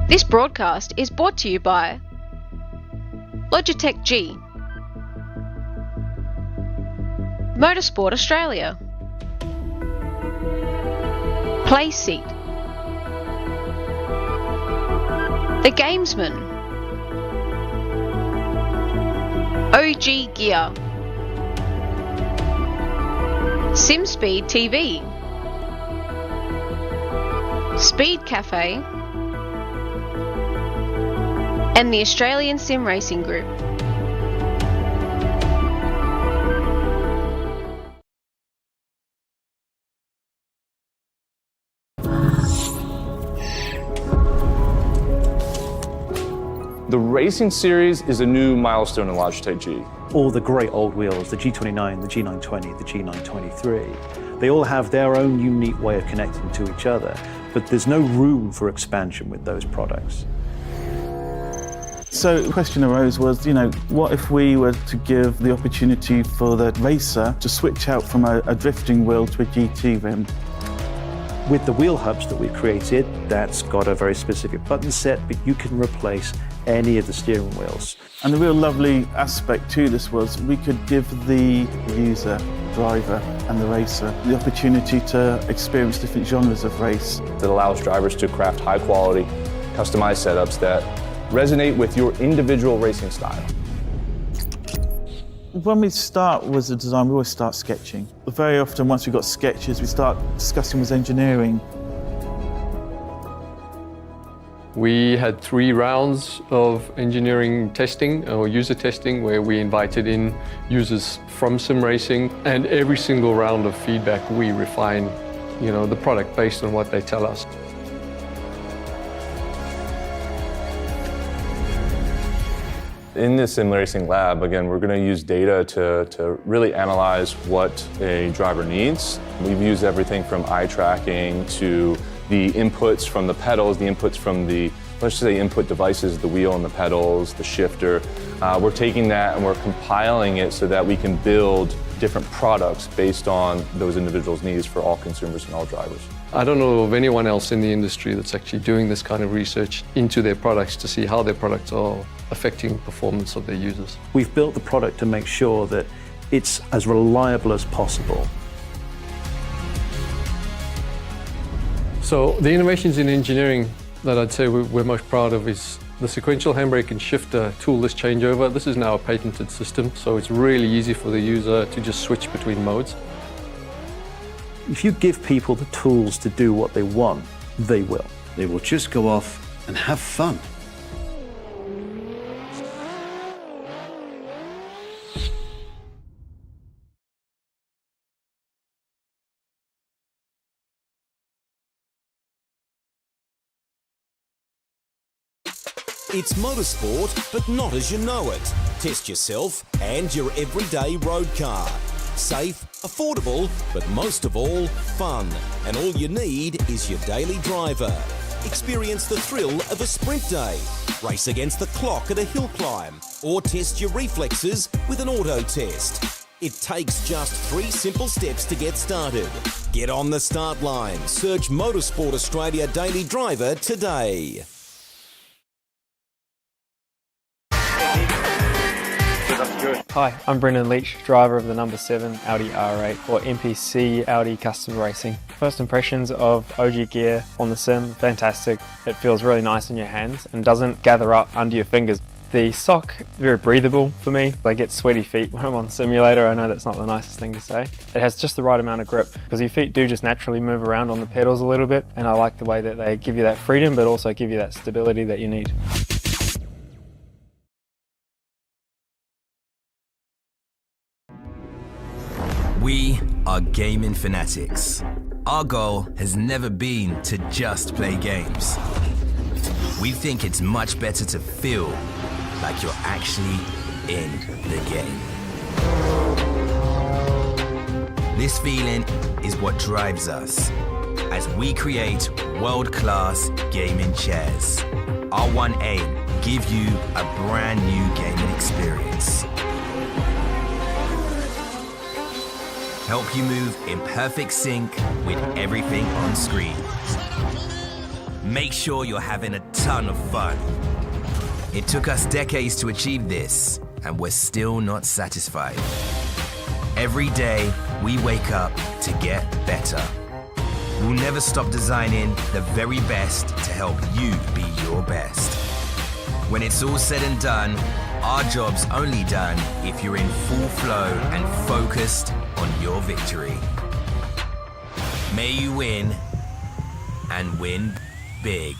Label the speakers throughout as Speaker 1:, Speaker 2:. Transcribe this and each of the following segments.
Speaker 1: This broadcast is brought to you by Logitech G, Motorsport Australia, Play Seat, The Gamesman, OG Gear, SimSpeed TV, Speed Cafe, and the Australian Sim Racing Group.
Speaker 2: The Racing Series is a new milestone in Logitech G.
Speaker 3: All the great old wheels, the G29, the G920, the G923, they all have their own unique way of connecting to each other, but there's no room for expansion with those products.
Speaker 4: So the question arose was, what if we were to give the opportunity for the racer to switch out from a drifting wheel to a GT rim?
Speaker 3: With the wheel hubs that we've created, that's got a very specific button set, but you can replace any of the steering wheels.
Speaker 4: And the real lovely aspect to this was we could give the user, driver and the racer the opportunity to experience different genres of race.
Speaker 2: That allows drivers to craft high quality, customized setups that resonate with your individual racing style.
Speaker 4: When we start with the design, we always start sketching. Very often, once we've got sketches, we start discussing with engineering.
Speaker 5: We had 3 rounds of engineering testing or user testing where we invited in users from sim racing, and every single round of feedback we refine, the product based on what they tell us.
Speaker 2: In this sim racing lab, again, we're going to use data to really analyze what a driver needs. We've used everything from eye tracking to the inputs from the pedals, the inputs from the, let's just say, input devices, the wheel and the pedals, the shifter. We're taking that and we're compiling it so that we can build different products based on those individuals' needs for all consumers and all drivers.
Speaker 5: I don't know of anyone else in the industry that's actually doing this kind of research into their products to see how their products are affecting performance of their users.
Speaker 3: We've built the product to make sure that it's as reliable as possible.
Speaker 5: So the innovations in engineering that I'd say we're most proud of is the sequential handbrake and shifter toolless changeover. This is now a patented system, so it's really easy for the user to just switch between modes.
Speaker 3: If you give people the tools to do what they want, they will.
Speaker 6: They will just go off and have fun.
Speaker 7: It's motorsport, but not as you know it. Test yourself and your everyday road car. Safe, affordable, but most of all, fun. And all you need is your daily driver. Experience the thrill of a sprint day. Race against the clock at a hill climb. Or test your reflexes with an auto test. It takes just 3 simple steps to get started. Get on the start line. Search Motorsport Australia Daily Driver today.
Speaker 8: Hi, I'm Brendan Leach, driver of the number 7 Audi R8 or MPC Audi Custom Racing. First impressions of OG gear on the sim, fantastic. It feels really nice in your hands and doesn't gather up under your fingers. The sock, very breathable for me. I get sweaty feet when I'm on the simulator. I know that's not the nicest thing to say. It has just the right amount of grip because your feet do just naturally move around on the pedals a little bit, and I like the way that they give you that freedom but also give you that stability that you need.
Speaker 9: We are gaming fanatics. Our goal has never been to just play games. We think it's much better to feel like you're actually in the game. This feeling is what drives us as we create world-class gaming chairs. Our one aim, give you a brand new gaming experience. Help you move in perfect sync with everything on screen. make sure you're having a ton of fun. It took us decades to achieve this, and we're still not satisfied. Every day, we wake up to get better. We'll never stop designing the very best to help you be your best. When it's all said and done, our job's only done if you're in full flow and focused on your victory. May you win, and win big.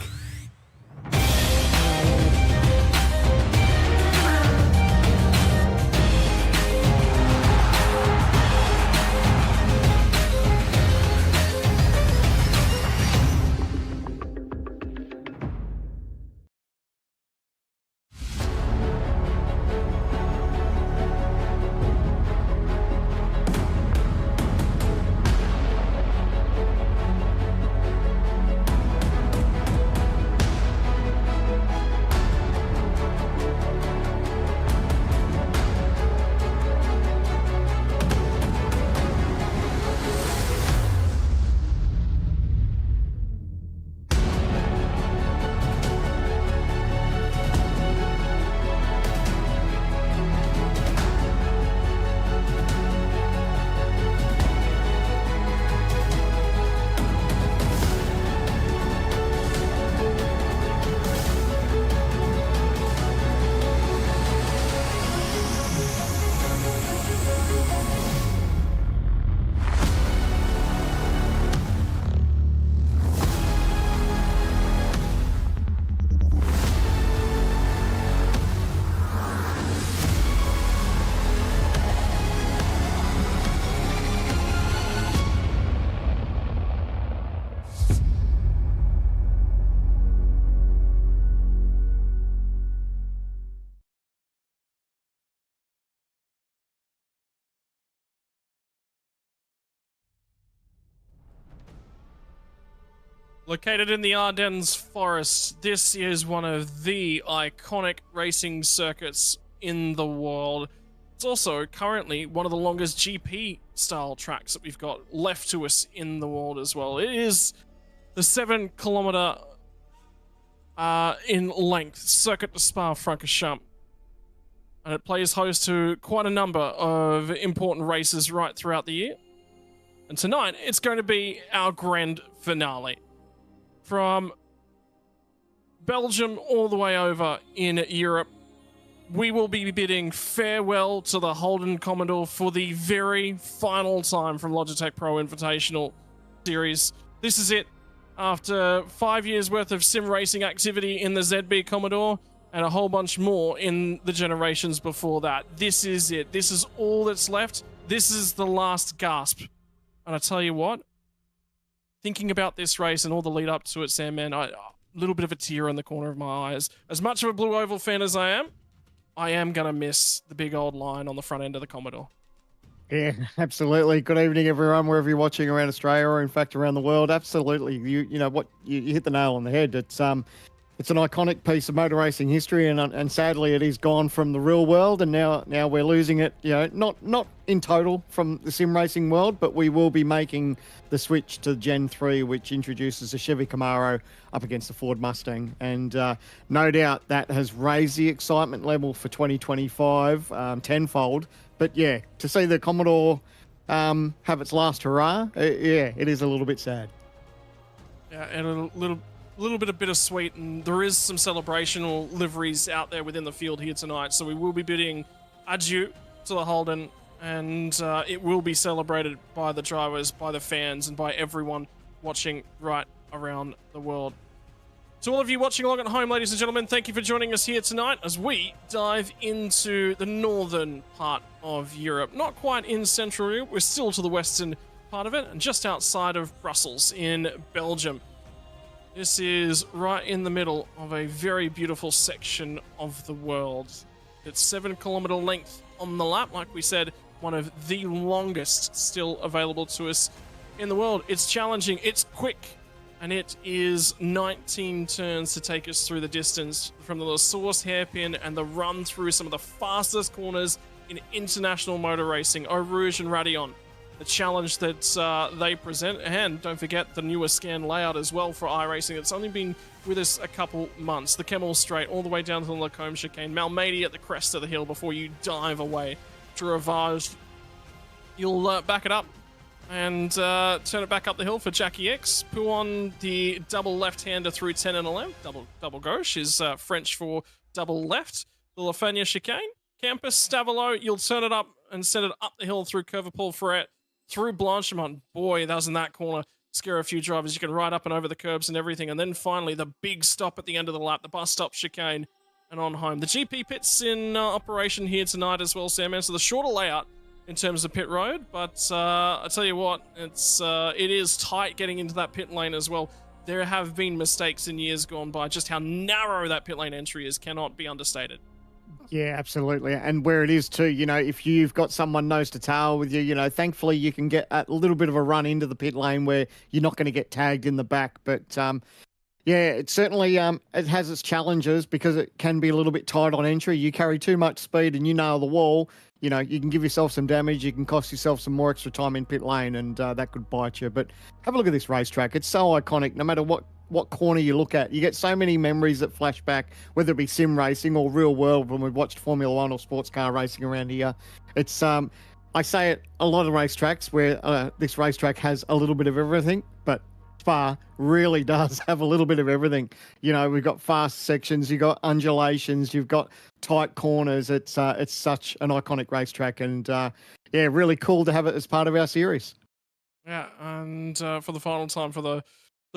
Speaker 10: Located in the Ardennes forest, this is one of the iconic racing circuits in the world. It's also currently one of the longest GP-style tracks that we've got left to us in the world as well. It is the 7-kilometer in length circuit de Spa-Francorchamps. And it plays host to quite a number of important races right throughout the year. And tonight, it's going to be our grand finale. From Belgium all the way over in Europe, we will be bidding farewell to the Holden Commodore for the very final time from Logitech Pro Invitational Series. This is it. After 5 years worth of sim racing activity in the ZB Commodore and a whole bunch more in the generations before that, this is it. This is all that's left. This is the last gasp. And I tell you what, thinking about this race and all the lead up to it, Sandman, a little bit of a tear in the corner of my eyes. As much of a Blue Oval fan as I am going to miss the big old line on the front end of the Commodore.
Speaker 11: Yeah, absolutely. Good evening, everyone, wherever you're watching around Australia or, in fact, around the world. Absolutely. You know what? You hit the nail on the head. It's an iconic piece of motor racing history, and sadly, it is gone from the real world, and now we're losing it. You know, not in total from the sim racing world, but we will be making the switch to Gen 3, which introduces a Chevy Camaro up against the Ford Mustang, and no doubt that has raised the excitement level for 2025 tenfold. But yeah, to see the Commodore have its last hurrah, yeah, it is a little bit sad.
Speaker 10: Yeah, and a little bit of bittersweet, and there is some celebrational liveries out there within the field here tonight, so we will be bidding adieu to the Holden, and it will be celebrated by the drivers, by the fans, and by everyone watching right around the world. To all of you watching along at home, ladies and gentlemen, thank you for joining us here tonight as we dive into the northern part of Europe. Not quite in Central Europe, we're still to the western part of it, and just outside of Brussels in Belgium. This is right in the middle of a very beautiful section of the world. It's 7-kilometer length on the lap, like we said, one of the longest still available to us in the world. It's challenging, it's quick, and it is 19 turns to take us through the distance from the La Source hairpin and the run through some of the fastest corners in international motor racing, Eau Rouge and Raidillon. the challenge that they present. And don't forget the newer scan layout as well for iRacing. It's only been with us a couple months. The Kemmel Straight all the way down to the Lacombe chicane. Malmedy at the crest of the hill before you dive away to Ravage. You'll back it up and turn it back up the hill for Jackie X. Pouon, the double left-hander through 10 and 11. Double gauche is French for double left. The Lafania chicane. Campus, Stavelo, you'll turn it up and send it up the hill through Curvapole Ferret, through Blanchimont. Boy, that was in that corner. Scare a few drivers. You can ride up and over the curbs and everything. And then finally, the big stop at the end of the lap, the bus stop chicane, and on home. The GP pit's in operation here tonight as well, Sam. So the shorter layout in terms of pit road, but I tell you what, it is tight getting into that pit lane as well. There have been mistakes in years gone by. Just how narrow that pit lane entry is cannot be understated.
Speaker 11: Yeah, absolutely. And where it is too, if you've got someone nose to tail with you, thankfully you can get a little bit of a run into the pit lane where you're not going to get tagged in the back. But yeah, it certainly it has its challenges because it can be a little bit tight on entry. You carry too much speed and you nail the wall, you can give yourself some damage. You can cost yourself some more extra time in pit lane, and that could bite you. But have a look at this racetrack. It's so iconic. No matter what corner you look at, you get so many memories that flash back, whether it be sim racing or real world when we've watched Formula One or sports car racing around here. It's I say it a lot of racetracks where this racetrack has a little bit of everything, but Spa really does have a little bit of everything. We've got fast sections, you've got undulations, you've got tight corners. It's such an iconic racetrack, and yeah, really cool to have it as part of our series.
Speaker 10: Yeah, and for the final time for the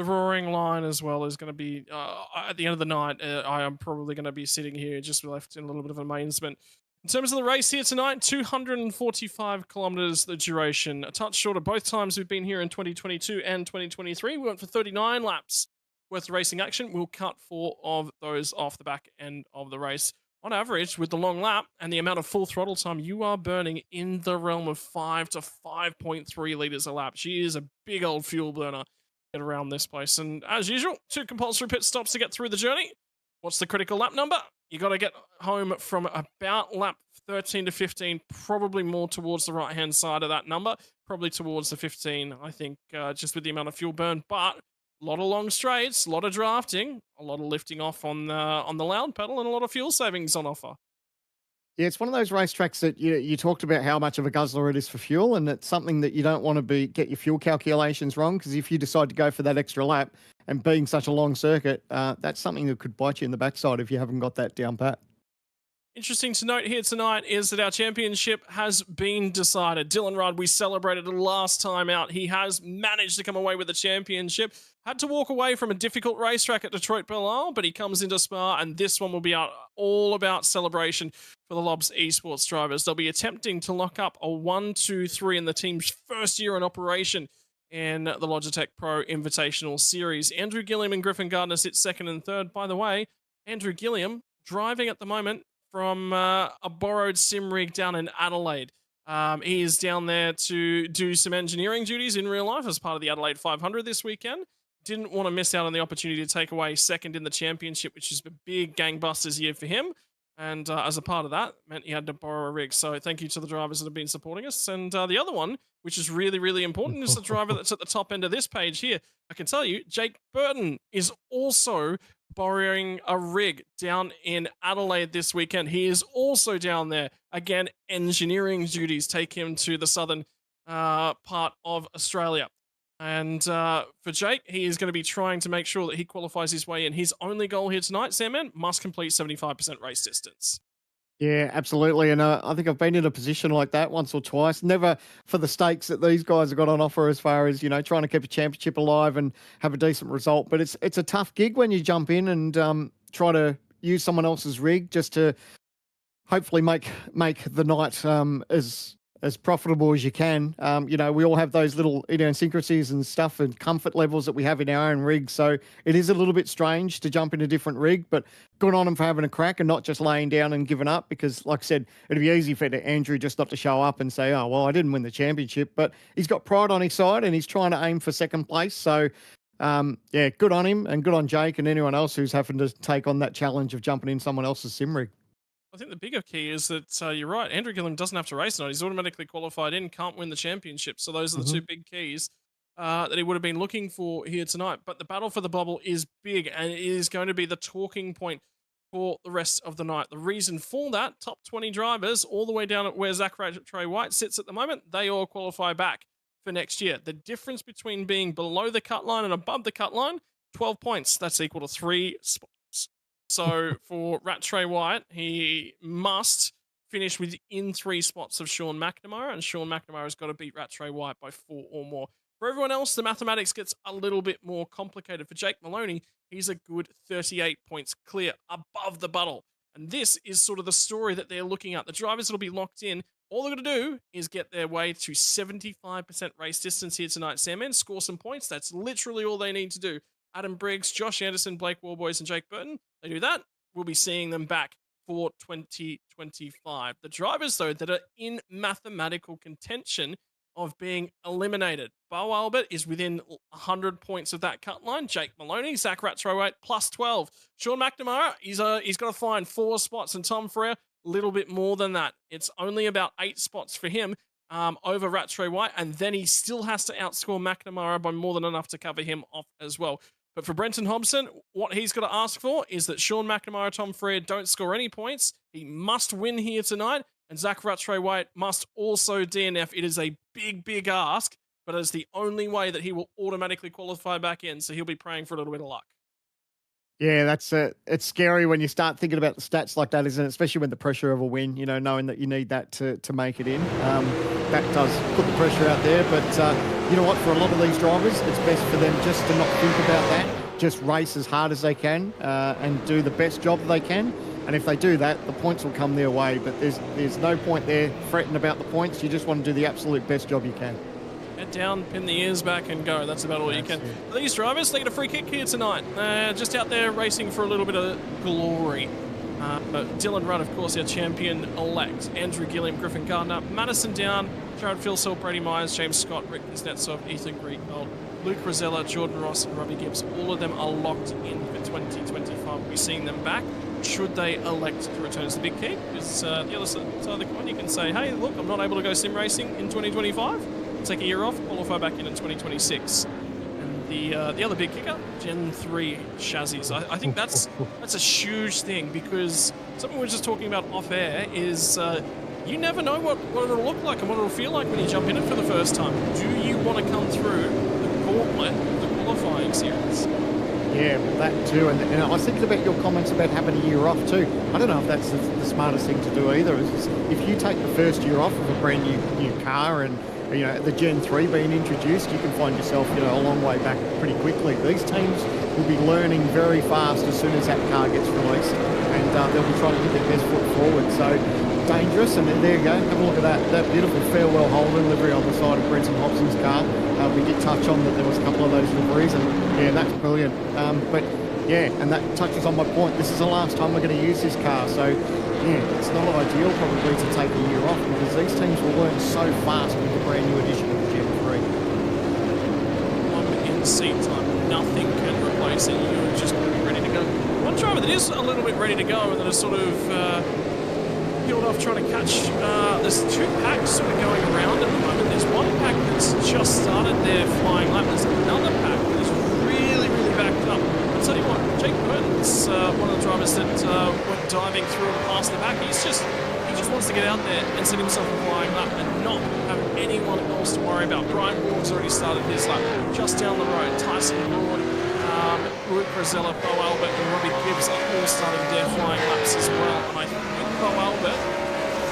Speaker 10: roaring line as well is going to be at the end of the night. I am probably going to be sitting here just left in a little bit of amazement. In terms of the race here tonight, 245 kilometers the duration, a touch shorter both times we've been here in 2022 and 2023. We went for 39 laps worth of racing action. We'll cut 4 of those off the back end of the race. On average, with the long lap and the amount of full throttle time, you are burning in the realm of 5 to 5.3 liters a lap. She is a big old fuel burner. Get around this place. And as usual, 2 compulsory pit stops to get through the journey. What's the critical lap number? You got to get home from about lap 13 to 15, probably more towards the right-hand side of that number, probably towards the 15, I think, just with the amount of fuel burn. But a lot of long straights, a lot of drafting, a lot of lifting off on the loud pedal, and a lot of fuel savings on offer.
Speaker 11: Yeah, it's one of those racetracks that you talked about how much of a guzzler it is for fuel, and it's something that you don't want to get your fuel calculations wrong, because if you decide to go for that extra lap, and being such a long circuit, that's something that could bite you in the backside if you haven't got that down pat.
Speaker 10: Interesting to note here tonight is that our championship has been decided. Dylan Rudd, we celebrated it last time out. He has managed to come away with the championship. Had to walk away from a difficult racetrack at Detroit Belle Isle, but he comes into Spa, and this one will be all about celebration for the Lobs esports drivers. They'll be attempting to lock up a 1-2-3 in the team's first year in operation in the Logitech Pro Invitational Series. Andrew Gilliam and Griffin Gardner sit second and third. By the way, Andrew Gilliam driving at the moment from a borrowed sim rig down in Adelaide. He is down there to do some engineering duties in real life as part of the Adelaide 500 this weekend. Didn't want to miss out on the opportunity to take away second in the championship, which is a big gangbusters year for him. And as a part of that, meant he had to borrow a rig. So thank you to the drivers that have been supporting us. And the other one, which is really, really important, is the driver that's at the top end of this page here. I can tell you, Jake Burton is also borrowing a rig down in Adelaide this weekend. He is also down there. Again, engineering duties take him to the southern part of Australia. And for Jake, he is going to be trying to make sure that he qualifies his way in. His only goal here tonight, Sandman, must complete 75% race distance.
Speaker 11: Yeah, absolutely. And I think I've been in a position like that once or twice. Never for the stakes that these guys have got on offer as far as, trying to keep a championship alive and have a decent result. But it's a tough gig when you jump in and try to use someone else's rig just to hopefully make the night as profitable as you can. We all have those little idiosyncrasies and stuff and comfort levels that we have in our own rig. So it is a little bit strange to jump in a different rig, but good on him for having a crack and not just laying down and giving up, because like I said, it'd be easy for Andrew just not to show up and say, oh, well, I didn't win the championship, but he's got pride on his side and he's trying to aim for second place. So yeah, good on him and good on Jake and anyone else who's having to take on that challenge of jumping in someone else's sim rig.
Speaker 10: I think the bigger key is that you're right. Andrew Gilliam doesn't have to race tonight. He's automatically qualified in, can't win the championship. So those are the two big keys that he would have been looking for here tonight. But the battle for the bubble is big, and it is going to be the talking point for the rest of the night. The reason for that, top 20 drivers, all the way down at where Zach Rattray White sits at the moment, they all qualify back for next year. The difference between being below the cut line and above the cut line, 12 points. That's equal to 3 spots. So for Rattray White, he must finish within 3 spots of Sean McNamara, and Sean McNamara's got to beat Rattray White by 4 or more. For everyone else, the mathematics gets a little bit more complicated. For Jake Maloney, he's a good 38 points clear above the bubble. And this is sort of the story that they're looking at. The drivers that'll be locked in, all they're going to do is get their way to 75% race distance here tonight, Sandman, score some points. That's literally all they need to do. Adam Briggs, Josh Anderson, Blake Warboys, and Jake Burton, they do that, we'll be seeing them back for 2025. The drivers, though, that are in mathematical contention of being eliminated. Bo Albert is within 100 points of that cut line. Jake Maloney, Zach Rattray plus 12. Sean McNamara, he's got to find 4 spots, and Tom Frere, a little bit more than that. It's only about 8 spots for him over Rattray White, and then he still has to outscore McNamara by more than enough to cover him off as well. But for Brenton Hobson, what he's got to ask for is that Sean McNamara, Tom Frere don't score any points. He must win here tonight, and Zach Rattray White must also DNF. It is a big, big ask, but it's the only way that he will automatically qualify back in, so he'll be praying for a little bit of luck.
Speaker 11: Yeah, that's it's scary when you start thinking about the stats like that, isn't it? Especially when the pressure of a win, you know, knowing that you need that to make it in. That does put the pressure out there. But you know what? For a lot of these drivers, it's best for them just to not think about that. Just race as hard as they can and do the best job they can. And if they do that, the points will come their way. But there's no point there fretting about the points. You just want to do the absolute best job you can.
Speaker 10: Head down, pin the ears back, and go. That's about all you can. For these drivers, they get a free kick here tonight. Just out there racing for a little bit of glory. Dylan Rudd, of course, our champion-elect. Andrew Gilliam, Griffin Gardner, Madison Down, Jared Philsell, Brady Myers, James Scott, Rick Kuznetsov, Ethan Greengold, Luke Rosella, Jordan Ross, and Robbie Gibbs. All of them are locked in for 2025. We'll be seeing them back should they elect to return as the big key. Because the other side of the coin, you can say, hey, look, I'm not able to go sim racing in 2025. Take a year off, qualify back in 2026. And the other big kicker, Gen 3 chassis. I think that's a huge thing, because something we were just talking about off air is you never know what it'll look like and what it'll feel like when you jump in it for the first time. Do you want to come through the gauntlet of the qualifying series?
Speaker 11: Yeah, well, that too. And I was thinking about your comments about having a year off too. I don't know if that's the smartest thing to do either. Is if you take the first year off of a brand new car, and you know, the Gen 3 being introduced, you can find yourself, you know, a long way back pretty quickly. These teams will be learning very fast as soon as that car gets released, and they'll be trying to get their best foot forward. So dangerous, and there you go. Have a look at that beautiful farewell Holden livery on the side of Brenton Hobson's car. We did touch on that there was a couple of those liveries, and yeah, that's brilliant. But yeah, and that touches on my point. This is the last time we're going to use this car, so yeah, it's not ideal probably to take a year off, because these teams will learn so fast with the brand new edition of the Gen 3.
Speaker 10: One in seat time, nothing can replace it. You're just going to be ready to go. One driver that is a little bit ready to go and that is sort of peeled off trying to catch. There's 2 packs sort of going around at the moment. There's one pack that's just started their flying lap. There's another pack that is really, really backed up. I'll tell you what, Jake Burton's one of the drivers that went diving through and past the back. He just wants to get out there and set himself a flying lap and not have anyone else to worry about. Brian Ward's already started his lap just down the road. Tyson Broad, Luke Rosella, Bo Albert, and Robbie Gibbs are all starting their flying laps as well. And I think Bo Albert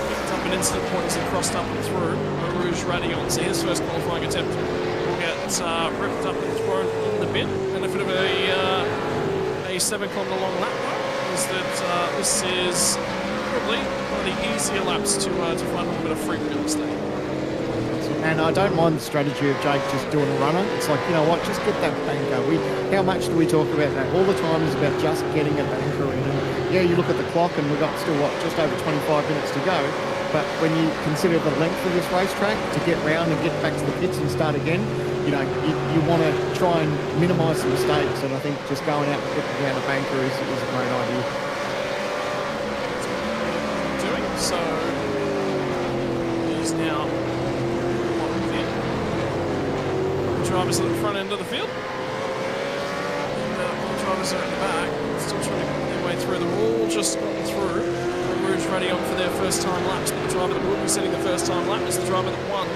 Speaker 10: picked up an incident point as he crossed up and through Rouge Radion. So his first qualifying attempt will get ripped up and thrown in the bin. Benefit of a 7-kilometre long lap is that this is probably one of the easier laps to find a little bit of free real estate.
Speaker 11: And I don't mind the strategy of Jake just doing a runner. It's like, you know what, just get that banker. How much do we talk about that? All the time is about just getting a banker in. And yeah, you look at the clock and we've got still, just over 25 minutes to go. But when you consider the length of this racetrack, to get round and get back to the pits and start again, you know, you want to try and minimise the mistakes. And I think just going out and putting down a banker is a great idea.
Speaker 10: So he's now on the drivers at the front end of the field. And the drivers are at the back, still trying to get their way through. They're all just gotten through. Rouge ready on for their first time laps. But the driver that will be setting the first time lap is the driver that won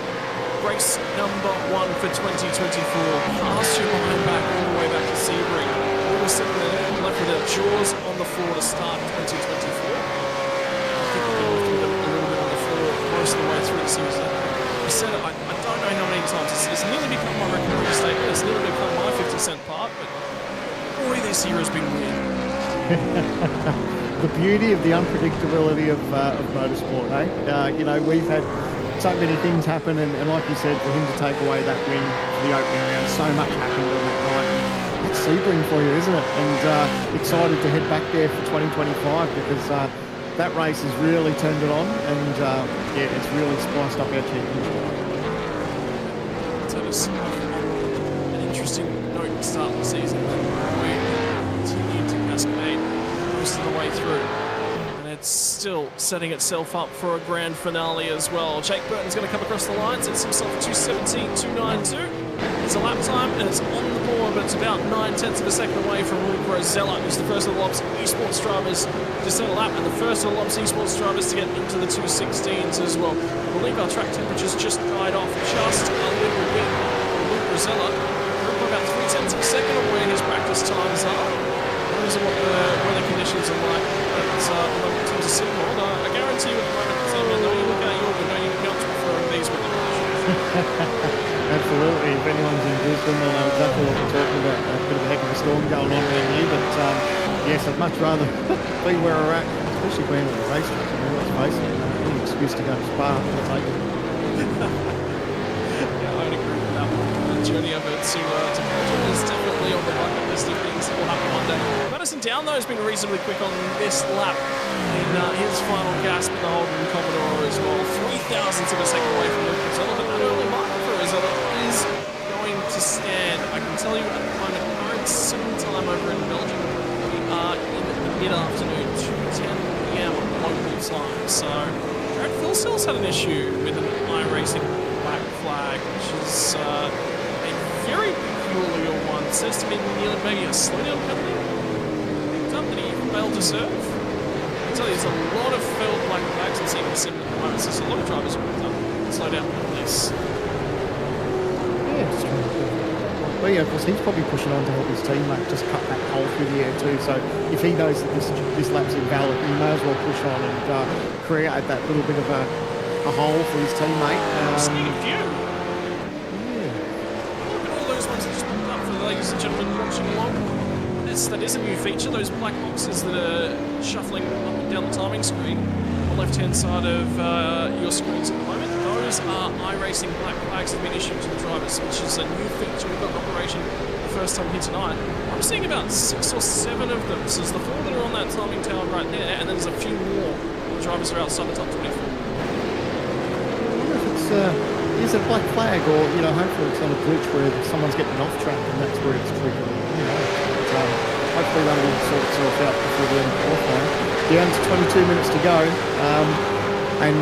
Speaker 10: race number 1 for 2024. Past you behind back all the way back to Sebring. We were sitting there left with our jaws on the floor to start 2024. I think we left with a little bit on the floor most of the way through the season. I said it, I don't know how many times. It's nearly become my record statement. It's nearly become my 50-cent part. But boy, this year has been weird.
Speaker 11: The beauty of the unpredictability of motorsport, eh? You know, we've had so many things happen, and like you said, for him to take away that win for the opening round, so much happened on that night. It's Sebring for you, isn't it? And excited to head back there for 2025 because that race has really turned it on, and yeah, it's really spiced up our championship.
Speaker 10: So it's an interesting note to start the season, but we continue to cascade most of the way through. It's still setting itself up for a grand finale as well. Jake Burton's going to come across the line, sets himself at 2:17.292. It's a lap time and it's on the board, but it's about 9/10 of a second away from Luke Rosella, who's the first of the Lobs esports drivers to set a lap and the first of the Lobs esports drivers to get into the 2:16s as well. I believe our track temperatures just died off just a little bit. Luke Rosella, we're about 3/10 of a second of where his practice times are. Those are what the weather conditions are like. To Seymour. I guarantee you at the moment, Seymour, though you look at your window, you can't prefer these weather conditions.
Speaker 11: Absolutely. If anyone's in Brisbane, they'll know exactly what we're talking about. A bit of a heck of a storm going on around here, but yes, I'd much rather be where we're at, especially being at the racetrack. I mean, let's face it, any excuse to go to Spa, I'll take it.
Speaker 10: Yeah, I would agree with that one. The journey over to Belgium is definitely on the bucket list of things that will happen one day. Madison Down, though, has been reasonably quick on this lap in his final gasp in the Holden Commodore as well. 3,000ths of a second away from Luke Rosella, but that early marker for Rosella is going to stand. I can tell you at the moment, current sim time over in Belgium, we are in the mid-afternoon, 2:10 p.m. local time. So, Brad Philsell's had an issue with an iRacing black flag, which is a very peculiar one. It says to me maybe a slowdown penalty that he failed to serve. I tell you, there's a lot of failed black flags and seeing the sim at the moment. So there's a lot of drivers who have slow down this.
Speaker 11: Yeah, just trying to. Well, yeah, of course, he's probably pushing on to help his teammate just cut that hole through the air too. So if he knows that this lap's invalid, he may as well push on and create that little bit of a hole for his teammate.
Speaker 10: Speaking of you, look at all those ones that just popped up for the ladies and gentlemen watching along. That is a new feature, those black boxes that are shuffling up and down the timing screen on the left-hand side of your screens at the moment. Those are iRacing black flags that have been issued to the drivers, which is a new feature we've got in operation the first time here tonight. I'm seeing about 6 or 7 of them. So there's the 4 that are on that timing tower right there, and then there's a few more when the drivers are outside the top 24.
Speaker 11: I wonder if it's is it a black flag, or hopefully it's on a glitch where someone's getting off track and that's where it's triggering. Hopefully that will sort itself out before the end of the qualifying. Down to 22 minutes to go, and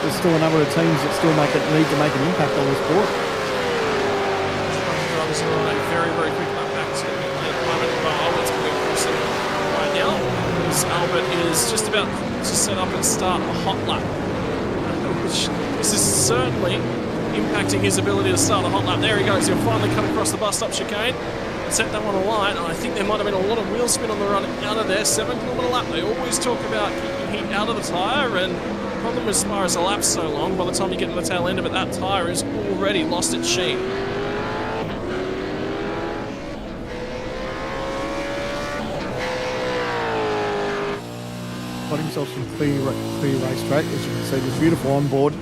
Speaker 11: there's still a number of teams that still need to make an impact on this board.
Speaker 10: Drivers are on a very, very quick lap back to the moment. Albert's coming across it right now. Albert is just about to set up and start a hot lap. This is certainly impacting his ability to start a hot lap. There he goes. He'll finally come across the bus stop chicane and set that one alight. And I think there might have been a lot of wheel spin on the run out of there. 7-kilometre lap. They always talk about keeping heat out of the tyre, and the problem with Spa is the lap's so long. By the time you get to the tail end of it, that tyre has already lost its sheen.
Speaker 11: Got himself some clear racetrack, as you can see. It's beautiful on board.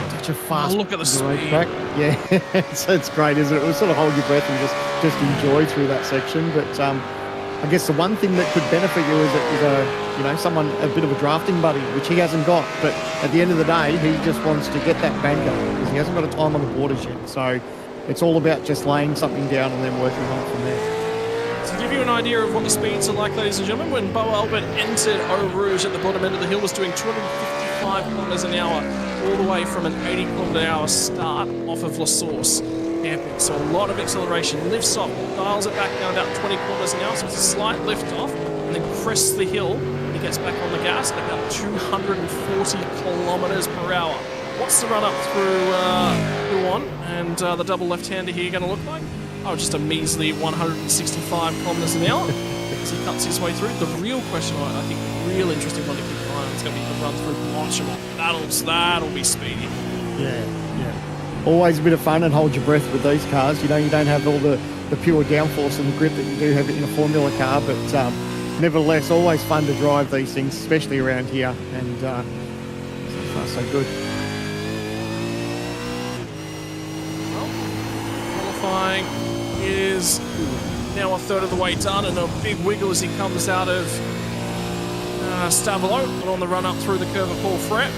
Speaker 11: Such a fast
Speaker 10: look at the speed.
Speaker 11: Racetrack. Yeah, it's great, isn't it? It will sort of hold your breath and just enjoy through that section. But I guess the one thing that could benefit you is someone, a bit of a drafting buddy, which he hasn't got. But at the end of the day, he just wants to get that bang going because he hasn't got a time on the borders yet. So it's all about just laying something down and then working on it from there.
Speaker 10: To give you an idea of what the speeds are like, ladies and gentlemen, when Bo Albert entered Eau Rouge at the bottom end of the hill, was doing 255 kilometers an hour, all the way from an 80 kilometer an hour start off of La Source. Camping. So a lot of acceleration, lifts off, dials it back down about 20 kilometers an hour, so it's a slight lift off, and then crests the hill, and he gets back on the gas at about 240 kilometers per hour. What's the run up through Huon and the double left-hander here going to look like? Oh, just a measly 165 kilometers an hour as he cuts his way through. The real question, I think, real interesting one to keep an eye on is going to be the run through Blanchimont. That'll be speedy.
Speaker 11: Yeah. Always a bit of fun, and hold your breath with these cars. You know, you don't have all the pure downforce and the grip that you do have in a Formula car, but nevertheless, always fun to drive these things, especially around here, and so far so good.
Speaker 10: Well, qualifying is now a third of the way done, and a big wiggle as he comes out of Stavelot, and on the run up through the curve of Paul Fret.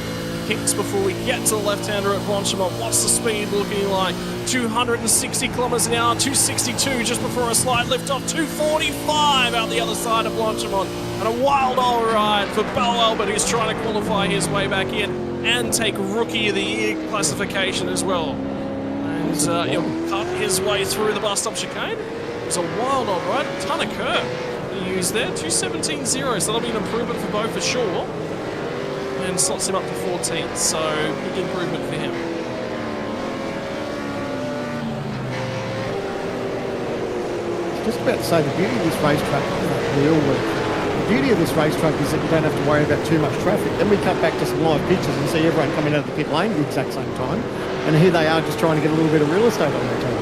Speaker 10: Kicks before we get to the left-hander at Blanchimont. What's the speed looking like? 260 kilometers an hour, 262 just before a slight lift off, 245 out the other side of Blanchimont. And a wild old ride for Bo Albert, who's trying to qualify his way back in and take Rookie of the Year classification as well. And he'll cut his way through the bus stop chicane. It's a wild old ride, a ton of curve he used there, 217.0, so that'll be an improvement for Bo for sure. And slots him up to 14th, so big improvement for him.
Speaker 11: Just about to say, the beauty of this racetrack, the beauty of this racetrack is that you don't have to worry about too much traffic. Then we cut back to some live pictures and see everyone coming out of the pit lane at the exact same time. And here they are just trying to get a little bit of real estate on their time.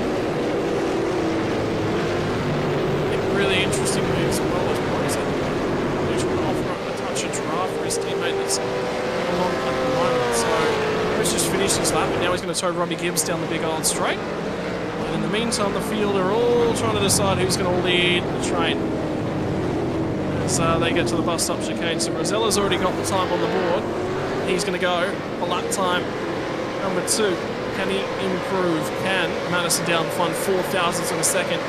Speaker 10: Really interesting moves as well as Boris. Which will offer up a touch of draft for his teammate that's along at the moment. So Boris just finished his lap, and now he's going to tow Robbie Gibbs down the big old straight. And in the meantime, the field are all trying to decide who's going to lead the train as they get to the bus stop chicane. So Rosella's already got the time on the board. He's going to go for lap time number 2. Can he improve? Can Madison down find 4,000ths of a second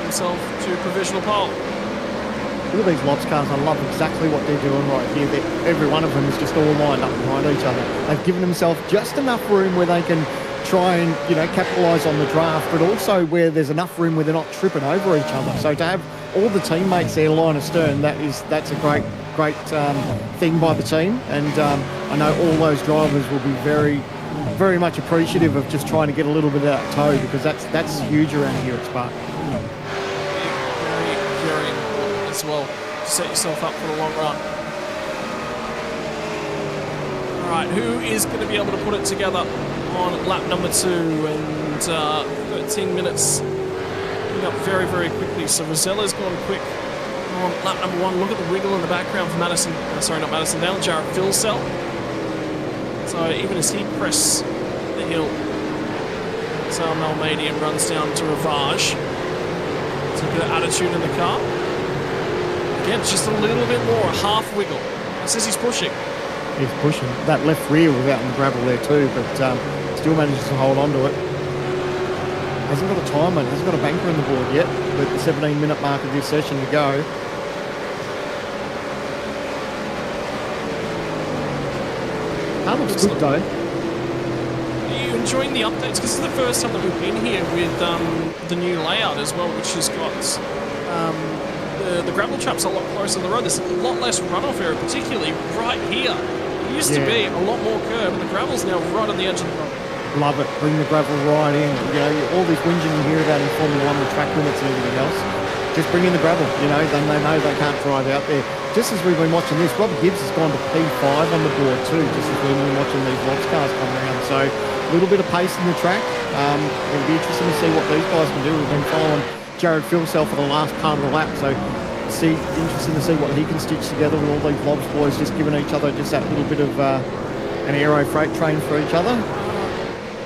Speaker 10: himself to provisional pole?
Speaker 11: Look at these Lobs cars. I love exactly what they're doing right here. Every one of them is just all lined up behind each other. They've given themselves just enough room where they can try and, you know, capitalise on the draft, but also where there's enough room where they're not tripping over each other. So to have all the teammates there line astern, that's a great thing by the team. And I know all those drivers will be very much appreciative of just trying to get a little bit of that tow, because that's huge around here at Spa.
Speaker 10: Very important as well to set yourself up for the long run. All right, who is going to be able to put it together on lap number 2? And 13 minutes coming up very, very quickly. So Rosella's gone quick on lap number 1. Look at the wiggle in the background for Madison. Sorry, not Madison Down. Jared Philsell. So even as he crests the hill, so Malmadian runs down to Ravage. There's a bit of attitude in the car. Again, just a little bit more, a half wiggle. It says he's pushing.
Speaker 11: He's pushing. That left rear was out in the gravel there too, but still manages to hold on to it. Hasn't got a timer, hasn't got a banker on the board yet, but the 17-minute mark of this session to go. That looks good though.
Speaker 10: Are you enjoying the updates? Because this is the first time that we've been here with the new layout as well, which has got the gravel traps a lot closer to the road. There's a lot less runoff area, particularly right here. It used to be a lot more curb, and the gravel's now right on the edge of the road.
Speaker 11: Love it. Bring the gravel right in. You know, all this whinging you hear about in Formula 1 with track limits and everything else. Just bring in the gravel. You know, then they know they can't drive out there. Just as we've been watching this, Robbie Gibbs has gone to P5 on the board too, just as we've been watching these Lobs cars come around. So a little bit of pace in the track. It'll be interesting to see what these guys can do. We've been following Jared Philsell for the last part of the lap, so interesting to see what he can stitch together with all these Lobs boys just giving each other just that little bit of an aero freight train for each other.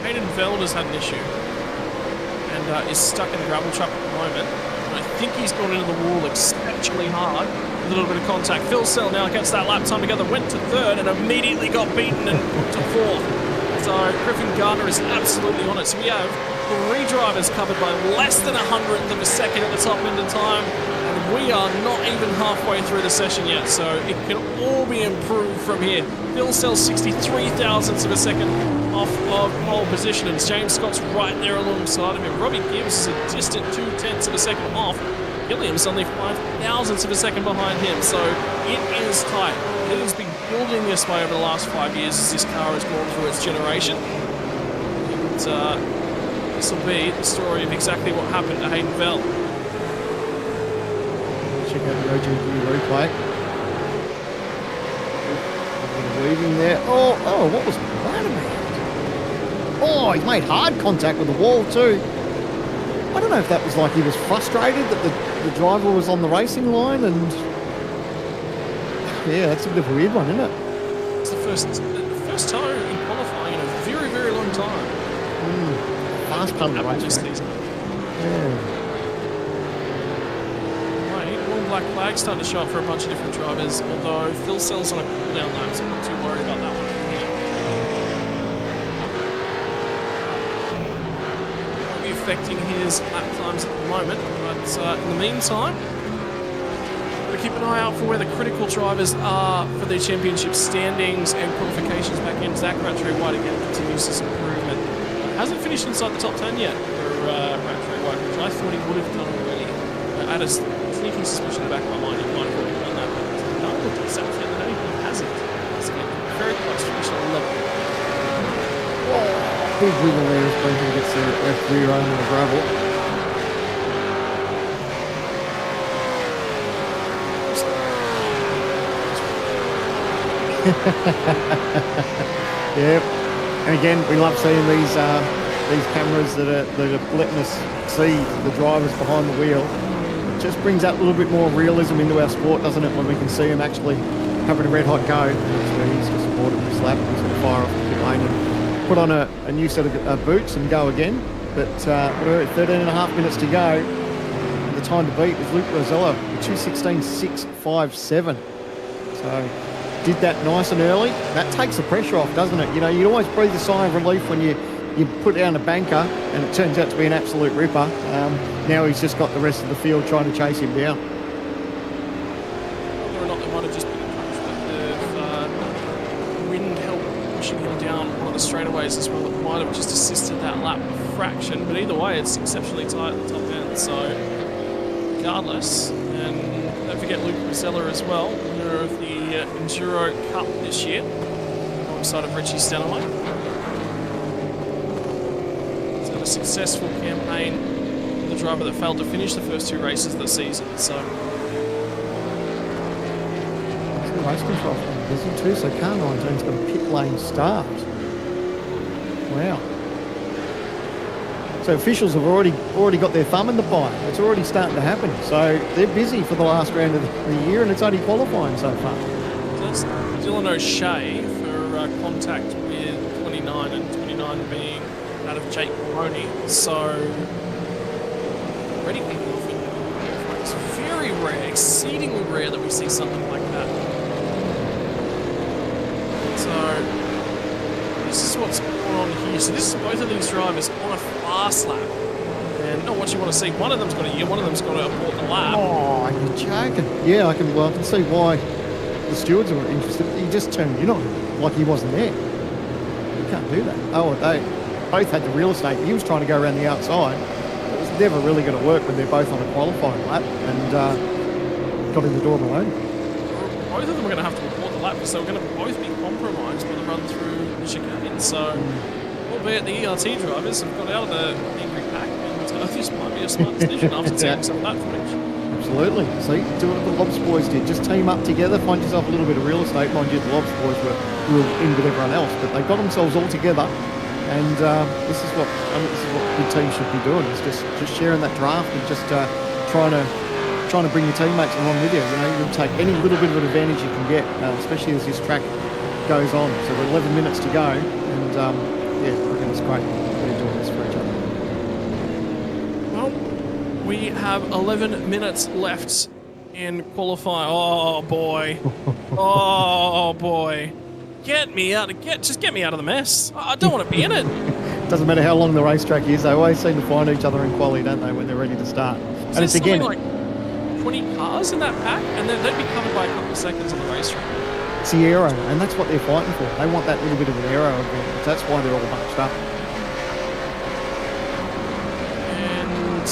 Speaker 10: Hayden Veld has had an issue and is stuck in the gravel trap at the moment. And I think he's gone into the wall exceptionally hard with a little bit of contact. Phil Sell now gets that lap time together, went to 3rd and immediately got beaten and put to 4th. So Griffin Gardner is absolutely on it. So we have Three drivers covered by less than 100th of a second at the top end of time. And we are not even halfway through the session yet, so it can all be improved from here. Phil sells 63 thousandths of a second off of pole position, and James Scott's right there alongside of him. Robbie Gibbs is a distant 0.2 of a second off. Gilliam's only 5 thousandths of a second behind him, so it is tight. It has been building this way over the last 5 years as this car has gone through its generation. And this will be the story of exactly what happened to Hayden Vell.
Speaker 11: Check out the OG replay. Weaving there. Oh, what was that about? Oh, he made hard contact with the wall too. I don't know if that was like he was frustrated that the driver was on the racing line, and yeah, that's a bit of a weird one, isn't it?
Speaker 10: It's the first toe in qualifying in a very, very long time.
Speaker 11: Fast part of the race.
Speaker 10: Yeah. Black flag starting to show up for a bunch of different drivers, although Phil Sell's on a cool-down lap, so I'm not too worried about that one. Won't be affecting his lap times at the moment, but in the meantime, we'll keep an eye out for where the critical drivers are for their championship standings and qualifications back in. Zach Rattray White again continues his improvement. Hasn't finished inside the top 10 yet for Rattray White, which I thought he would have done already. At a sneaking suspicion in the back of my mind, he might have already done that, but no, it looks like he hasn't. He's getting very close to finishing 11.
Speaker 11: Big wiggle there as Brenton gets the F3 run on the gravel. Yep. And again, we love seeing these cameras that are letting us see the drivers behind the wheel. Just brings that little bit more realism into our sport, doesn't it, when we can see him actually having a red hot go. He's just aborted this lap. He's going to fire off the pit lane and put on a new set of boots and go again. But we're at 13.5 minutes to go. And the time to beat is Luke Rosella, 2:16.657. So did that nice and early. That takes the pressure off, doesn't it? You know, you'd always breathe a sigh of relief when you put down a banker and it turns out to be an absolute ripper. Now he's just got the rest of the field trying to chase him down.
Speaker 10: Whether or not they might have just been encouraged that the wind helped pushing him down one of the straightaways as well. It might have just assisted that lap a fraction, but either way, it's exceptionally tight at the top end. So regardless, and don't forget Luke Rosella as well, winner of the Enduro Cup this year, alongside of Richie Stenaway. A successful campaign for the driver that failed to finish the first two races of the season. So
Speaker 11: race control busy too, so car 19's got a pit lane start. Wow. So officials have already got their thumb in the pie. It's already starting to happen. So they're busy for the last round of the year, and it's only qualifying so far.
Speaker 10: So that's Dylan O'Shea for contact with 29, and 29 being out of Jake Maroney. So already kicking off in it's very rare, exceedingly rare that we see something like that. So this is what's going on here. So this is both of these drivers on a fast lap. And not what you want to see. One of them's got a year, one of them's got to abort the lap.
Speaker 11: Oh, you're joking. Yeah, I can see why the stewards are interested. He just turned in on him like he wasn't there. You can't do that. Oh, they both had the real estate. He was trying to go around the outside. It was never really going to work when they're both on a qualifying lap, and got in the door alone.
Speaker 10: Both of them are going to have to abort the lap because they're going to both be compromised by the run through the chicane. So, albeit the ERT drivers have got out of the angry pack, and this might be a smart decision after seeing some of that footage.
Speaker 11: Absolutely. See, do what the Lobs boys did. Just team up together, find yourself a little bit of real estate. Mind you, the Lobs boys were in with everyone else, but they got themselves all together. And this is what good teams should be doing. Is just sharing that draft and just trying to bring your teammates along with you. You know, you'll take any little bit of an advantage you can get, especially as this track goes on. So we're 11 minutes to go, and yeah, I think it's great. We're doing this for each other.
Speaker 10: Well, we have 11 minutes left in qualifying. Oh boy, oh boy. Just get me out of the mess. I don't want to be in it.
Speaker 11: doesn't matter how long the racetrack is, they always seem to find each other in quali, don't they, when they're ready to start.
Speaker 10: And it's again like 20 cars in that pack, and then they'd be covered by a couple of seconds on the racetrack.
Speaker 11: It's the aero, and that's what they're fighting for. They want that little bit of an aero advantage. That's why they're all bunched up.
Speaker 10: And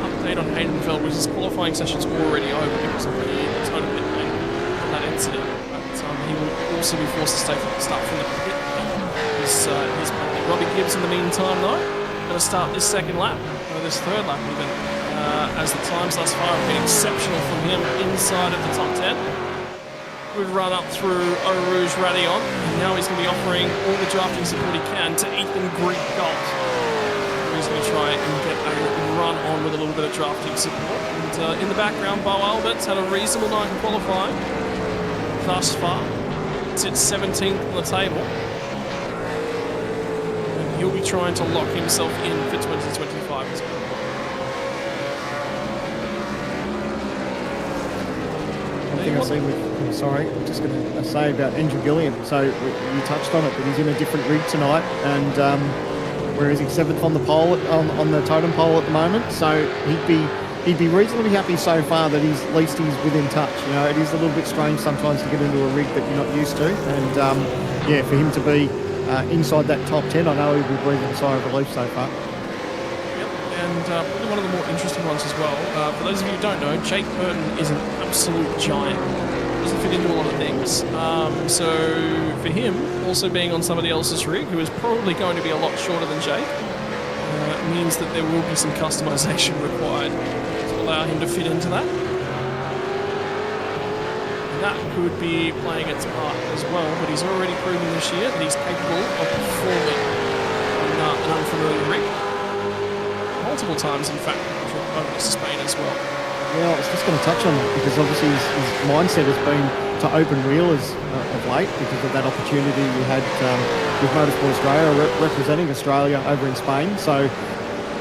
Speaker 10: update on Haydenfeld, which his qualifying session's already over because of the total pit lane from that incident. But he will also be forced to start from the pit. He's penalty. Robbie Gibbs, in the meantime, though, going to start this second lap, or this third lap even, as the times thus far have been exceptional from him inside of the top 10. Good run up through Eau Rouge Radion, and now he's going to be offering all the drafting support he can to Ethan Greek-Galt. He's going to try and get a run on with a little bit of drafting support. And in the background, Bo Albert's had a reasonable night in qualifying thus far. Sits 17th on the table. And he'll be trying to lock himself in for 2025 as well.
Speaker 11: One thing I see with, sorry, I'm just going to say about Andrew Gilliam. So you touched on it, but he's in a different rig tonight, and where is he? 7th on the pole on the totem pole at the moment. So he'd be reasonably happy so far that at least he's within touch. You know, it is a little bit strange sometimes to get into a rig that you're not used to, and yeah, for him to be inside that top 10, I know he'll be breathing a sigh of relief so far.
Speaker 10: And probably one of the more interesting ones as well. For those of you who don't know, Jake Burton is an absolute giant. Doesn't fit into a lot of things. So for him, also being on somebody else's rig, who is probably going to be a lot shorter than Jake, means that there will be some customization required to allow him to fit into that. And that could be playing its part as well, but he's already proven this year that he's capable of performing on an unfamiliar rig. Multiple times, in fact, over to Spain as well.
Speaker 11: Yeah, I was just going to touch on that because obviously his mindset has been to open wheelers of late because of that opportunity we had with Motorsport Australia representing Australia over in Spain. So,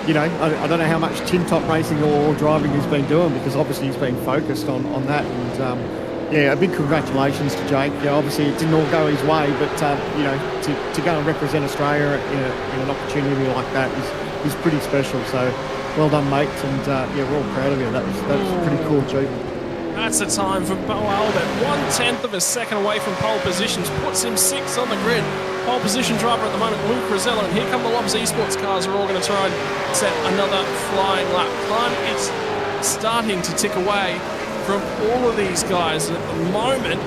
Speaker 11: you know, I don't know how much tin top racing or driving he's been doing because obviously he's been focused on that. And yeah, a big congratulations to Jake. Yeah, obviously it didn't all go his way, but you know, to go and represent Australia in an opportunity like that is pretty special. So well done, mate, and yeah, we're all proud of you. That was a pretty cool achievement.
Speaker 10: That's the time for Bo Albert. 1/10 of a second away from pole positions, puts him 6th on the grid. Pole position driver at the moment, Luke Rosella, and here come the Lobs Esports cars. Are all going to try and set another flying lap. Time is starting to tick away from all of these guys at the moment.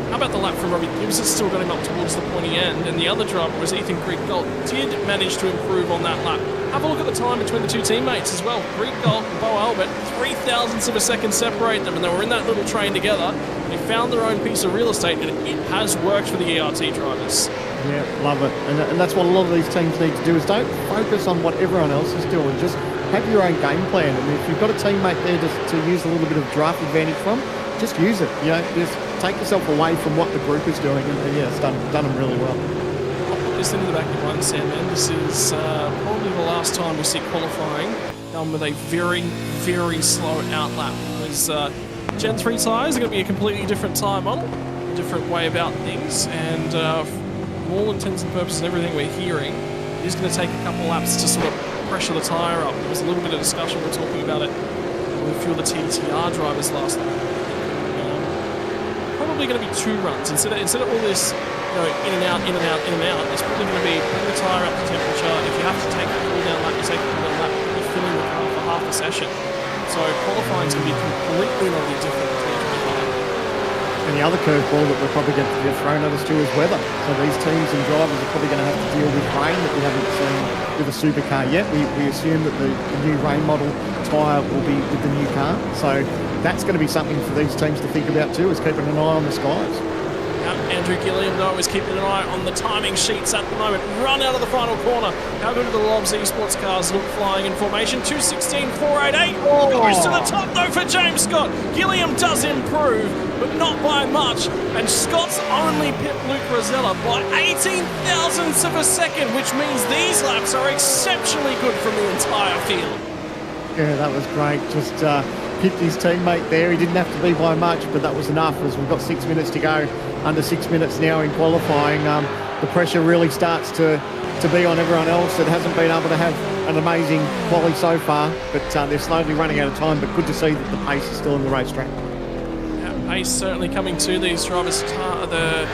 Speaker 10: How about the lap from Robbie Gibbs? It's still got him up towards the pointy end, and the other driver was Ethan Greek-Galt. Did manage to improve on that lap. Have a look at the time between the two teammates as well. Greek-Galt and Bo Albert, 0.03 of a second separate them, and they were in that little train together. They found their own piece of real estate, and it has worked for the ERT drivers.
Speaker 11: Yeah, love it. And that's what a lot of these teams need to do is don't focus on what everyone else is doing. Just have your own game plan. And if you've got a teammate there to use a little bit of draft advantage from, just use it. You know, just take yourself away from what the group is doing. And yeah, it's done them really well.
Speaker 10: I'll put this into the back of your mind, Sam, man. This is probably the last time we see qualifying done with a very, very slow out lap. Because Gen 3 tyres are going to be a completely different tyre model, a different way about things, and for all intents and purposes, everything we're hearing is going to take a couple laps to sort of pressure the tyre up. There was a little bit of discussion, we're talking about it with a few of the TTR drivers last night. Probably going to be 2 runs instead of all this, you know, in and out. It's probably going to be putting the tyre up to temperature. If you have to take a cool down lap, you take a cool down lap. You're filling the car for half a session. So qualifying is going to be completely different.
Speaker 11: And the other curveball that we're probably going to get thrown at us too is weather. So these teams and drivers are probably going to have to deal with rain that we haven't seen with a supercar yet. We assume that the new rain model tyre will be with the new car. So that's going to be something for these teams to think about too, is keeping an eye on the skies.
Speaker 10: Andrew Gilliam, though, is keeping an eye on the timing sheets at the moment. Run out of the final corner. How good do the Lobs Esports cars look flying in formation? 2:16.488. Goes to the top, though, for James Scott. Gilliam does improve, but not by much. And Scott's only pipped Luke Rosella by 18,000ths of a second, which means these laps are exceptionally good from the entire field.
Speaker 11: Yeah, that was great. Just pipped his teammate there. He didn't have to be by much, but that was enough as we've got 6 minutes to go. Under 6 minutes now in qualifying. The pressure really starts to to be on everyone else that hasn't been able to have an amazing quali so far, but they're slowly running out of time, but good to see that the pace is still in the racetrack.
Speaker 10: Yeah, pace certainly coming to these drivers. The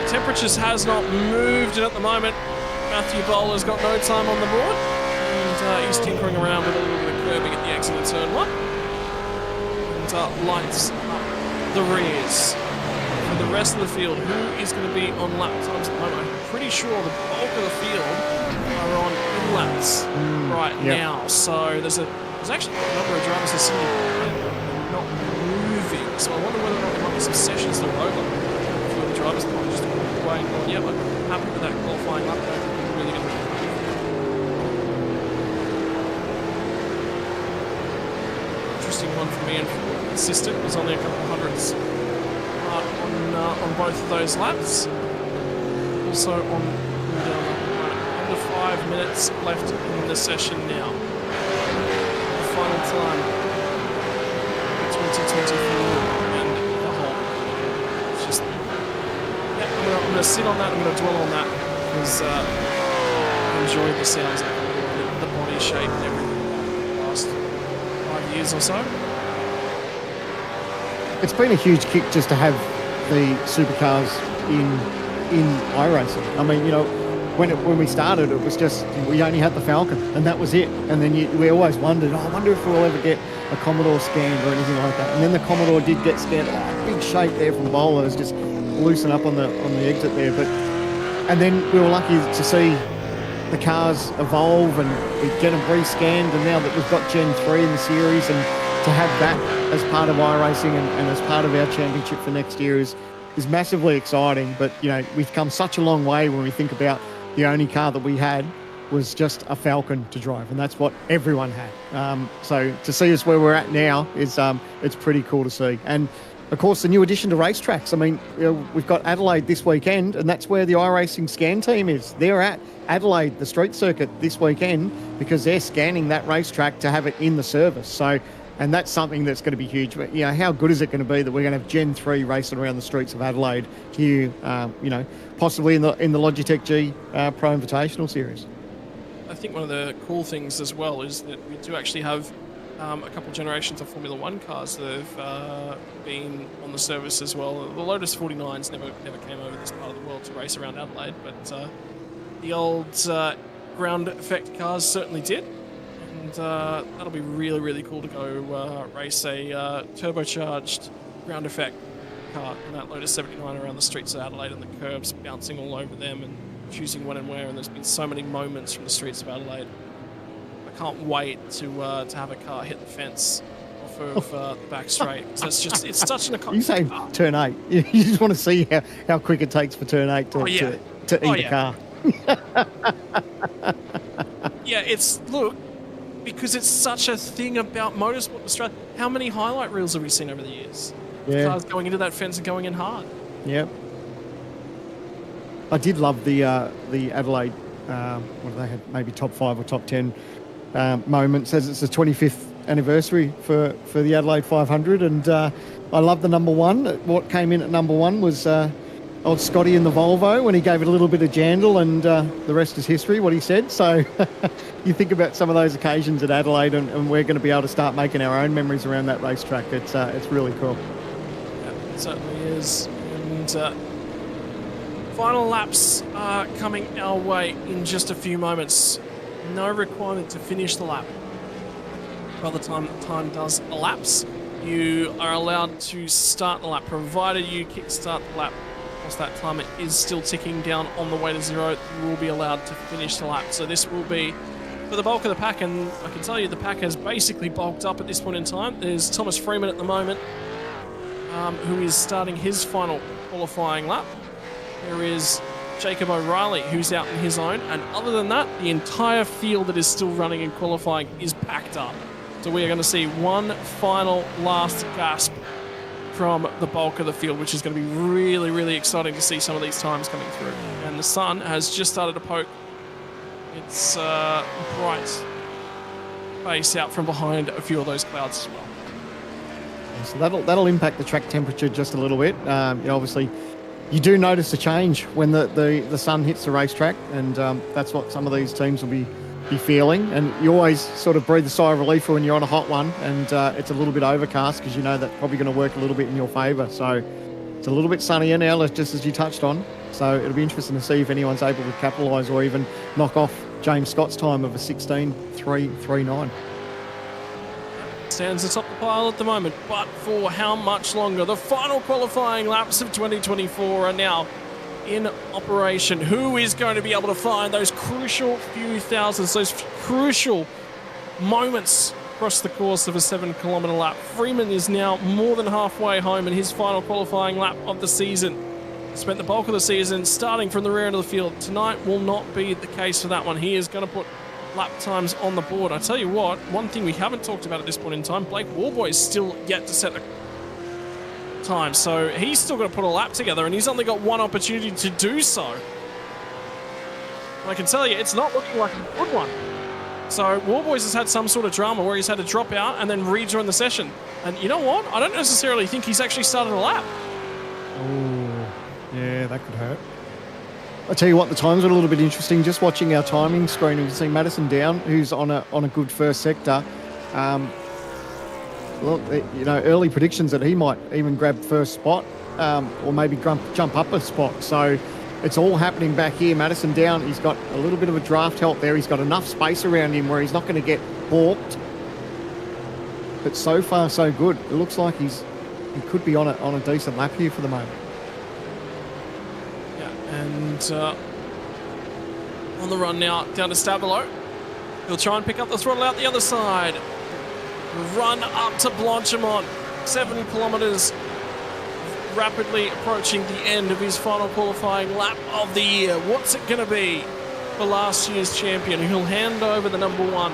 Speaker 10: temperatures has not moved at the moment. Matthew Bowler's got no time on the board, and he's tinkering around with a little bit of curbing at the exit of turn 1. And lights up the rears. For the rest of the field, who is going to be on lap times at the moment? I'm pretty sure the bulk of the field are on in-laps now. So there's actually a number of drivers that seem not moving. So I wonder whether or not there might be some sessions that are over. A few of the drivers might just walk away and go, yeah, I'm happy with that qualifying lap. I'm really going to interesting one for me and consistent. There's only a couple of hundreds on both of those laps. Also on under 5 minutes left in the session now. The final time 2024 and the whole. It's just I'm gonna sit on that. I'm gonna dwell on that because I enjoy the sounds of the body shape and everything the last 5 years or so.
Speaker 11: It's been a huge kick just to have the supercars in iRacing. I mean, you know, when we started, it was just, we only had the Falcon, and that was it. And then we always wondered, I wonder if we'll ever get a Commodore scanned or anything like that. And then the Commodore did get scanned. Big shape there from Bowlers, just loosen up on the exit there. And then we were lucky to see the cars evolve and we get them re-scanned. And now that we've got Gen 3 in the series, and to have that as part of iRacing and as part of our championship for next year is massively exciting. But, you know, we've come such a long way when we think about the only car that we had was just a Falcon to drive, and that's what everyone had. So to see us where we're at now is it's pretty cool to see. And of course, the new addition to racetracks. I mean, you know, we've got Adelaide this weekend, and that's where the iRacing scan team is. They're at Adelaide, the street circuit, this weekend because they're scanning that racetrack to have it in the service. So, and that's something that's going to be huge. But, you know, how good is it going to be that we're going to have Gen 3 racing around the streets of Adelaide here, you know, possibly in the Logitech G Pro Invitational Series?
Speaker 10: I think one of the cool things as well is that we do actually have a couple of generations of Formula 1 cars that have been on the service as well. The Lotus 49s never came over this part of the world to race around Adelaide, but the old ground effect cars certainly did. And that'll be really, really cool to go race a turbocharged ground effect car in that Lotus 79 around the streets of Adelaide and the curbs bouncing all over them and choosing when and where. And there's been so many moments from the streets of Adelaide. I can't wait to have a car hit the fence off of the back straight. So it's such an iconic.
Speaker 11: You say turn 8. You just want to see how quick it takes for turn 8 to eat a car.
Speaker 10: Yeah, look, because it's such a thing about Motorsport Australia. How many highlight reels have we seen over the years?
Speaker 11: Yeah.
Speaker 10: Cars going into that fence and going in hard.
Speaker 11: Yep. I did love the Adelaide, what do they have, maybe top 5 or top 10 moments, as it's the 25th anniversary for the Adelaide 500, and I love the number 1. What came in at number 1 was old Scotty in the Volvo when he gave it a little bit of jandle, and the rest is history, what he said. So you think about some of those occasions at Adelaide, and we're going to be able to start making our own memories around that racetrack. It's really cool.
Speaker 10: Yeah, it certainly is. And final laps are coming our way in just a few moments. No requirement to finish the lap. By the time time does elapse, you are allowed to start the lap, provided you kickstart the lap. Whilst that timer is still ticking down on the way to 0, you will be allowed to finish the lap. So this will be for the bulk of the pack, and I can tell you the pack has basically bulked up at this point in time. There's Thomas Freeman at the moment, who is starting his final qualifying lap. There is Jacob O'Reilly, who's out in his own, and other than that, the entire field that is still running in qualifying is packed up. So we are going to see one final last gasp from the bulk of the field, which is going to be really, really exciting to see some of these times coming through. And the sun has just started to poke its bright face out from behind a few of those clouds as well.
Speaker 11: So that'll impact the track temperature just a little bit. You know, obviously, you do notice a change when the sun hits the racetrack, and that's what some of these teams will be feeling. And you always sort of breathe a sigh of relief when you're on a hot one, and it's a little bit overcast, because you know that's probably going to work a little bit in your favour. So it's a little bit sunnier now, just as you touched on. So it'll be interesting to see if anyone's able to capitalise or even knock off James Scott's time of a 16.339.
Speaker 10: Stands atop the pile at the moment, but for how much longer? The final qualifying laps of 2024 are now in operation. Who is going to be able to find those crucial few thousands, those crucial moments across the course of a 7-kilometre lap? Freeman is now more than halfway home in his final qualifying lap of the season. Spent the bulk of the season starting from the rear end of the field. Tonight will not be the case for that one. He is going to put lap times on the board. I tell you what, one thing we haven't talked about at this point in time, Blake Warboy is still yet to set a time, so he's still got to put a lap together, and he's only got one opportunity to do so. And I can tell you, it's not looking like a good one. So Warboys has had some sort of drama where he's had to drop out and then rejoin the session. And you know what? I don't necessarily think he's actually started a lap.
Speaker 11: Oh, yeah, that could hurt. I tell you what, the times are a little bit interesting. Just watching our timing screen, you can see Madison Down, who's on a good first sector. Well, you know, early predictions that he might even grab first spot, or maybe jump up a spot. So it's all happening back here. Madison Down, he's got a little bit of a draft help there. He's got enough space around him where he's not going to get balked. But so far, so good. It looks like he could be on a decent lap here for the moment.
Speaker 10: And on the run now, down to Stabilo. He'll try and pick up the throttle out the other side. Run up to Blanchimont. 7 kilometres, rapidly approaching the end of his final qualifying lap of the year. What's it going to be for last year's champion? He'll hand over the number 1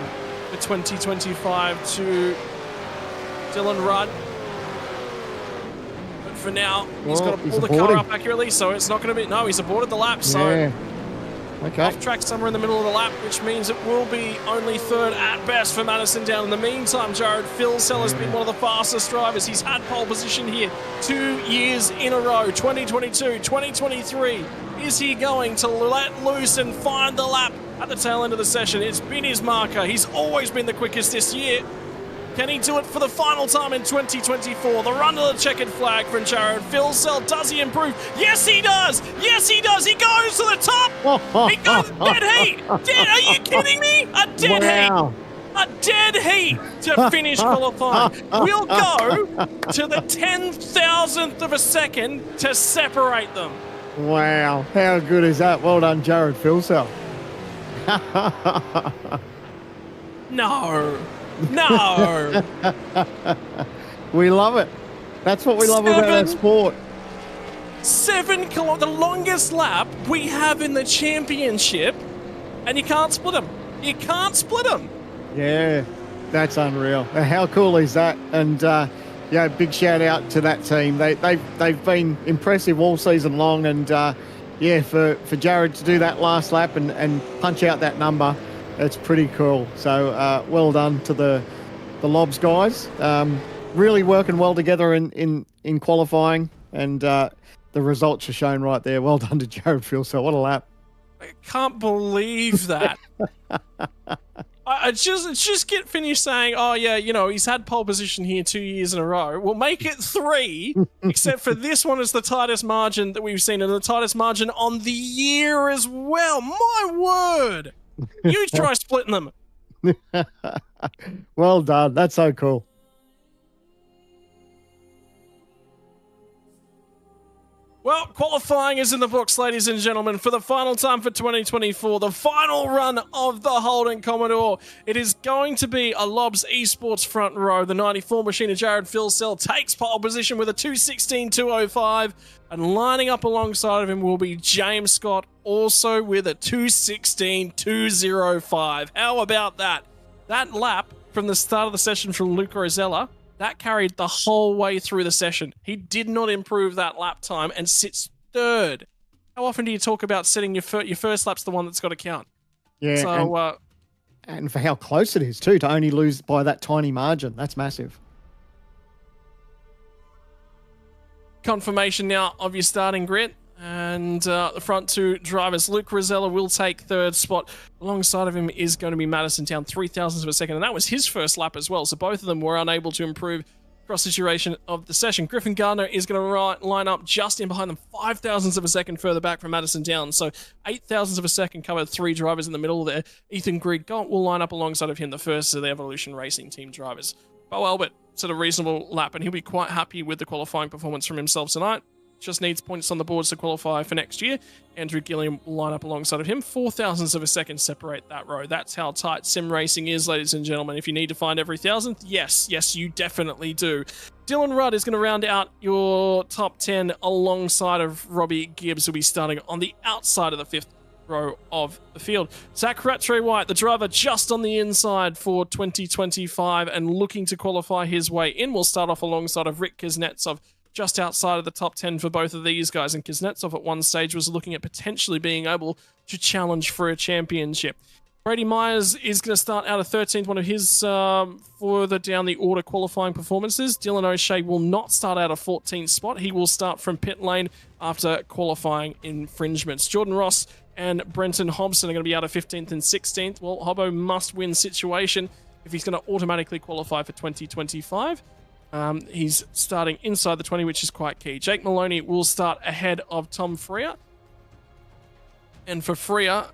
Speaker 10: for 2025 to Dylan Rudd. For now, he's got to pull the car up accurately, so it's not going to be... No, he's aborted the lap, so...
Speaker 11: Yeah. Okay.
Speaker 10: Off track somewhere in the middle of the lap, which means it will be only third at best for Madison Down. In the meantime, Jared Filsell has been one of the fastest drivers. He's had pole position here 2 years in a row, 2022, 2023. Is he going to let loose and find the lap at the tail end of the session? It's been his marker. He's always been the quickest this year. Can he do it for the final time in 2024? The run to the checkered flag from Jared Filsell. Does he improve? Yes, he does. Yes, he does. He goes to the top. He goes dead heat. Are you kidding me? A dead heat. A dead heat to finish qualifying. We'll go to the 10,000th of a second to separate them.
Speaker 11: Wow. How good is that? Well done, Jared Filsell.
Speaker 10: No. No.
Speaker 11: We love it. That's what we love about our sport.
Speaker 10: 7 kilometers, the longest lap we have in the championship, and you can't split them. You can't split them.
Speaker 11: Yeah, that's unreal. How cool is that? And yeah, big shout out to that team. They've been impressive all season long, and yeah, for Jared to do that last lap and punch out that number, it's pretty cool. So well done to the Lobs guys. Really working well together in qualifying, and the results are shown right there. Well done to Jared Filsell. What a lap.
Speaker 10: I can't believe that. I just get finished saying, oh yeah, you know, he's had pole position here 2 years in a row. We'll make it 3, except for this one is the tightest margin that we've seen, and the tightest margin on the year as well. My word. You try splitting them.
Speaker 11: Well done. That's so cool.
Speaker 10: Well, qualifying is in the books, ladies and gentlemen, for the final time for 2024, the final run of the Holden Commodore. It is going to be a Lobs Esports front row. The 94 machine of Jared Filsell takes pole position with a 2:16.205, and lining up alongside of him will be James Scott, also with a 2:16.205. How about that? That lap from the start of the session from Luke Rosella, that carried the whole way through the session. He did not improve that lap time and sits third. How often do you talk about setting your first lap's the one that's got to count?
Speaker 11: Yeah,
Speaker 10: so,
Speaker 11: and for how close it is too, to only lose by that tiny margin. That's massive.
Speaker 10: Confirmation now of your starting grid. And the front two drivers, Luke Rosella will take third spot. Alongside of him is going to be Madison Town, 0.003 of a second, and that was his first lap as well. So both of them were unable to improve across the duration of the session. Griffin Gardner is going to line up just in behind them, 0.005 of a second further back from Madison Town. So 0.008 of a second covered three drivers in the middle there. Ethan Grigott will line up alongside of him, the first of the Evolution Racing Team drivers. Bo Albert set a reasonable lap, and he'll be quite happy with the qualifying performance from himself tonight. Just needs points on the boards to qualify for next year. Andrew Gilliam will line up alongside of him. 0.004 of a second separate that row. That's how tight sim racing is, ladies and gentlemen. If you need to find every thousandth, yes, you definitely do. Dylan Rudd is going to round out your top 10 alongside of Robbie Gibbs, who'll be starting on the outside of the fifth row of the field. Zach Rattray-White, the driver just on the inside for 2025 and looking to qualify his way in, will start off alongside of Rick Kuznetsov, just outside of the top 10 for both of these guys. And Kuznetsov at one stage was looking at potentially being able to challenge for a championship. Brady Myers is going to start out of 13th, one of his further down the order qualifying performances. Dylan O'Shea will not start out of 14th spot. He will start from pit lane after qualifying infringements. Jordan Ross and Brenton Hobson are going to be out of 15th and 16th. Well, Hobbo must win situation if he's going to automatically qualify for 2025. He's starting inside the 20, which is quite key. Jake Maloney will start ahead of Tom Freer. And for Freer,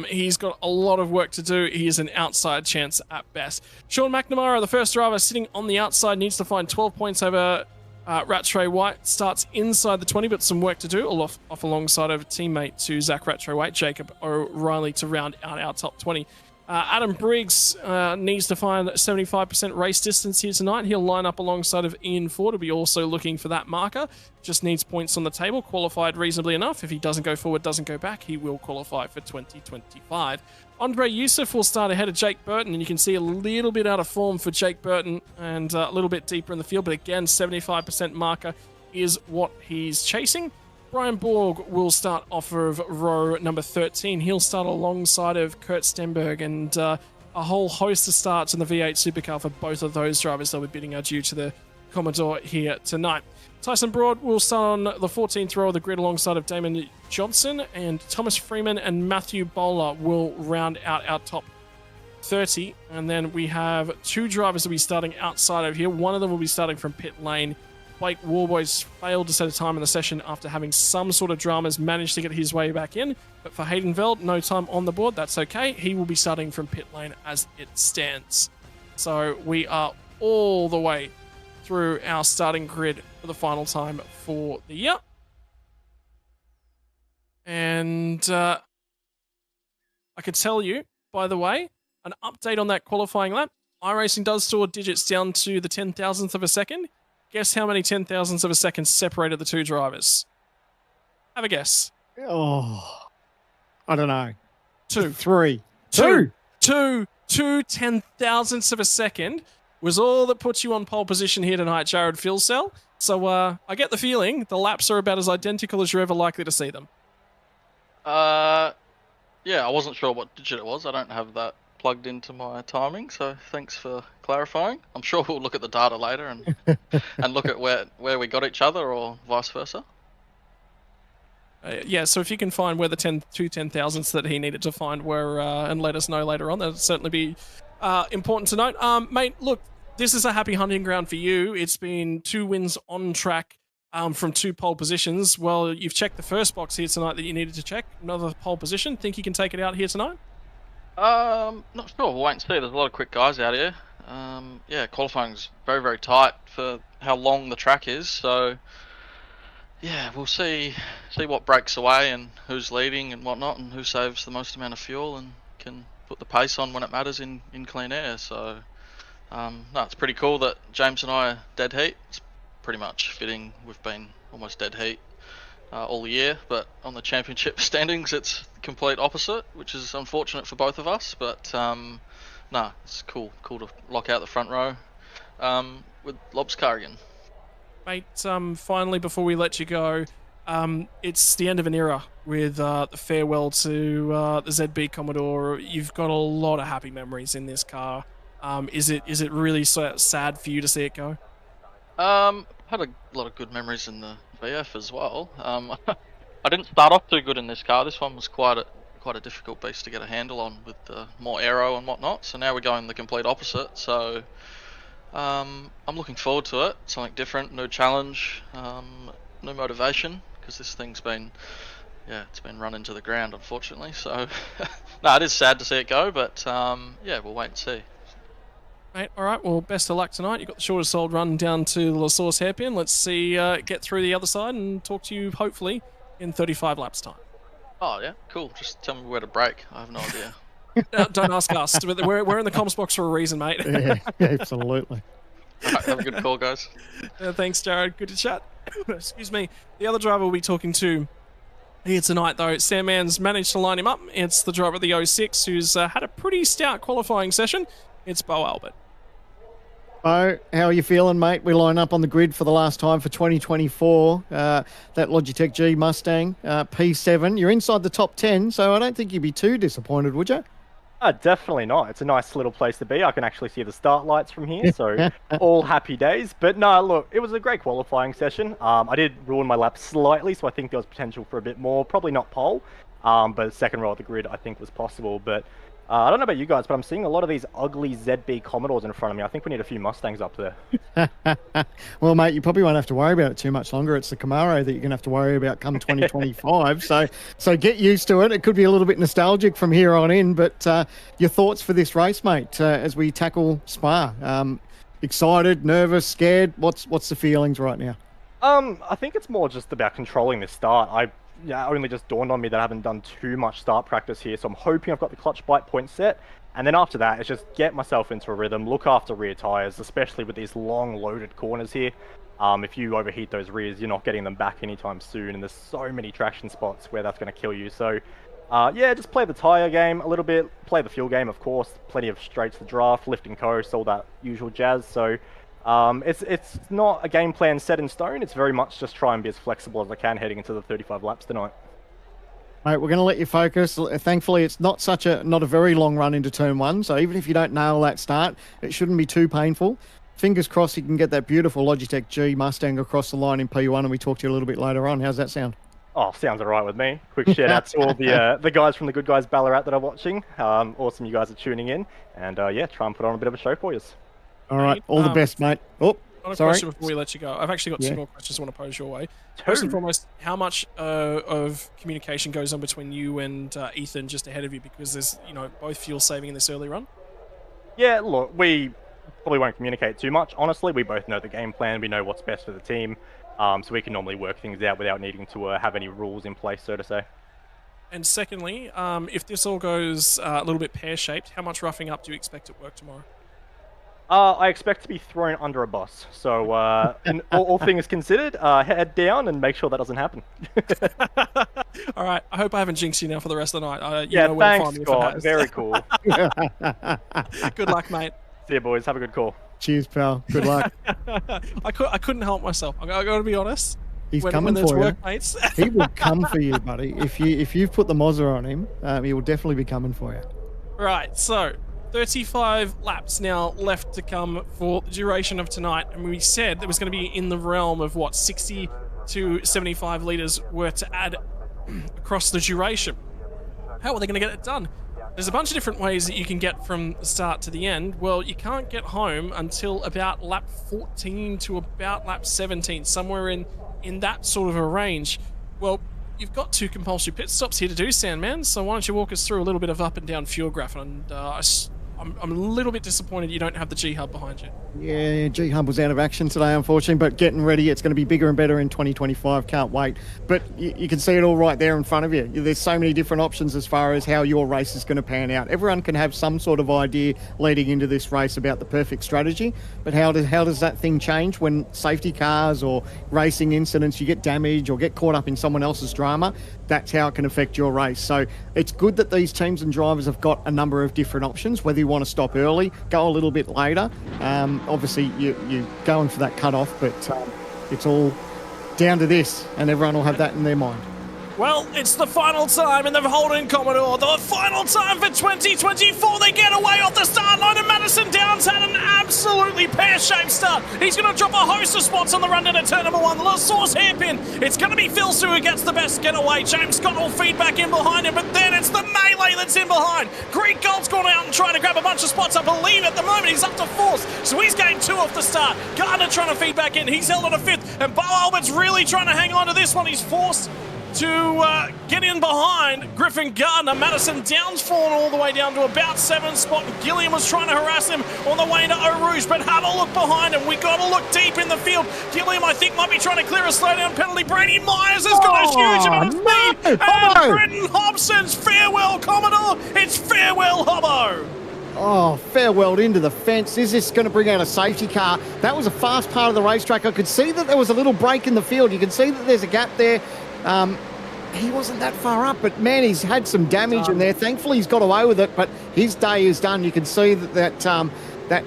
Speaker 10: he's got a lot of work to do. He is an outside chance at best. Sean McNamara, the first driver sitting on the outside, needs to find 12 points over Rattray-White. Starts inside the 20, but some work to do. Off alongside of teammate to Zach Rattray-White, Jacob O'Reilly, to round out our top 20. Adam Briggs needs to find 75% race distance here tonight. He'll line up alongside of Ian Ford. He'll be also looking for that marker. Just needs points on the table. Qualified reasonably enough. If he doesn't go forward, doesn't go back, he will qualify for 2025. Andre Youssef will start ahead of Jake Burton, and you can see a little bit out of form for Jake Burton and a little bit deeper in the field. But again, 75% marker is what he's chasing. Brian Borg will start off of row number 13. He'll start alongside of Kurt Stenberg, and a whole host of starts in the V8 Supercar for both of those drivers. They'll be bidding adieu to the Commodore here tonight. Tyson Broad will start on the 14th row of the grid alongside of Damon Johnson, and Thomas Freeman and Matthew Bowler will round out our top 30. And then we have two drivers that will be starting outside of here. One of them will be starting from pit lane. Blake Warboys failed to set a time in the session after having some sort of dramas, managed to get his way back in. But for Hayden Veld, no time on the board. That's okay. He will be starting from pit lane as it stands. So we are all the way through our starting grid for the final time for the year. And I could tell you, by the way, an update on that qualifying lap. iRacing does store digits down to the 10,000th of a second. Guess how many 10,000ths of a second separated the two drivers? Have a guess.
Speaker 11: Oh, I don't know.
Speaker 10: Two.
Speaker 11: Three.
Speaker 10: Two 10,000ths of a second was all that puts you on pole position here tonight, Jared Filsell. So I get the feeling the laps are about as identical as you're ever likely to see them.
Speaker 12: Yeah, I wasn't sure what digit it was. I don't have that plugged into my timing, so thanks for clarifying. I'm sure we'll look at the data later and and look at where we got each other, or vice versa.
Speaker 10: Yeah, so if you can find where the 10,000ths that he needed to find were and let us know later on, that'd certainly be important to note. Mate, look, this is a happy hunting ground for you. It's been 2 wins on track from 2 pole positions. Well, you've checked the first box here tonight that you needed to check. Another pole position. Think you can take it out here tonight?
Speaker 12: Not sure. We'll wait and see. There's a lot of quick guys out here. Yeah, qualifying's very, very tight for how long the track is. So, yeah, we'll see what breaks away and who's leading and whatnot, and who saves the most amount of fuel and can put the pace on when it matters in clean air. So, no, it's pretty cool that James and I are dead heat. It's pretty much fitting. We've been almost dead heat all year, but on the championship standings it's the complete opposite, which is unfortunate for both of us. But no, it's cool to lock out the front row with Lob's car again.
Speaker 10: Mate, finally, before we let you go, it's the end of an era with the farewell to the ZB Commodore. You've got a lot of happy memories in this car. Is it really sad for you to see it go?
Speaker 12: Had a lot of good memories in the VF as well. I didn't start off too good in this car. This one was quite a difficult beast to get a handle on with more aero and whatnot. So now we're going the complete opposite. So I'm looking forward to it. Something different, new challenge, new motivation, because this thing's been, it's been run into the ground, unfortunately. So no, it is sad to see it go, but yeah, we'll wait and see.
Speaker 10: Mate, all right, well, best of luck tonight. You've got the shortest sold run down to the La Source hairpin. Let's see, get through the other side and talk to you, hopefully, in 35 laps time.
Speaker 12: Oh, yeah, cool. Just tell me where to brake. I have no idea.
Speaker 10: Don't ask us. We're in the comms box for a reason, mate.
Speaker 11: Yeah, absolutely.
Speaker 12: All right, have a good call, guys.
Speaker 10: Thanks, Jared. Good to chat. Excuse me. The other driver we'll be talking to here tonight, though, Sandman's managed to line him up. It's the driver of the 06 who's had a pretty stout qualifying session. It's Bo Albert.
Speaker 11: Bo, how are you feeling, mate? We line up on the grid for the last time for 2024. That Logitech G Mustang P7. You're inside the top 10, so I don't think you'd be too disappointed, would you?
Speaker 13: Definitely not. It's a nice little place to be. I can actually see the start lights from here, so all happy days. But no, look, it was a great qualifying session. I did ruin my lap slightly, so I think there was potential for a bit more. Probably not pole, but second row of the grid I think was possible. But I don't know about you guys, but I'm seeing a lot of these ugly ZB Commodores in front of me. I think we need a few Mustangs up there.
Speaker 11: Well, mate, you probably won't have to worry about it too much longer. It's the Camaro that you're going to have to worry about come 2025. So get used to it. It could be a little bit nostalgic from here on in, but your thoughts for this race, mate, as we tackle Spa? Excited, nervous, scared? What's the feelings right now?
Speaker 13: I think it's more just about controlling the start. Only just dawned on me that I haven't done too much start practice here, so I'm hoping I've got the clutch bite point set. And then after that, it's just get myself into a rhythm, look after rear tyres, especially with these long loaded corners here. If you overheat those rears, you're not getting them back anytime soon, and there's so many traction spots where that's going to kill you. So yeah, just play the tyre game a little bit, play the fuel game, of course, plenty of straights to draft, lift and coast, all that usual jazz. So it's not a game plan set in stone. It's very much just try and be as flexible as I can heading into the 35 laps tonight.
Speaker 11: Mate, we're going to let you focus. Thankfully, it's not a very long run into turn one, so even if you don't nail that start, it shouldn't be too painful. Fingers crossed you can get that beautiful Logitech G Mustang across the line in P1, and we talk to you a little bit later on. How's that sound?
Speaker 13: Oh, sounds all right with me. Quick shout out to all the guys from the Good Guys Ballarat that are watching. Awesome you guys are tuning in, and yeah, try and put on a bit of a show for you.
Speaker 11: All right, all the best, mate. Oh,
Speaker 10: Got a
Speaker 11: sorry.
Speaker 10: question before we let you go. I've actually got two more questions I want to pose your way. First and foremost, how much of communication goes on between you and Ethan just ahead of you, because there's both fuel saving in this early run?
Speaker 13: Yeah, look, we probably won't communicate too much. Honestly, we both know the game plan. We know what's best for the team, so we can normally work things out without needing to have any rules in place, so to say.
Speaker 10: And secondly, if this all goes a little bit pear-shaped, how much roughing up do you expect at work tomorrow?
Speaker 13: I expect to be thrown under a bus. So, all things considered, head down and make sure that doesn't happen.
Speaker 10: All right. I hope I haven't jinxed you now for the rest of the night.
Speaker 13: Yeah, thanks, Scott. Very cool.
Speaker 10: Good luck, mate.
Speaker 13: See you, boys. Have a good call.
Speaker 11: Cheers, pal. Good luck.
Speaker 10: I couldn't help myself. I got to be honest.
Speaker 11: He's coming for you.
Speaker 10: Workmates.
Speaker 11: He will come for you, buddy. If you've put the Mozza on him, he will definitely be coming for you.
Speaker 10: Right. So 35 laps now left to come for the duration of tonight, and we said it was going to be in the realm of 60 to 75 litres were to add across the duration. How are they going to get it done? There's a bunch of different ways that you can get from the start to the end. Well, you can't get home until about lap 14 to about lap 17, somewhere in that sort of a range. Well, you've got 2 compulsory pit stops here to do, Sandman, so why don't you walk us through a little bit of up and down fuel graph, and I'm a little bit disappointed you don't have the G-Hub behind you.
Speaker 11: Yeah, G-Hub was out of action today, unfortunately, but getting ready. It's going to be bigger and better in 2025. Can't wait. But you can see it all right there in front of you. There's so many different options as far as how your race is going to pan out. Everyone can have some sort of idea leading into this race about the perfect strategy, but how does that thing change when safety cars or racing incidents, you get damaged or get caught up in someone else's drama? That's how it can affect your race. So it's good that these teams and drivers have got a number of different options, whether you want to stop early, go a little bit later. Obviously, you're going for that cut-off, but it's all down to this, and everyone will have that in their mind.
Speaker 10: Well, it's the final time in the Holden Commodore. The final time for 2024. They get away off the start line, and Madison Downs had an absolutely pear-shaped start. He's going to drop a host of spots on the run into turn number 1. The La Source hairpin. It's going to be Phil Sue who gets the best getaway. James Scott will feed back in behind him, but then it's the melee that's in behind. Greek Gold's gone out and trying to grab a bunch of spots. I believe at the moment he's up to 4th, so he's gained 2 off the start. Gardner trying to feed back in. He's held on a 5th, and Bo Albert's really trying to hang on to this one. He's forced to get in behind Griffin Gardner. Madison Downs fallen all the way down to about 7th spot. Gilliam was trying to harass him on the way into Eau Rouge, but have a look behind him. We got to look deep in the field. Gilliam, I think, might be trying to clear a slowdown penalty. Brady Myers has got a huge amount of speed. And Brendan Hobson's farewell, Commodore. It's farewell, Hobbo.
Speaker 11: Oh, farewell into the fence. Is this going to bring out a safety car? That was a fast part of the racetrack. I could see that there was a little break in the field. You can see that there's a gap there. He wasn't that far up, but man, he's had some damage in there. Thankfully, he's got away with it, but his day is done. You can see that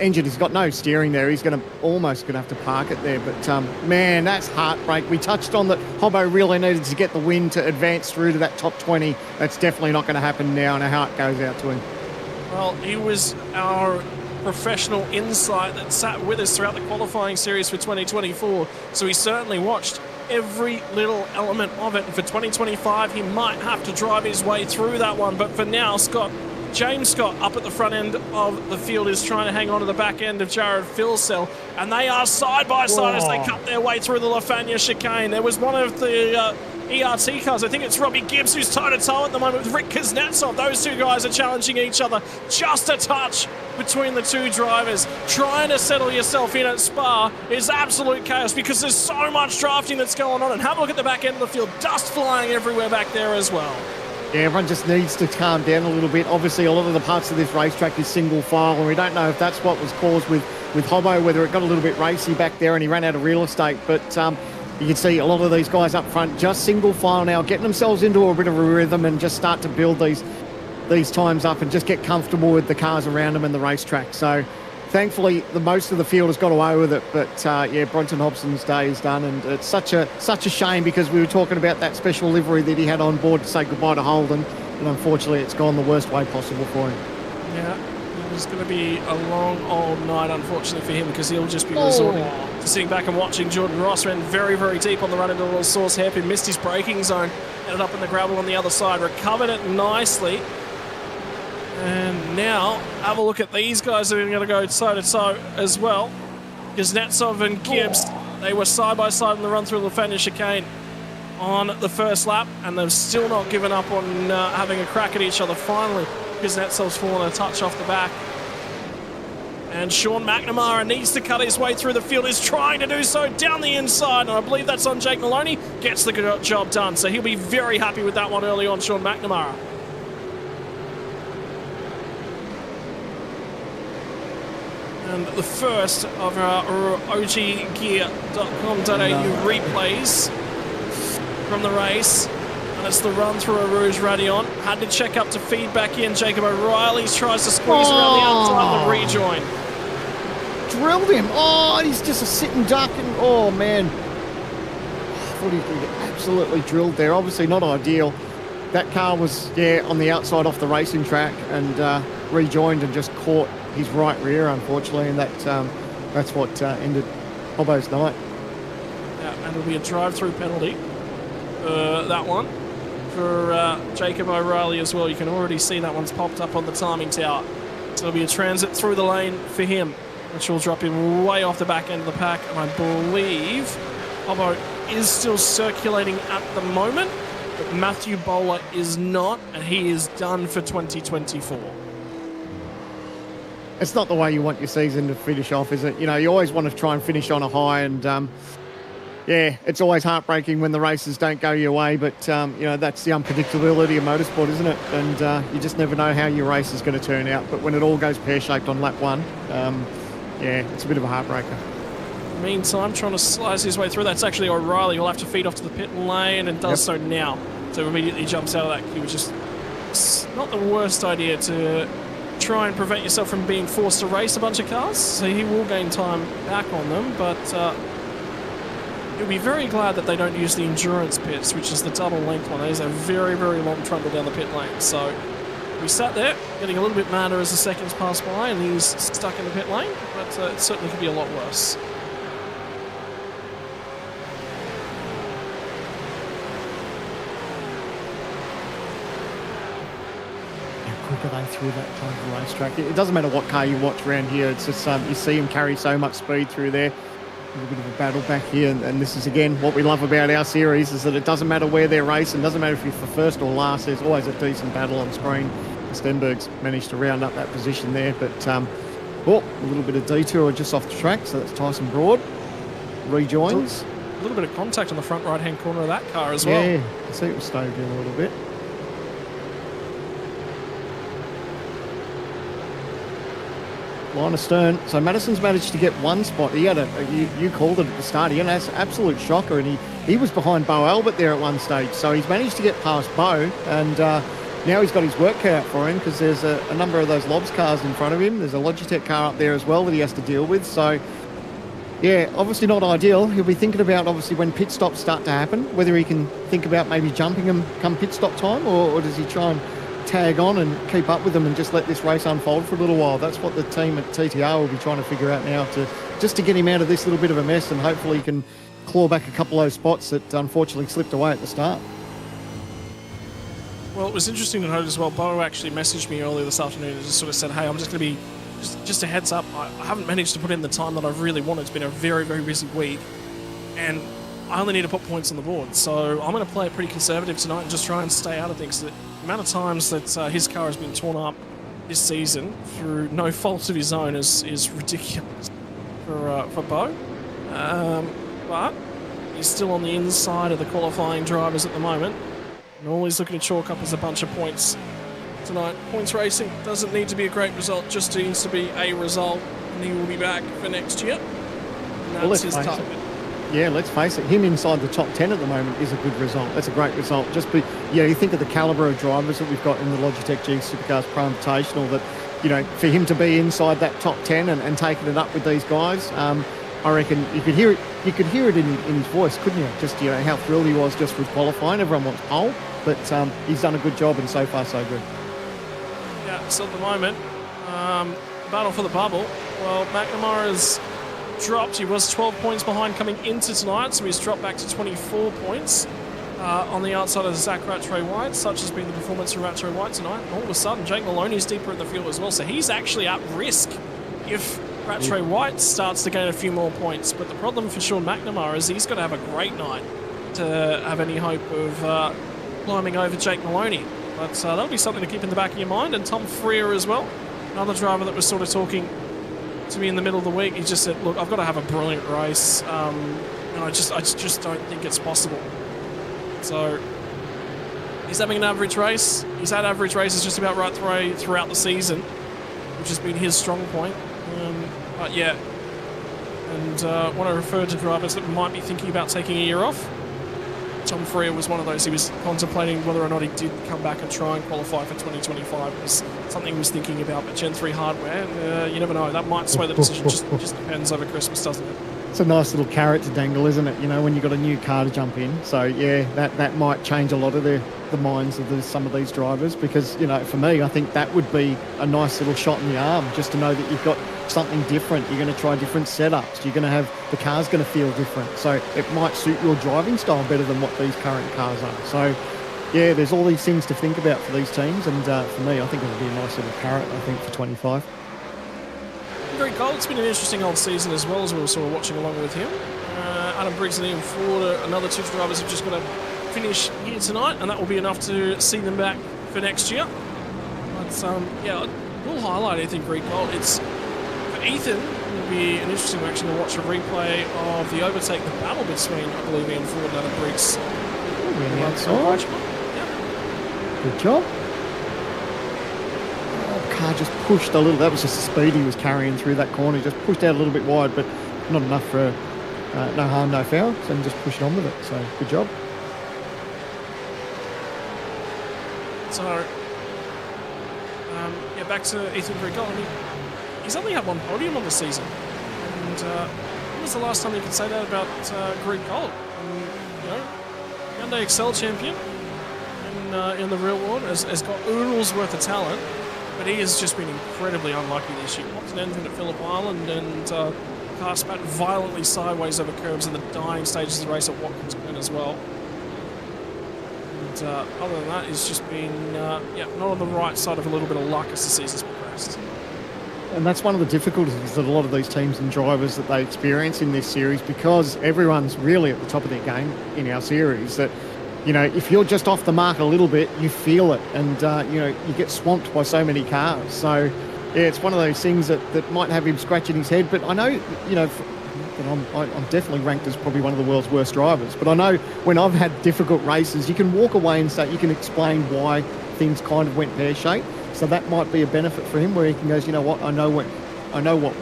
Speaker 11: engine has got no steering there. He's almost going to have to park it there. But man, that's heartbreak. We touched on that Hobbo really needed to get the win to advance through to that top 20. That's definitely not going to happen now, and our heart goes out to him.
Speaker 10: Well, he was our professional insight that sat with us throughout the qualifying series for 2024, so he certainly watched every little element of it. And for 2025, he might have to drive his way through that one. But for now, James Scott up at the front end of the field is trying to hang on to the back end of Jared Philsell, and they are side by side as they cut their way through the Lafania chicane. There was one of the ERT cars, I think it's Robbie Gibbs, who's toe-to-toe at the moment with Rick Kuznetsov. Those two guys are challenging each other. Just a touch between the two drivers. Trying to settle yourself in at Spa is absolute chaos because there's so much drafting that's going on. And have a look at the back end of the field. Dust flying everywhere back there as well.
Speaker 11: Yeah, everyone just needs to calm down a little bit. Obviously, a lot of the parts of this racetrack is single file, and we don't know if that's what was caused with Hobbo, whether it got a little bit racy back there and he ran out of real estate. But you can see a lot of these guys up front just single file now, getting themselves into a bit of a rhythm and just start to build these times up and just get comfortable with the cars around them and the racetrack. So thankfully, the most of the field has got away with it. But yeah, Bronson Hobson's day is done, and it's such a shame because we were talking about that special livery that he had on board to say goodbye to Holden, and unfortunately, it's gone the worst way possible for him.
Speaker 10: Yeah. It's going to be a long old night, unfortunately, for him, because he'll just be resorting to sitting back and watching. Jordan Ross ran very, very deep on the run into the Source hairpin, missed his braking zone, ended up in the gravel on the other side, recovered it nicely. And now, have a look at these guys who are going to go toe-to-toe as well. Kuznetsov and Gibbs, they were side-by-side in the run through Lafania chicane on the first lap, and they've still not given up on having a crack at each other. Finally, Kuznetsov's fallen a touch off the back. And Sean McNamara needs to cut his way through the field, is trying to do so down the inside, and I believe that's on Jake Maloney, gets the job done. So he'll be very happy with that one early on, Sean McNamara. And the first of our oggear.com.au replays from the race. And it's the run through a Rouge Radion. Had to check up to feed back in. Jacob O'Reilly tries to squeeze around the outside and rejoin.
Speaker 11: Drilled him. Oh, he's just a sitting duck. And, oh, man. I thought he was going to get absolutely drilled there. Obviously not ideal. That car was, on the outside off the racing track and rejoined and just caught his right rear, unfortunately. And that's what ended Hobbo's night.
Speaker 10: Yeah, and it'll be a drive-through penalty. That one. For Jacob O'Reilly as well. You can already see that one's popped up on the timing tower. So it'll be a transit through the lane for him, which will drop him way off the back end of the pack. And I believe Hobbo is still circulating at the moment, but Matthew Bowler is not, and he is done for 2024.
Speaker 11: It's not the way you want your season to finish off, is it? You know, you always want to try and finish on a high, and it's always heartbreaking when the races don't go your way, but, that's the unpredictability of motorsport, isn't it? And you just never know how your race is going to turn out. But when it all goes pear-shaped on lap one, it's a bit of a heartbreaker.
Speaker 10: Meantime, trying to slice his way through. That's actually O'Reilly. He'll have to feed off to the pit lane and does so now. So immediately jumps out of that queue, which is not the worst idea to try and prevent yourself from being forced to race a bunch of cars. So he will gain time back on them, but You'll be very glad that they don't use the endurance pits, which is the double length one. That is a very, very long trundle down the pit lane. So we sat there, getting a little bit madder as the seconds pass by, and he's stuck in the pit lane, but it certainly could be a lot worse.
Speaker 11: Quicker they through that part of the racetrack. It doesn't matter what car you watch around here. It's just you see them carry so much speed through there. A little bit of a battle back here, and this is again what we love about our series, is that it doesn't matter where they're racing, doesn't matter if you're for first or last, there's always a decent battle on screen. Stenberg's managed to round up that position there, but a little bit of detour just off the track, so that's Tyson Broad. Rejoins.
Speaker 10: A little bit of contact on the front right-hand corner of that car as well.
Speaker 11: Yeah, I see it was stoved in a little bit. Line astern. So Madison's managed to get one spot. He had you called it at the start. He had an absolute shocker, and he was behind Bo Albert there at one stage. So he's managed to get past Bo, and now he's got his work cut out for him, because there's a number of those Lobs cars in front of him. There's a Logitech car up there as well that he has to deal with. So yeah, obviously not ideal. He'll be thinking about, obviously, when pit stops start to happen, whether he can think about maybe jumping him come pit stop time, or does he try and tag on and keep up with them and just let this race unfold for a little while. That's what the team at TTR will be trying to figure out now, to get him out of this little bit of a mess, and hopefully he can claw back a couple of those spots that unfortunately slipped away at the start.
Speaker 10: Well, it was interesting to note as well, Bo actually messaged me earlier this afternoon and just sort of said, hey, I'm just going to be, just a heads up, I haven't managed to put in the time that I've really wanted. It's been a very, very busy week, and I only need to put points on the board. So I'm going to play it pretty conservative tonight and just try and stay out of things. The amount of times that his car has been torn up this season through no fault of his own is ridiculous for Bo. But he's still on the inside of the qualifying drivers at the moment. And all he's looking to chalk up is a bunch of points tonight. Points racing doesn't need to be a great result, just needs to be a result, and he will be back for next year. And that's his target.
Speaker 11: Yeah, let's face it, him inside the top 10 at the moment is a good result. That's a great result. You think of the calibre of drivers that we've got in the Logitech G Supercars Pro Invitational, that, for him to be inside that top 10 and taking it up with these guys, I reckon you could hear it in his voice, couldn't you? Just, how thrilled he was just with qualifying. Everyone wants pole, but he's done a good job, and so far so good.
Speaker 10: Yeah, so at the moment, battle for the bubble. Well, McNamara's dropped. He was 12 points behind coming into tonight, so he's dropped back to 24 points on the outside of Zach Rattray White. Such has been the performance of Rattray White tonight. And all of a sudden, Jake Maloney's deeper in the field as well, so he's actually at risk if Rattray White starts to gain a few more points. But the problem for Sean McNamara is he's got to have a great night to have any hope of climbing over Jake Maloney. But that'll be something to keep in the back of your mind. And Tom Freer as well, another driver that was sort of talking to me in the middle of the week. He just said, look, I've got to have a brilliant race, and I just don't think it's possible. So he's having an average race. He's had average races just about right throughout the season, which has been his strong point. But yeah, and when I refer to drivers that might be thinking about taking a year off, Tom Freer was one of those. He was contemplating whether or not he did come back and try and qualify for 2025. It was something he was thinking about. But Gen 3 hardware, you never know. That might sway the decision. Just depends over Christmas, doesn't it?
Speaker 11: It's a nice little carrot to dangle, isn't it? When you've got a new car to jump in. So yeah, that might change a lot of the minds of some of these drivers, because for me, I think that would be a nice little shot in the arm, just to know that you've got something different. You're going to try different setups. You're going to have, the car's going to feel different. So it might suit your driving style better than what these current cars are. So yeah, there's all these things to think about for these teams, and for me, I think it would be a nice little carrot, I think, for 25.
Speaker 10: Very cold. It's been an interesting old season as well, as we were sort of watching along with him. Adam Briggs and Ian Ford, another two drivers, have just got to finish here tonight, and that will be enough to see them back for next year. But yeah, we'll highlight Ethan Greengold. It's for Ethan, it will be an interesting action to watch a replay of the overtake, the battle between, I believe, Ian Ford and Adam Briggs.
Speaker 11: Good job. Car just pushed a little. That was just the speed he was carrying through that corner. He just pushed out a little bit wide, but not enough for no harm, no foul. So he just pushed on with it. So good job.
Speaker 10: So yeah, back to Ethan Grigol. I mean, he's only had one podium on the season, and was the last time you could say that about Greg Gold? You know, Hyundai Excel champion in the real world has got oodles worth of talent, but he has just been incredibly unlucky this year. Popped an engine at Phillip Island and car spat violently sideways over curbs in the dying stages of the race at Watkins Glen as well. And other than that, he's just been not on the right side of a little bit of luck as the season's progressed.
Speaker 11: And that's one of the difficulties that a lot of these teams and drivers that they experience in this series, because everyone's really at the top of their game in our series, that, you know, if you're just off the mark a little bit, you feel it, and, you know, you get swamped by so many cars. So, yeah, it's one of those things that might have him scratching his head. But I know, you know, I'm definitely ranked as probably one of the world's worst drivers. But I know when I've had difficult races, you can walk away and say, you can explain why things kind of went pear-shaped. So that might be a benefit for him, where he can go, you know what, I know what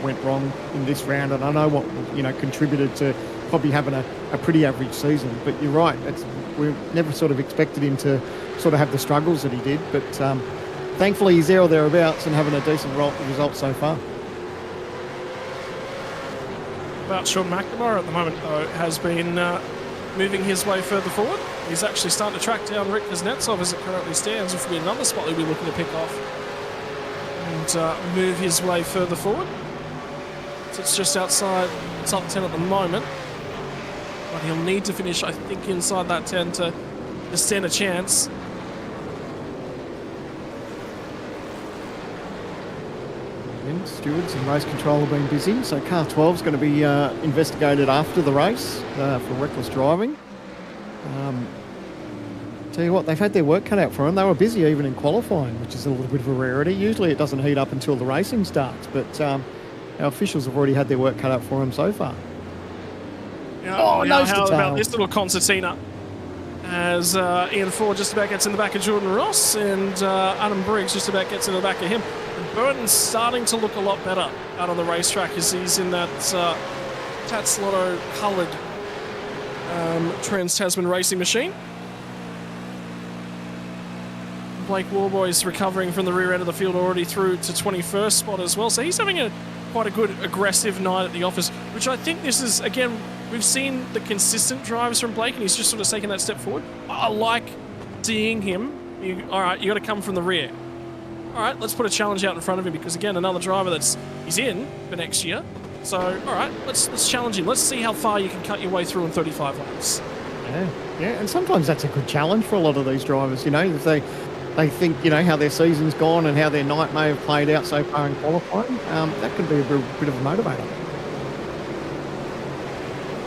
Speaker 11: went wrong in this round, and I know what, you know, contributed to probably having a pretty average season. But you're right, we never sort of expected him to sort of have the struggles that he did. But thankfully he's there or thereabouts and having a decent result so far.
Speaker 10: About Sean McNamara at the moment, though, has been moving his way further forward. He's actually starting to track down Rick Kuznetsov as it currently stands, which will be another spot he'll be looking to pick off and move his way further forward. So it's just outside top 10 at the moment, but he'll need to finish, I think, inside that 10 to stand a chance.
Speaker 11: Stewards and race control have been busy, so car 12 is going to be investigated after the race for reckless driving. Tell you what, they've had their work cut out for them. They were busy even in qualifying, which is a little bit of a rarity. Usually it doesn't heat up until the racing starts, but our officials have already had their work cut out for them so far.
Speaker 10: How about this little concertina as Ian Ford just about gets in the back of Jordan Ross, and Adam Briggs just about gets in the back of him. And Burton's starting to look a lot better out on the racetrack as he's in that Tatslotto coloured Trans-Tasman racing machine. Blake Warboy's recovering from the rear end of the field, already through to 21st spot as well. So he's having quite a good aggressive night at the office, which I think this is, again, we've seen the consistent drives from Blake, and he's just sort of taken that step forward. I like seeing him. All right, you got to come from the rear. All right, let's put a challenge out in front of him, because again, another driver he's in for next year. So, all right, let's challenge him. Let's see how far you can cut your way through in 35 laps.
Speaker 11: Yeah, and sometimes that's a good challenge for a lot of these drivers. You know, if they think, you know, how their season's gone and how their night may have played out so far in qualifying, that could be a bit of a motivator.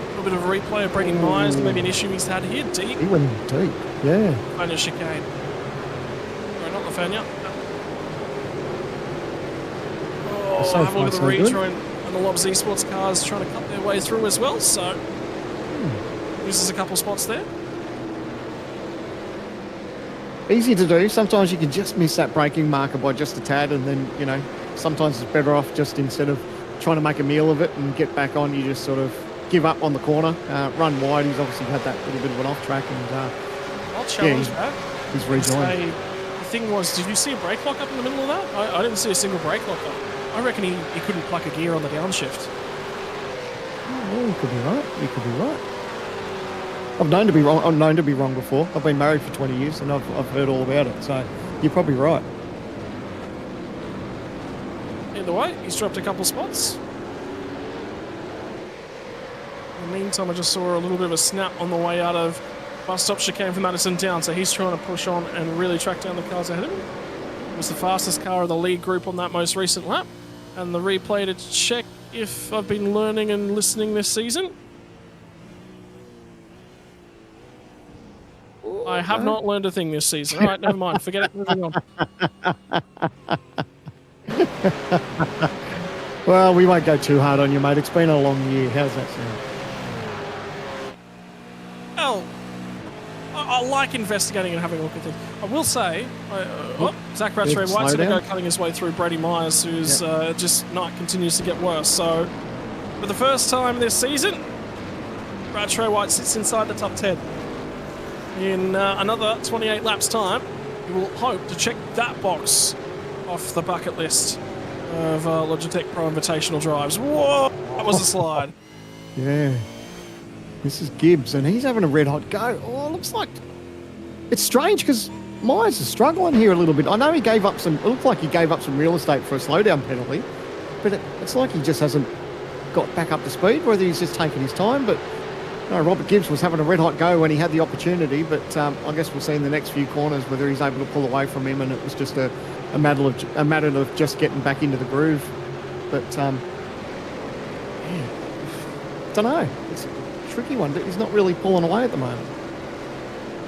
Speaker 10: A little bit of a replay of Brendan Myers, maybe an issue he's had here, deep.
Speaker 11: He went deep, yeah.
Speaker 10: Lafania chicane. Sorry, not Lafania. Oh, have a look at the rejoin, and the Lobs Esports cars trying to cut their way through as well, so loses a couple spots there.
Speaker 11: Easy to do. Sometimes you can just miss that braking marker by just a tad, and then, you know, sometimes it's better off just, instead of trying to make a meal of it and get back on, you just sort of give up on the corner, run wide. He's obviously had that little bit of an off track, and
Speaker 10: I'll challenge that.
Speaker 11: He's rejoined.
Speaker 10: The thing was, did you see a brake lock up in the middle of that? I didn't see a single brake lock up. I reckon he couldn't pluck a gear on the downshift.
Speaker 11: Oh, you could be right. You could be right. I'm known to be wrong. I'm known to be wrong before. I've been married for 20 years, and I've heard all about it. So you're probably right.
Speaker 10: Either way, he's dropped a couple spots. In the meantime, I just saw a little bit of a snap on the way out of bus stop chicane from Madison down. So he's trying to push on and really track down the cars ahead of him. It was the fastest car of the lead group on that most recent lap. And the replay to check if I've been learning and listening this season. I have not learned a thing this season. All right, never mind. Forget it. Moving on.
Speaker 11: Well, we won't go too hard on you, mate. It's been a long year. How's that sound?
Speaker 10: Well, I like investigating and having a look at things. I will say, Zach Rattray White's going to go cutting his way through Brady Myers, who's just night continues to get worse. So, for the first time this season, Rattray White sits inside the top 10. In another 28 laps time, you will hope to check that box off the bucket list of Logitech Pro Invitational drives. Whoa, that was a slide.
Speaker 11: Yeah. This is Gibbs, and he's having a red-hot go. Oh, looks like... It's strange, because Myers is struggling here a little bit. I know he gave up some... It looked like he gave up some real estate for a slowdown penalty, but it's like he just hasn't got back up to speed, whether he's just taking his time, but... No, Robert Gibbs was having a red-hot go when he had the opportunity, but I guess we'll see in the next few corners whether he's able to pull away from him, and it was just a matter of just getting back into the groove. But, yeah, don't know. It's a tricky one. He's not really pulling away at the moment.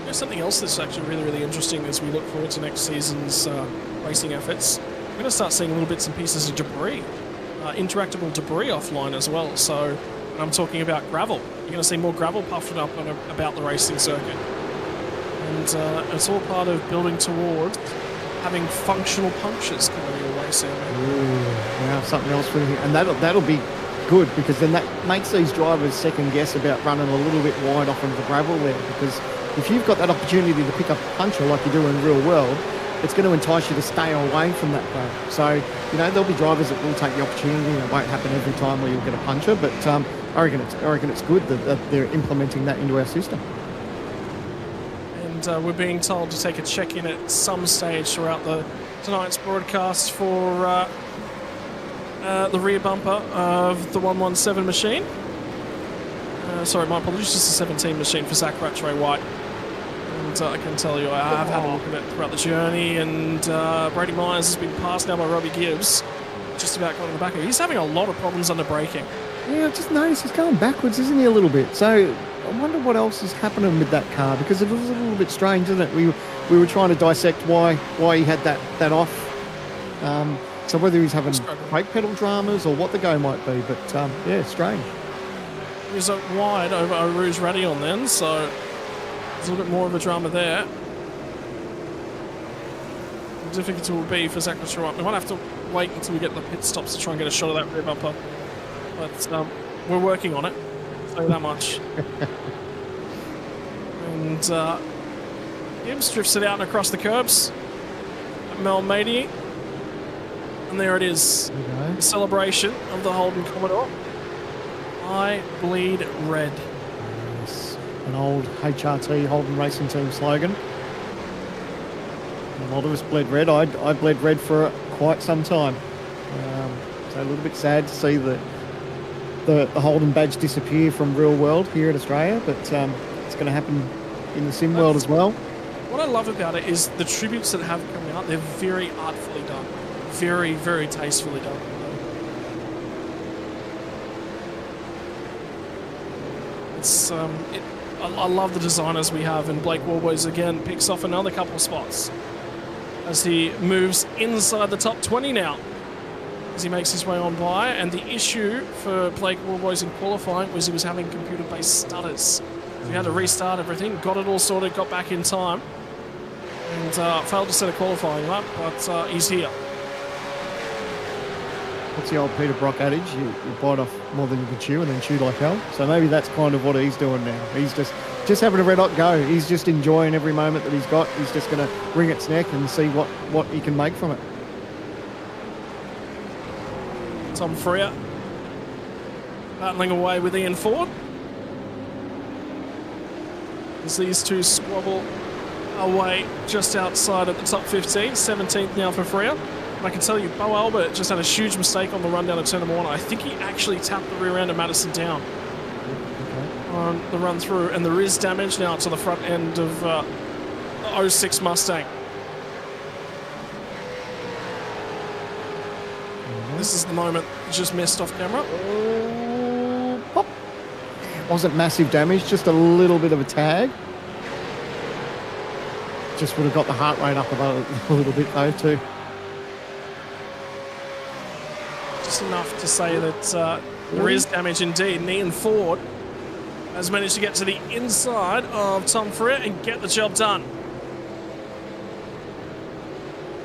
Speaker 10: There's something else that's actually really, really interesting as we look forward to next season's racing efforts. We're going to start seeing little bits and pieces of debris, interactable debris offline as well. So I'm talking about gravel. You're going to see more gravel puffing up about the racing circuit. And it's all part of building towards having functional punctures coming your way soon.
Speaker 11: Yeah, something else for him. And that'll be good, because then that makes these drivers second guess about running a little bit wide off into the gravel there, because if you've got that opportunity to pick up a puncher like you do in the real world, it's going to entice you to stay away from that gravel. So, you know, there'll be drivers that will take the opportunity, and it won't happen every time where you'll get a puncher, but I reckon it's good that they're implementing that into our system.
Speaker 10: And we're being told to take a check-in at some stage throughout tonight's broadcast for the rear bumper of the 117 machine. Sorry, my apologies, just the 17 machine for Zach Rattray White. And I can tell you, I have had a look at it throughout the journey, and Brady Myers has been passed now by Robbie Gibbs, just about going in the back. He's having a lot of problems under braking.
Speaker 11: Yeah, I've just noticed he's going backwards, isn't he, a little bit? So I wonder what else is happening with that car, because it was a little bit strange, isn't it? We were trying to dissect why he had that off. So whether he's having brake pedal dramas or what the go might be, but yeah, strange.
Speaker 10: He was wide over Rouge Radion then, so there's a little bit more of a drama there. The difficulty will be for Zach Rattray. We might have to wait until we get the pit stops to try and get a shot of that rear bumper. But we're working on it, I'll tell you that much. And Gibbs drifts it out and across the curbs at Malmedy. And there it is, the celebration of the Holden Commodore. I bleed red.
Speaker 11: Yes. An old HRT Holden Racing Team slogan. A lot of us bled red. I bled red for quite some time. So a little bit sad to see the Holden badge disappear from real world here in Australia, but it's going to happen in the sim world as well.
Speaker 10: What I love about it is the tributes that have come out. They're very artfully done, very, very tastefully done. It's I love the designers we have, and Blake Warboys again picks off another couple of spots as he moves inside the top 20 now, as he makes his way on by. And the issue for Blake Warboys in qualifying was he was having computer-based stutters. So he had to restart everything, got it all sorted, got back in time, and failed to set a qualifying up, but he's here.
Speaker 11: What's the old Peter Brock adage? You bite off more than you can chew and then chew like hell. So maybe that's kind of what he's doing now. He's just having a red hot go. He's just enjoying every moment that he's got. He's just going to wring its neck and see what he can make from it.
Speaker 10: Tom Freer battling away with Ian Ford as these two squabble away just outside of the top 15. 17th now for Freer. And I can tell you, Bo Albert just had a huge mistake on the run down to turn number 1. I think he actually tapped the rear end of Madison down on the run through, and there is damage now to the front end of the 06 Mustang. This is the moment just missed off camera.
Speaker 11: Pop. Wasn't massive damage, just a little bit of a tag. Just would have got the heart rate up a little bit though too.
Speaker 10: Just enough to say that there is damage indeed. And Ian Ford has managed to get to the inside of Tom Freer and get the job done.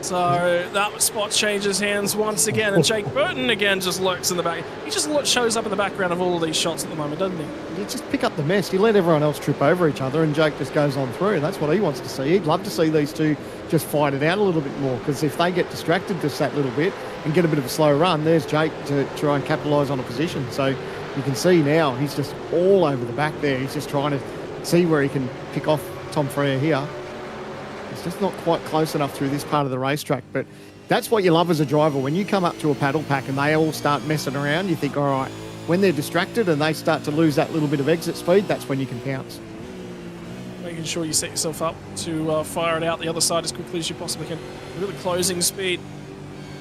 Speaker 10: So that spot changes hands once again, and Jake Burton again just lurks in the back. He just shows up in the background of all of these shots at the moment, doesn't he?
Speaker 11: You just pick up the mess. You let everyone else trip over each other, and Jake just goes on through. That's what he wants to see. He'd love to see these two just fight it out a little bit more, because if they get distracted just that little bit and get a bit of a slow run, there's Jake to try and capitalise on a position. So you can see now he's just all over the back there. He's just trying to see where he can pick off Tom Frere here. It's just not quite close enough through this part of the racetrack, but that's what you love as a driver. When you come up to a paddle pack and they all start messing around, you think, all right, when they're distracted and they start to lose that little bit of exit speed, that's when you can pounce.
Speaker 10: Making sure you set yourself up to fire it out the other side as quickly as you possibly can. Really closing speed.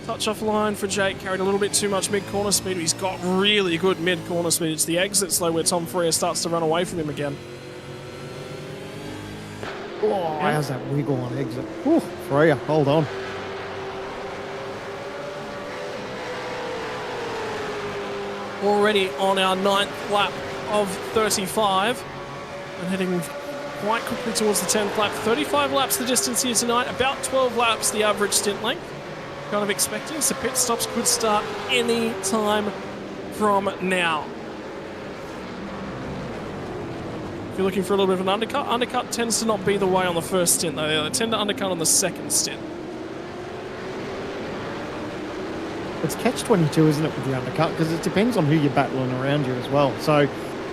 Speaker 10: Touch off line for Jake, carried a little bit too much mid-corner speed, but he's got really good mid-corner speed. It's the exits, though, where Tom Frere starts to run away from him again.
Speaker 11: Oh, how's that wiggle on exit? Whew, Frere, hold on.
Speaker 10: Already on our 9th lap of 35 and heading quite quickly towards the 10th lap. 35 laps the distance here tonight, about 12 laps the average stint length. Kind of expecting, so pit stops could start any time from now. If you're looking for a little bit of an undercut tends to not be the way on the first stint though. They tend to undercut on the second stint.
Speaker 11: It's catch-22, isn't it, with the undercut? Because it depends on who you're battling around you as well. So,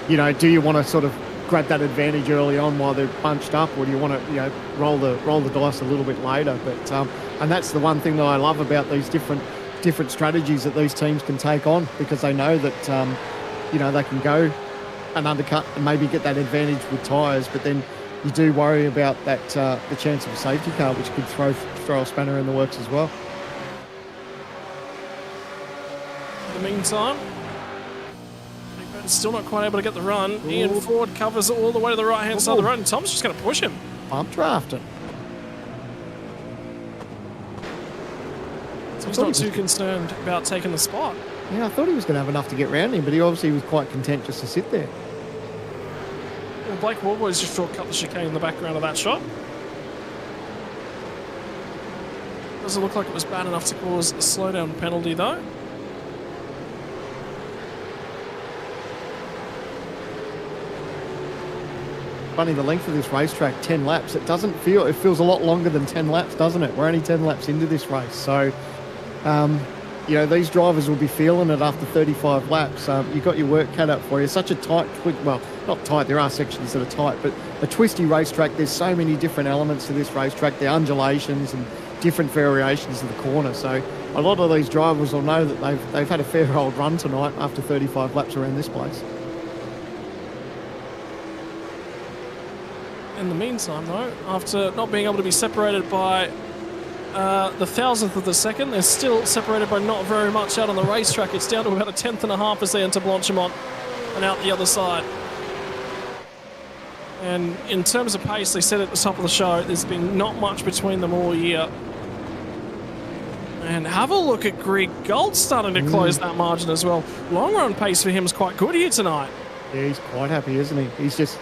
Speaker 11: you know, do you want to sort of grab that advantage early on while they're bunched up, or do you want to, you know, roll the dice a little bit later? But and that's the one thing that I love about these different strategies that these teams can take on, because they know that you know, they can go an undercut and maybe get that advantage with tyres, but then you do worry about that the chance of a safety car, which could throw a spanner in the works as well.
Speaker 10: In the meantime, Big Bird's still not quite able to get the run. Ian Ford covers it all the way to the right-hand side of the road, and Tom's just going to push him.
Speaker 11: I'm drafting.
Speaker 10: So he's not too concerned about taking the spot.
Speaker 11: Yeah, I thought he was going to have enough to get round him, but he obviously was quite content just to sit there.
Speaker 10: Well, Blake Wallboy's just shortcut the chicane in the background of that shot. Doesn't look like it was bad enough to cause a slowdown penalty, though.
Speaker 11: Funny, the length of this racetrack, 10 laps, it feels a lot longer than 10 laps, doesn't it? We're only 10 laps into this race. So, you know, these drivers will be feeling it after 35 laps. You've got your work cut out for you. Such a tight, well, not tight, there are sections that are tight, but a twisty racetrack. There's so many different elements to this racetrack, the undulations and different variations of the corner. So a lot of these drivers will know that they've had a fair old run tonight after 35 laps around this place.
Speaker 10: In the meantime, though, after not being able to be separated by the thousandth of the second, they're still separated by not very much out on the racetrack. It's down to about a tenth and a half as they enter Blanchimont and out the other side. And in terms of pace, they said at the top of the show, there's been not much between them all year. And have a look at Greg Gold starting to close that margin as well. Long run pace for him is quite good here tonight.
Speaker 11: Yeah, he's quite happy, isn't he? He's just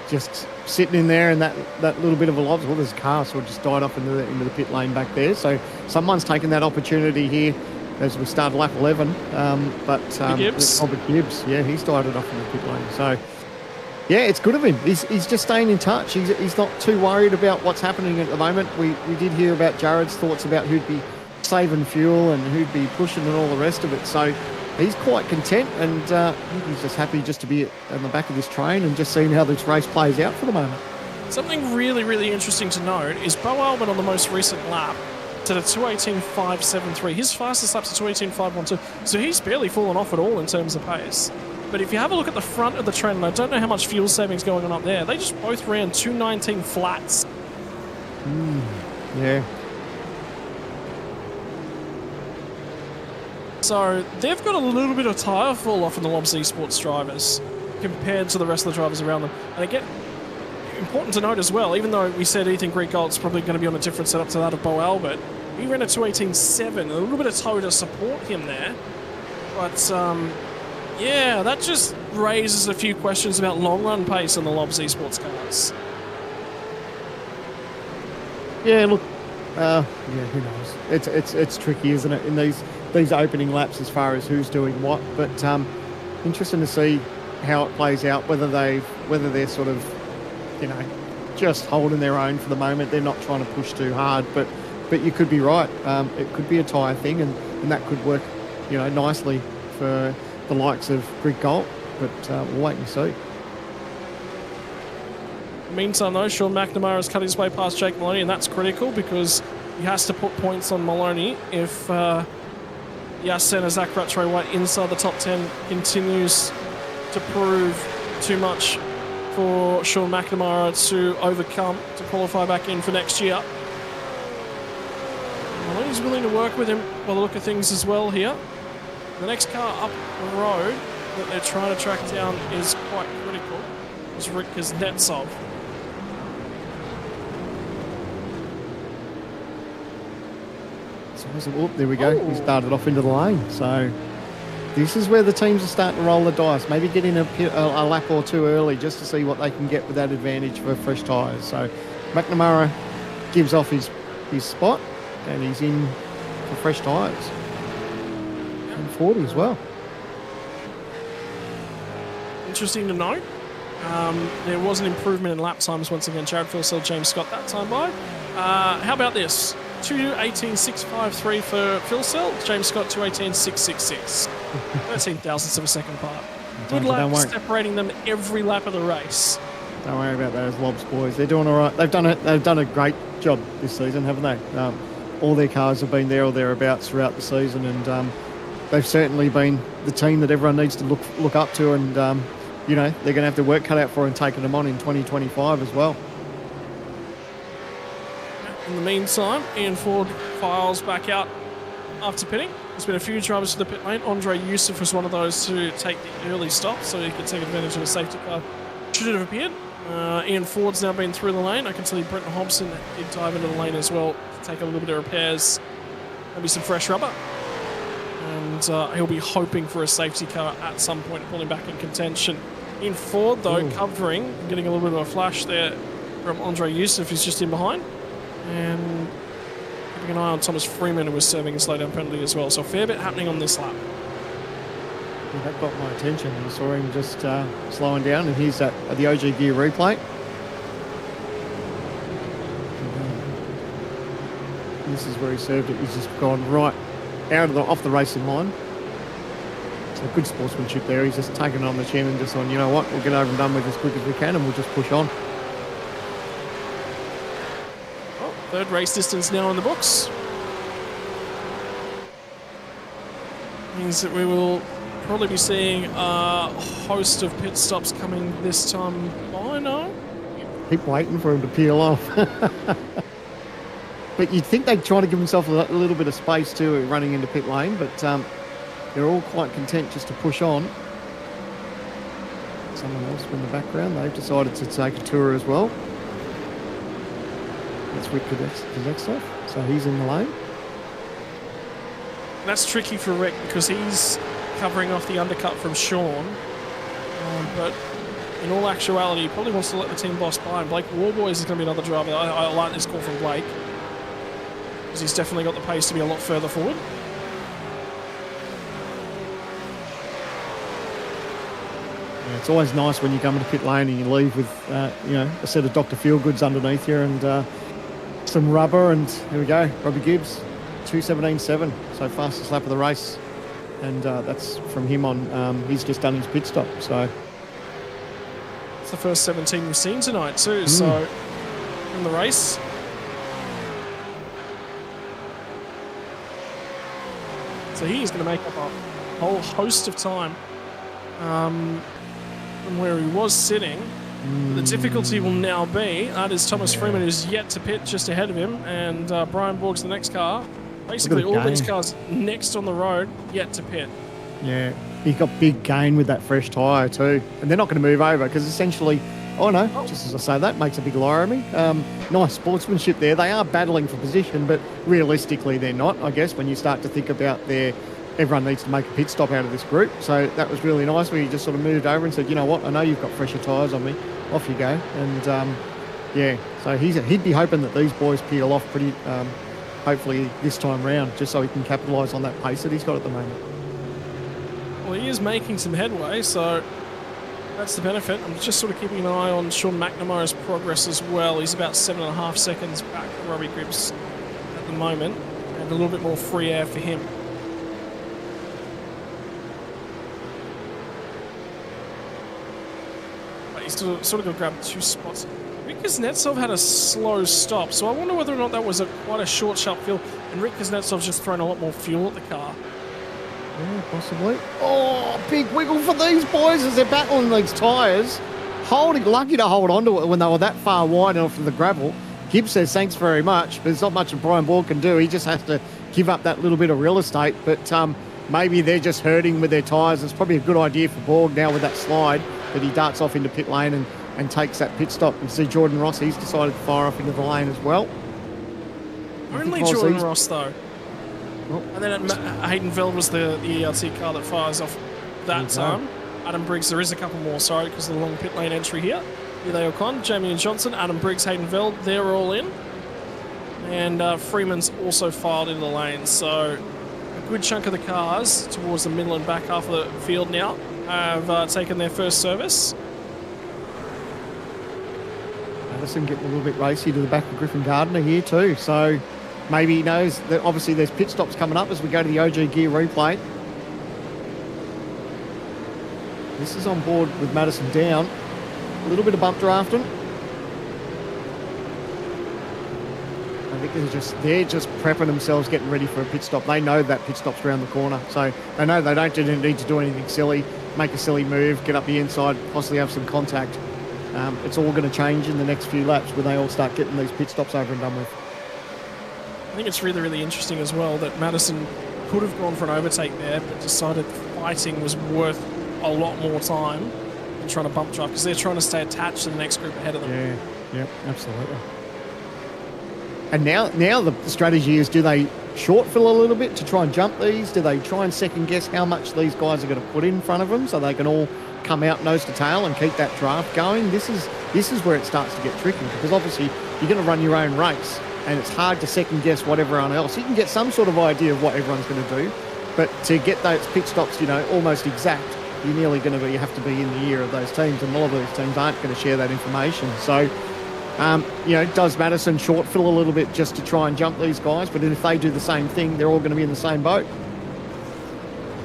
Speaker 11: sitting in there, and that little bit of a lob. Well, there's a car sort of just died off into the pit lane back there. So someone's taken that opportunity here as we start lap 11.
Speaker 10: Gibbs.
Speaker 11: Robert Gibbs, yeah, he's died it off in the pit lane. So yeah, it's good of him. He's just staying in touch. He's not too worried about what's happening at the moment. We did hear about Jared's thoughts about who'd be saving fuel and who'd be pushing and all the rest of it. So he's quite content, and I think he's just happy just to be on the back of this train and just seeing how this race plays out for the moment.
Speaker 10: Something really, really interesting to note is Bo Albert on the most recent lap did a 2:18.573. His fastest lap's a 2:18.512, so he's barely fallen off at all in terms of pace. But if you have a look at the front of the train, and I don't know how much fuel savings going on up there, they just both ran 2:19 flats.
Speaker 11: Yeah.
Speaker 10: So they've got a little bit of tyre fall off in the Lobs Esports drivers compared to the rest of the drivers around them. And again, important to note as well, even though we said Ethan Grigolt's probably going to be on a different setup to that of Bo Albert, he ran a 2:18.7, a little bit of tow to support him there. But yeah, that just raises a few questions about long run pace in the Lobs Esports cars.
Speaker 11: Yeah, look, who knows? It's tricky, isn't it, in these opening laps as far as who's doing what, but interesting to see how it plays out, whether they're sort of, you know, just holding their own for the moment. They're not trying to push too hard, but you could be right. It could be a tyre thing, and that could work, you know, nicely for the likes of Greg Golt. but we'll wait and see.
Speaker 10: In the meantime, though, Sean McNamara has cut his way past Jake Maloney, and that's critical because he has to put points on Maloney if Yassen and Zach Rattrey-White inside the top 10 continues to prove too much for Sean McNamara to overcome to qualify back in for next year. Maloney's willing to work with him by the look of things as well here. The next car up the road that they're trying to track down is quite critical. It's Rick Kuznetsov.
Speaker 11: Oh, there we go. He started off into the lane. So this is where the teams are starting to roll the dice. Maybe get in a lap or two early just to see what they can get with that advantage for fresh tyres. So McNamara gives off his spot and he's in for fresh tyres. And 40 as well.
Speaker 10: Interesting to note. There was an improvement in lap times once again. Jared Philsell, James Scott that time by. How about this? 2:18.653 for Philsell, James Scott 2:18.666. 13 thousandths of a second apart. Good lap separating them every lap of the race.
Speaker 11: Don't worry about those Lobs boys. They're doing all right. They've done a great job this season, haven't they? All their cars have been there or thereabouts throughout the season, and they've certainly been the team that everyone needs to look up to, and you know, they're going to have their work cut out for and taking them on in 2025 as well.
Speaker 10: In the meantime, Ian Ford files back out after pitting. There's been a few drivers to the pit lane. Andre Youssef was one of those to take the early stop so he could take advantage of a safety car. Should it have appeared? Ian Ford's now been through the lane. I can tell you Brenton Hobson did dive into the lane as well to take a little bit of repairs, maybe some fresh rubber. And he'll be hoping for a safety car at some point, pulling back in contention. Ian Ford, though, covering, getting a little bit of a flash there from Andre Youssef, who's just in behind. And keeping an eye on Thomas Freeman, who was serving a slowdown penalty as well. So a fair bit happening on this lap.
Speaker 11: Yeah, that got my attention. I saw him just slowing down, and here's the OG Gear replay. This is where he served it. He's just gone right out of off the racing line. So good sportsmanship there. He's just taken it on the chin and just on, you know what, we'll get over and done with as quick as we can, and we'll just push on.
Speaker 10: Third race distance now in the books. Means that we will probably be seeing a host of pit stops coming this time by now.
Speaker 11: Keep waiting for him to peel off. But you'd think they'd try to give themselves a little bit of space too, running into pit lane, but they're all quite content just to push on. Someone else in the background, they've decided to take a tour as well. That's Rick Kuznetsov, so he's in the lane.
Speaker 10: That's tricky for Rick because he's covering off the undercut from Sean. But in all actuality, he probably wants to let the team boss by. And Blake Warboys is going to be another driver. I like this call from Blake because he's definitely got the pace to be a lot further forward.
Speaker 11: Yeah, it's always nice when you come into pit lane and you leave with you know, a set of Dr. Feelgoods underneath you and some rubber, and here we go, Robbie Gibbs, 2:17.7, so fastest lap of the race, and that's from him on. He's just done his pit stop, so
Speaker 10: it's the first 17 we've seen tonight too. So in the race, so he's going to make up a whole host of time from where he was sitting. The difficulty will now be, that is Thomas Freeman, who's yet to pit just ahead of him, and Brian Borg's the next car. Basically, all these cars next on the road, yet to pit.
Speaker 11: Yeah, he got big gain with that fresh tyre too. And they're not going to move over because essentially, just as I say, that makes a big liar of me. Nice sportsmanship there. They are battling for position, but realistically they're not, I guess, when you start to think about everyone needs to make a pit stop out of this group. So that was really nice when he just sort of moved over and said, you know what, I know you've got fresher tyres on me. Off you go. And yeah, so he'd be hoping that these boys peel off pretty, hopefully this time round, just so he can capitalise on that pace that he's got at the moment.
Speaker 10: Well, he is making some headway, so that's the benefit. I'm just sort of keeping an eye on Sean McNamara's progress as well. He's about 7.5 seconds back from Robbie Gibbs at the moment, and a little bit more free air for him. sort of got to grab 2 spots. Rick Kuznetsov had a slow stop, so I wonder whether or not that was quite a short, sharp field, and Rick Kuznetsov's just thrown a lot more fuel at the car.
Speaker 11: Yeah, possibly. Oh, big wiggle for these boys as they're battling these tyres. Lucky to hold on to it when they were that far wide off of the gravel. Gibbs says thanks very much, but there's not much that Brian Borg can do. He just has to give up that little bit of real estate, but maybe they're just hurting with their tyres. It's probably a good idea for Borg now with that slide that he darts off into pit lane and takes that pit stop. You see Jordan Ross, he's decided to fire off into the lane as well.
Speaker 10: Only Jordan Ross, though. Oh. And then Hayden Veld was the ERT car that fires off that time. Adam Briggs, there is a couple more, sorry, because of the long pit lane entry here. Ile Ocon, Jamie and Johnson, Adam Briggs, Hayden Veld, they're all in. And Freeman's also filed into the lane, so a good chunk of the cars towards the middle and back half of the field now have taken their first service.
Speaker 11: Madison getting a little bit racy to the back of Griffin Gardner here too, so maybe he knows that obviously there's pit stops coming up as we go to the OG gear replay. This is on board with Madison down. A little bit of bump drafting. I think they're just prepping themselves, getting ready for a pit stop. They know that pit stop's around the corner, so they know they don't need to do anything silly, make a silly move, get up the inside, possibly have some contact. It's all going to change in the next few laps when they all start getting these pit stops over and done with.
Speaker 10: I think it's really, really interesting as well that Madison could have gone for an overtake there, but decided fighting was worth a lot more time than trying to bump drive, because they're trying to stay attached to the next group ahead of them.
Speaker 11: Yeah, absolutely. And now the strategy is, do they short fill a little bit to try and jump these? Do they try and second guess how much these guys are going to put in front of them so they can all come out nose to tail and keep that draft going? This is where it starts to get tricky, because obviously you're going to run your own race and it's hard to second guess what everyone else. You can get some sort of idea of what everyone's going to do, but to get those pit stops, almost exact, you're nearly going to have to be in the ear of those teams, and a lot of these teams aren't going to share that information. So, does Madison short fill a little bit just to try and jump these guys? But if they do the same thing, they're all going to be in the same boat.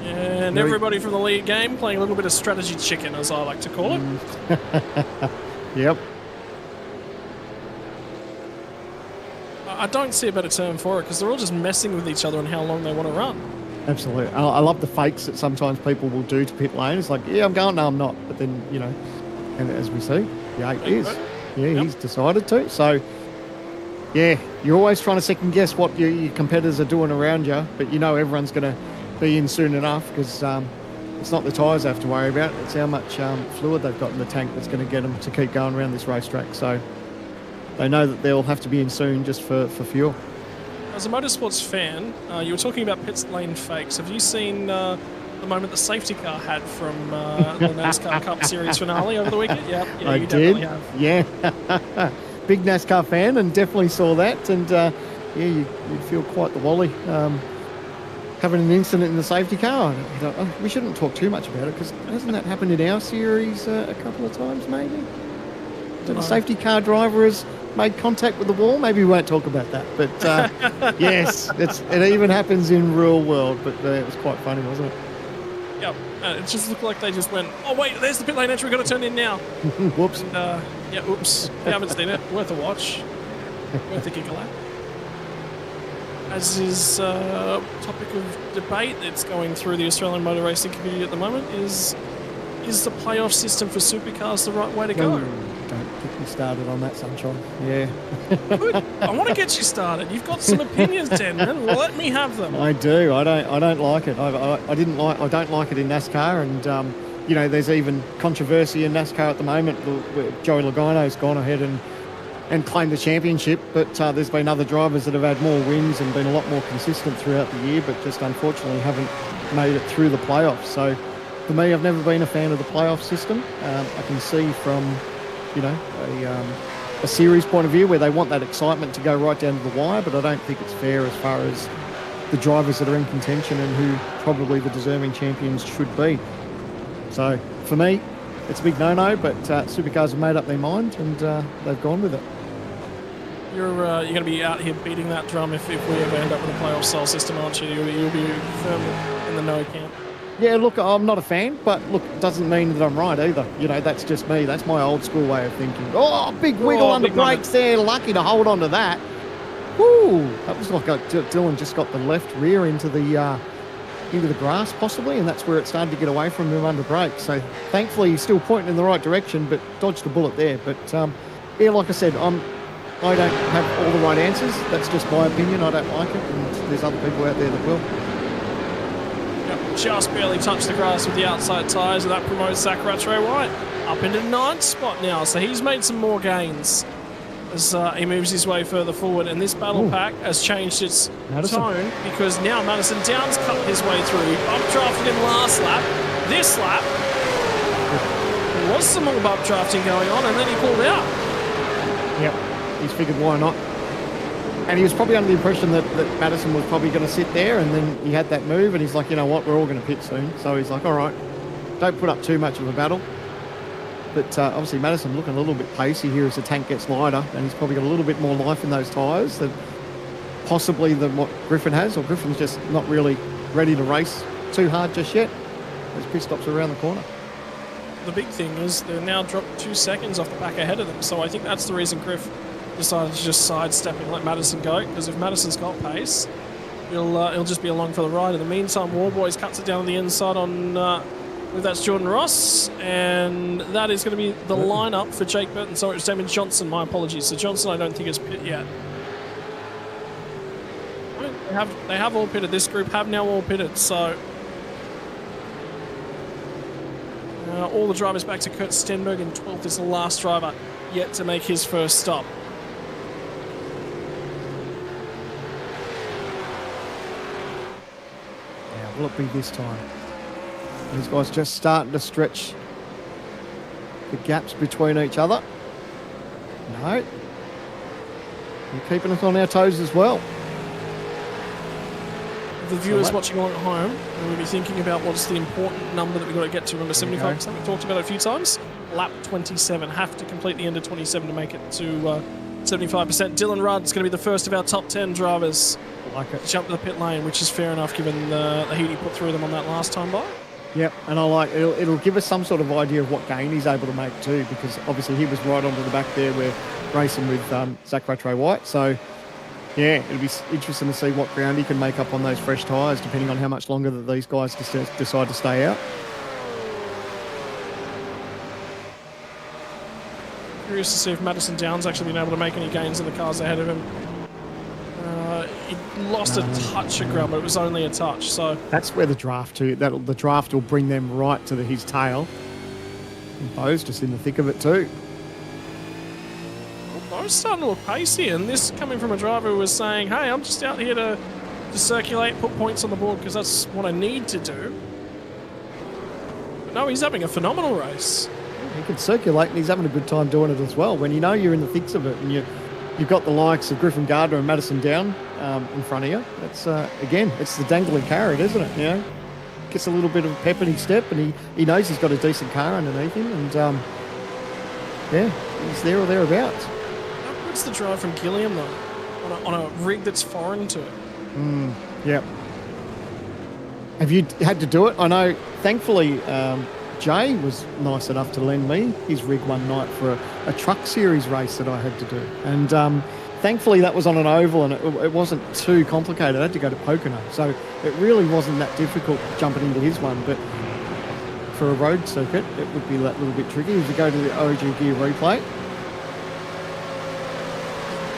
Speaker 10: And everybody from the lead game playing a little bit of strategy chicken, as I like to call it.
Speaker 11: Yep.
Speaker 10: I don't see a better term for it, because they're all just messing with each other on how long they want to run.
Speaker 11: Absolutely. I love the fakes that sometimes people will do to pit lane. It's like, yeah, I'm going, no, I'm not. But then, and as we see, the 8 is. Yeah, he's decided to. So, yeah, you're always trying to second guess what your competitors are doing around you, but everyone's going to be in soon enough, because it's not the tyres they have to worry about. It's how much fluid they've got in the tank that's going to get them to keep going around this racetrack. So they know that they'll have to be in soon just for fuel.
Speaker 10: As a motorsports fan, you were talking about pit lane fakes. Have you seen the moment the safety car had from the NASCAR Cup Series finale over the weekend? Yeah,
Speaker 11: I
Speaker 10: you
Speaker 11: did.
Speaker 10: definitely have.
Speaker 11: Yeah. Big NASCAR fan, and definitely saw that. And you'd feel quite the wally having an incident in the safety car. We shouldn't talk too much about it, because hasn't that happened in our series a couple of times, maybe? That a safety car driver has made contact with the wall. Maybe we won't talk about that. But yes, it even happens in real world. But it was quite funny, wasn't it?
Speaker 10: Yep. It just looked like they just went, oh, wait, there's the pit lane entry. We've got to turn in now.
Speaker 11: Whoops.
Speaker 10: And, oops. We haven't seen it. Worth a watch. Worth a giggle at. As is topic of debate that's going through the Australian motor racing community at the moment is the playoff system for supercars the right way to go?
Speaker 11: Don't get me started on that, sunshine. Yeah.
Speaker 10: Good. I want to get you started. You've got some opinions, Denman. Well, let me have them.
Speaker 11: I do. I don't like it. I don't like it in NASCAR, and there's even controversy in NASCAR at the moment where Joey Logano's gone ahead and claimed the championship, but there's been other drivers that have had more wins and been a lot more consistent throughout the year, but just unfortunately haven't made it through the playoffs. So for me, I've never been a fan of the playoff system. I can see from a series point of view where they want that excitement to go right down to the wire, but I don't think it's fair as far as the drivers that are in contention and who probably the deserving champions should be. So for me, it's a big no-no, but supercars have made up their mind and they've gone with it.
Speaker 10: You're going to be out here beating that drum if we ever end up with a playoff style system, aren't you? You'll be firm in the no camp.
Speaker 11: Yeah, look, I'm not a fan, but look, it doesn't mean that I'm right either. You know, that's just me. That's my old school way of thinking. Oh, big wiggle under brakes there. Lucky to hold on to that. Woo! That was like Dylan just got the left rear into the grass possibly, and that's where it started to get away from him under brakes. So thankfully he's still pointing in the right direction, but dodged a bullet there. But yeah, like I said, I don't have all the right answers. That's just my opinion. I don't like it, and there's other people out there that will.
Speaker 10: Just barely touched the grass with the outside tyres, and that promotes Zach Rattray-White up into 9th spot now. So he's made some more gains as he moves his way further forward. And this battle pack has changed its tone, because now Madison Downs cut his way through. He bump drafted him last lap. This lap, there was some more bump drafting going on, and then he pulled out.
Speaker 11: Yep, he's figured why not. And he was probably under the impression that Madison was probably going to sit there, and then he had that move, and he's like, you know what, we're all going to pit soon. So he's like, all right, don't put up too much of a battle. But obviously Madison looking a little bit pacey here as the tank gets lighter, and he's probably got a little bit more life in those tyres than possibly than what Griffin has, or Griffin's just not really ready to race too hard just yet. Those pit stops are around the corner.
Speaker 10: The big thing is they're now dropped 2 seconds off the back ahead of them, so I think that's the reason Griff decided to just sidestep and let Madison go, because if Madison's got pace, he'll just be along for the ride. In the meantime, Warboys cuts it down on the inside on, I believe that's Jordan Ross, and that is going to be the lineup for Jake Burton. Sorry, it's Damon Johnson, my apologies. So Johnson I don't think is pit yet. They have all pitted. This group have now all pitted, so all the drivers back to Kurt Stenberg in 12th is the last driver yet to make his first stop.
Speaker 11: Will it be this time? These guys just starting to stretch the gaps between each other. No. We're keeping us on our toes as well.
Speaker 10: The viewers watching along at home will be thinking about what's the important number that we've got to get to. Remember, 75%. We've talked about it a few times. Lap 27. Have to complete the end of 27 to make it to 75%. Dylan Rudd's going to be the first of our top 10 drivers to jump to the pit lane, which is fair enough given the heat he put through them on that last time by.
Speaker 11: Yep, and I like it'll give us some sort of idea of what gain he's able to make too, because obviously he was right onto the back there. We're racing with Zach Rattray-White, so yeah, it'll be interesting to see what ground he can make up on those fresh tyres, depending on how much longer that these guys decide to stay out.
Speaker 10: Curious to see if Madison Downs actually been able to make any gains in the cars ahead of him. He lost a touch of ground, but it was only a touch. So
Speaker 11: that's where the draft the draft will bring them right to his tail. And Bo's just in the thick of it too.
Speaker 10: Well, Bo's starting to look pacey, and this coming from a driver who was saying, "Hey, I'm just out here to circulate, put points on the board because that's what I need to do." But no, he's having a phenomenal race.
Speaker 11: He can circulate, and he's having a good time doing it as well. When you know you're in the thick of it, and you've got the likes of Griffin Gardner and Madison Down in front of you. It's again, it's the dangling carrot, isn't it? You know, gets a little bit of a pep in his step, and he knows he's got a decent car underneath him, and yeah, he's there or thereabouts.
Speaker 10: How good's the drive from Gilliam though, on a rig that's foreign to it?
Speaker 11: Yep. Have you had to do it? I know. Thankfully, Jay was nice enough to lend me his rig one night for a truck series race that I had to do, and thankfully that was on an oval, and it wasn't too complicated. I had to go to Pocono, so it really wasn't that difficult jumping into his one, but for a road circuit it would be that little bit tricky. If you go to the OG Gear replay,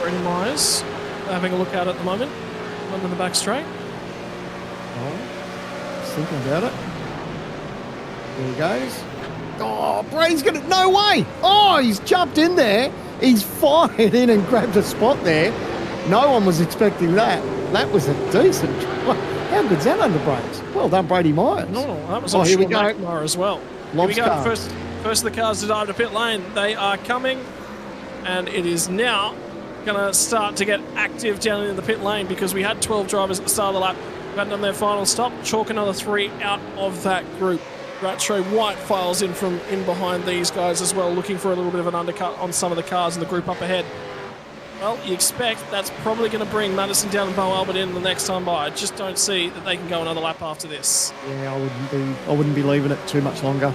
Speaker 10: Brendan Myers having a look at the moment, under the back straight.
Speaker 11: Just thinking about it. There he goes. Oh, Brady's gonna, no way! Oh, he's jumped in there. He's fired in and grabbed a spot there. No one was expecting that. That was a decent try. How good's that under brakes? Well done, Brady Myers.
Speaker 10: No, that was on
Speaker 11: here we
Speaker 10: Sean
Speaker 11: go.
Speaker 10: McNamara as well. Here we go. First of the cars to dive to pit lane. They are coming, and it is now going to start to get active down in the pit lane, because we had 12 drivers at the start of the lap who hadn't done their final stop. Chalk another 3 out of that group. Rattray-White files in from in behind these guys as well, looking for a little bit of an undercut on some of the cars in the group up ahead. Well, you expect that's probably going to bring Madison down and Bo Albert in the next time by. I just don't see that they can go another lap after this.
Speaker 11: Yeah, I wouldn't be leaving it too much longer.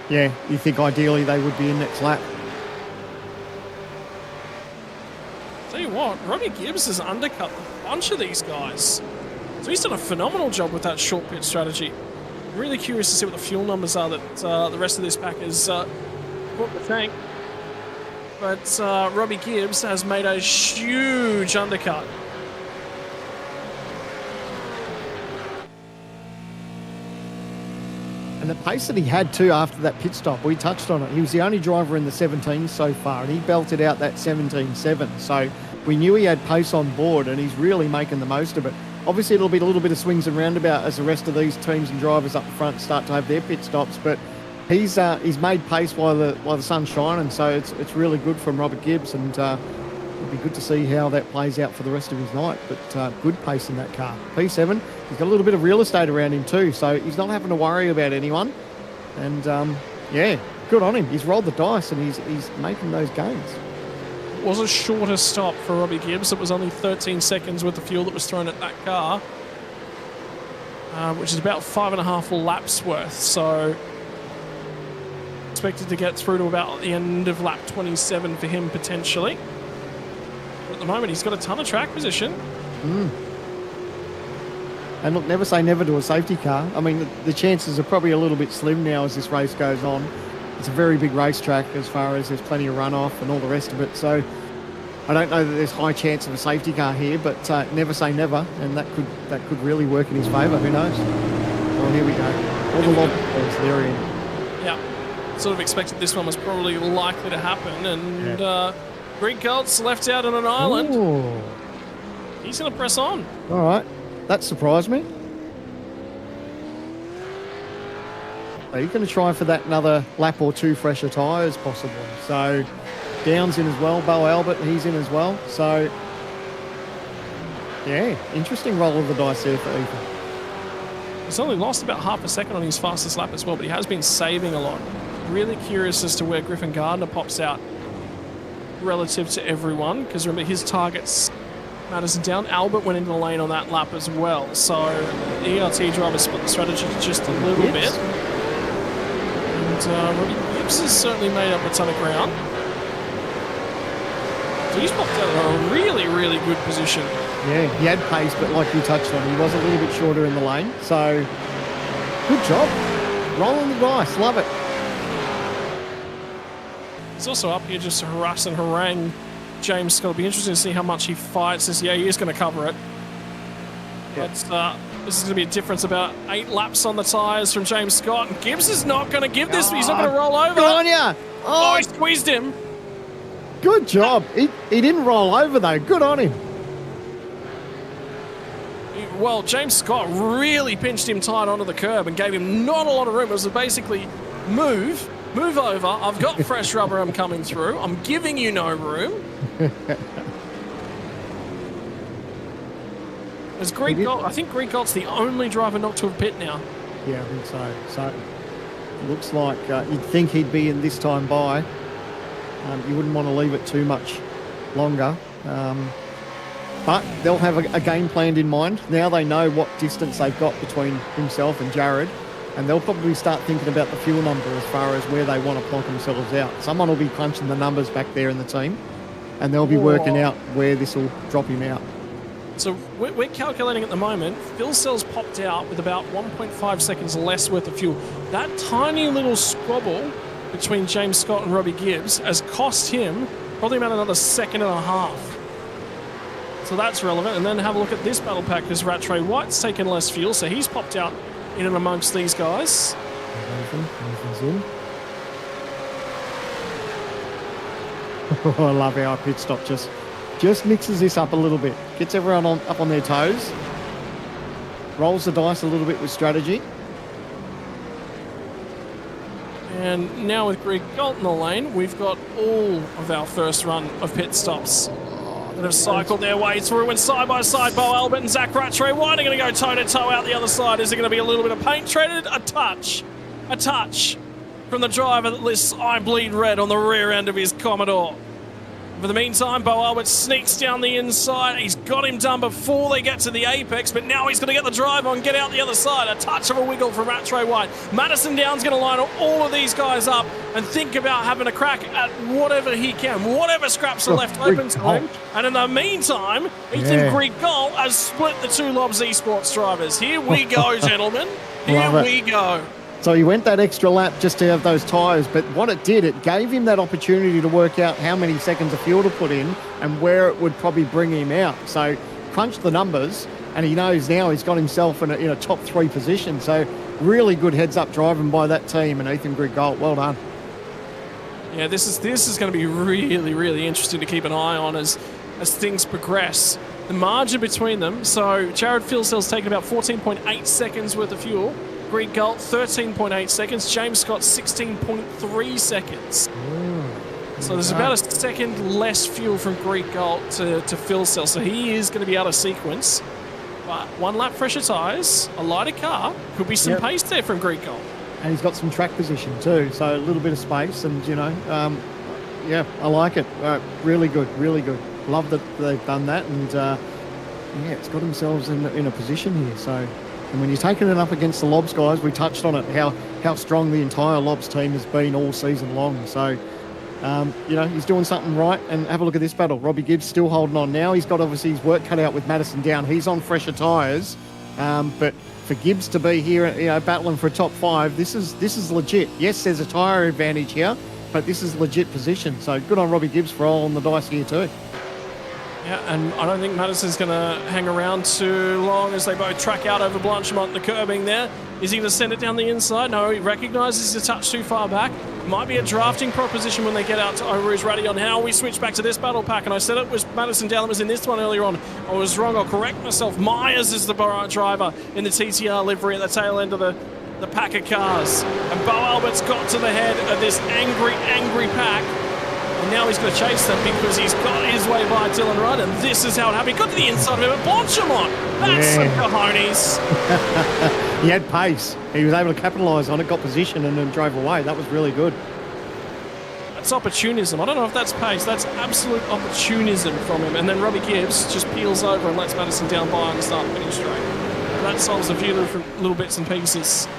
Speaker 11: Yeah, you think ideally they would be in next lap.
Speaker 10: Tell you what, Robbie Gibbs has undercut a bunch of these guys. So he's done a phenomenal job with that short pit strategy. I'm really curious to see what the fuel numbers are that the rest of this pack has put the tank. But Robbie Gibbs has made a huge undercut.
Speaker 11: And the pace that he had too after that pit stop, we touched on it. He was the only driver in the 17 so far, and he belted out that 17.7. So we knew he had pace on board, and he's really making the most of it. Obviously, it'll be a little bit of swings and roundabout as the rest of these teams and drivers up the front start to have their pit stops, but he's made pace while the sun's shining, so it's really good from Robert Gibbs, and it'll be good to see how that plays out for the rest of his night. But good pace in that car. P7, he's got a little bit of real estate around him too, so he's not having to worry about anyone. And yeah, good on him. He's rolled the dice and he's making those gains.
Speaker 10: It was a shorter stop for Robbie Gibbs. It was only 13 seconds with the fuel that was thrown at that car, which is about 5.5 laps worth. So expected to get through to about the end of lap 27 for him potentially. But at the moment, he's got a ton of track position.
Speaker 11: And look, never say never to a safety car. I mean, the chances are probably a little bit slim now as this race goes on. It's a very big racetrack as far as there's plenty of runoff and all the rest of it. So I don't know that there's high chance of a safety car here, but never say never, and that could really work in his favour. Who knows? Well, here we go. All the lob balls there in.
Speaker 10: Yeah, sort of expected this one was probably likely to happen, and Greg Galt's left out on an island.
Speaker 11: Ooh.
Speaker 10: He's going to press on.
Speaker 11: All right, that surprised me. Are you going to try for that another lap or two fresher tyres possibly? So Down's in as well, Bo Albert, he's in as well. So yeah, interesting roll of the dice there for Ethan.
Speaker 10: He's only lost about half a second on his fastest lap as well, but he has been saving a lot. Really curious as to where Griffin Gardner pops out relative to everyone, because remember his targets Madison down. Albert went into the lane on that lap as well. So the ERT driver split the strategy just a little bit. And Robbie Gibbs has certainly made up a ton of ground. So he's popped out in a really, really good position.
Speaker 11: Yeah, he had pace, but like you touched on, he was a little bit shorter in the lane. So good job. Rolling the dice. Love it.
Speaker 10: He's also up here just to harass and harangue James Scott. It'll be interesting to see how much he fights this. Yeah, he is going to cover it.
Speaker 11: Yeah.
Speaker 10: But this is going to be a difference about 8 laps on the tyres from James Scott. And Gibbs is not going to give this. He's not going to roll over.
Speaker 11: Good on ya.
Speaker 10: Oh, he squeezed him.
Speaker 11: Good job. He didn't roll over though. Good on him.
Speaker 10: Well, James Scott really pinched him tight onto the curb and gave him not a lot of room. It was basically move over. I've got fresh rubber. I'm coming through. I'm giving you no room. As Greg Galt, I think Greg Galt's the only driver not to have pit now.
Speaker 11: Yeah, I think so. So it looks like you'd think he'd be in this time by. You wouldn't want to leave it too much longer. But they'll have a game planned in mind. Now they know what distance they've got between himself and Jared, and they'll probably start thinking about the fuel number as far as where they want to plonk themselves out. Someone will be crunching the numbers back there in the team, and they'll be working out where this will drop him out.
Speaker 10: So we're calculating at the moment, Phil Sells popped out with about 1.5 seconds less worth of fuel. That tiny little squabble between James Scott and Robbie Gibbs has cost him probably about another 1.5 seconds. So that's relevant. And then have a look at this battle pack because Rattray White's taken less fuel, so he's popped out in and amongst these guys.
Speaker 11: Nathan's in. Oh, I love how our pit stop just mixes this up a little bit. Gets everyone up on their toes. Rolls the dice a little bit with strategy.
Speaker 10: And now with Greg Galt in the lane, we've got all of our first run of pit stops that have cycled their way through, and side by side, Bo Albert and Zach Rattray White are going to go toe to toe out the other side. Is there going to be a little bit of paint traded? A touch from the driver that lists "I bleed red" on the rear end of his Commodore. For the meantime, Bo Albert sneaks down the inside. He's got him done before they get to the apex, but now he's going to get the drive on, get out the other side. A touch of a wiggle from Rattray White. Madison Down's going to line all of these guys up and think about having a crack at whatever he can, whatever scraps are left open to him. And in the meantime, Ethan Grigol has split the two Lobs Esports drivers. Here we go, gentlemen. Here we go.
Speaker 11: So he went that extra lap just to have those tyres, but what it did, it gave him that opportunity to work out how many seconds of fuel to put in and where it would probably bring him out. So crunched the numbers, and he knows now he's got himself in a top 3 position. So really good heads-up driving by that team, and Ethan Grigol, well done.
Speaker 10: Yeah, this is going to be really, really interesting to keep an eye on as things progress. The margin between them, so Jared Filsell's taken about 14.8 seconds worth of fuel. Greg Galt, 13.8 seconds. James Scott, 16.3 seconds. So there's about a second less fuel from Greg Galt to Filsell. So he is going to be out of sequence. But 1 lap fresher tyres, a lighter car, could be some pace there from Greg Galt.
Speaker 11: And he's got some track position too, so a little bit of space. And, yeah, I like it. Really good, really good. Love that they've done that. And, it's got themselves in a position here. So... And when you're taking it up against the Lobs guys, we touched on it, how strong the entire Lobs team has been all season long. So, he's doing something right. And have a look at this battle. Robbie Gibbs still holding on now. He's got obviously his work cut out with Madison Down. He's on fresher tyres. But for Gibbs to be here, battling for a top 5, this is legit. Yes, there's a tyre advantage here, but this is legit position. So good on Robbie Gibbs for rolling the dice here too.
Speaker 10: Yeah, and I don't think Madison's going to hang around too long as they both track out over Blanchemont, the curbing there. Is he going to send it down the inside? No, he recognises he's a touch too far back. Might be a drafting proposition when they get out to Eau Rouge Radion. How we switch back to this battle pack, and I said it was Madison Down that was in this one earlier on. I was wrong, I'll correct myself. Myers is the driver in the TTR livery at the tail end of the pack of cars. And Bo Albert's got to the head of this angry pack. And now he's going to chase them because he's got his way by Dylan Rudd, and this is how it happened. He got to the inside of him at Blanchemont. That's some cojones.
Speaker 11: He had pace. He was able to capitalise on it, got position, and then drove away. That was really good.
Speaker 10: That's opportunism. I don't know if that's pace. That's absolute opportunism from him. And then Robbie Gibbs just peels over and lets Madison Down by and start pinning straight. And that solves a few little bits and pieces.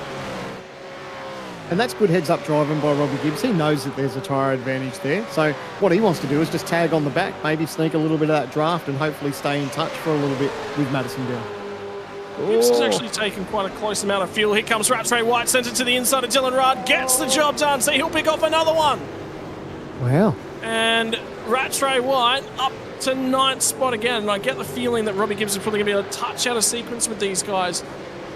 Speaker 11: And that's good heads-up driving by Robbie Gibbs. He knows that there's a tyre advantage there. So what he wants to do is just tag on the back, maybe sneak a little bit of that draft and hopefully stay in touch for a little bit with Madison Down.
Speaker 10: Gibbs has actually taken quite a close amount of fuel. Here comes Rattray White, sent it to the inside of Dylan Rudd. Gets the job done, so he'll pick off another one.
Speaker 11: Wow.
Speaker 10: And Rattray White up to 9th spot again. And I get the feeling that Robbie Gibbs is probably going to be a touch out of sequence with these guys.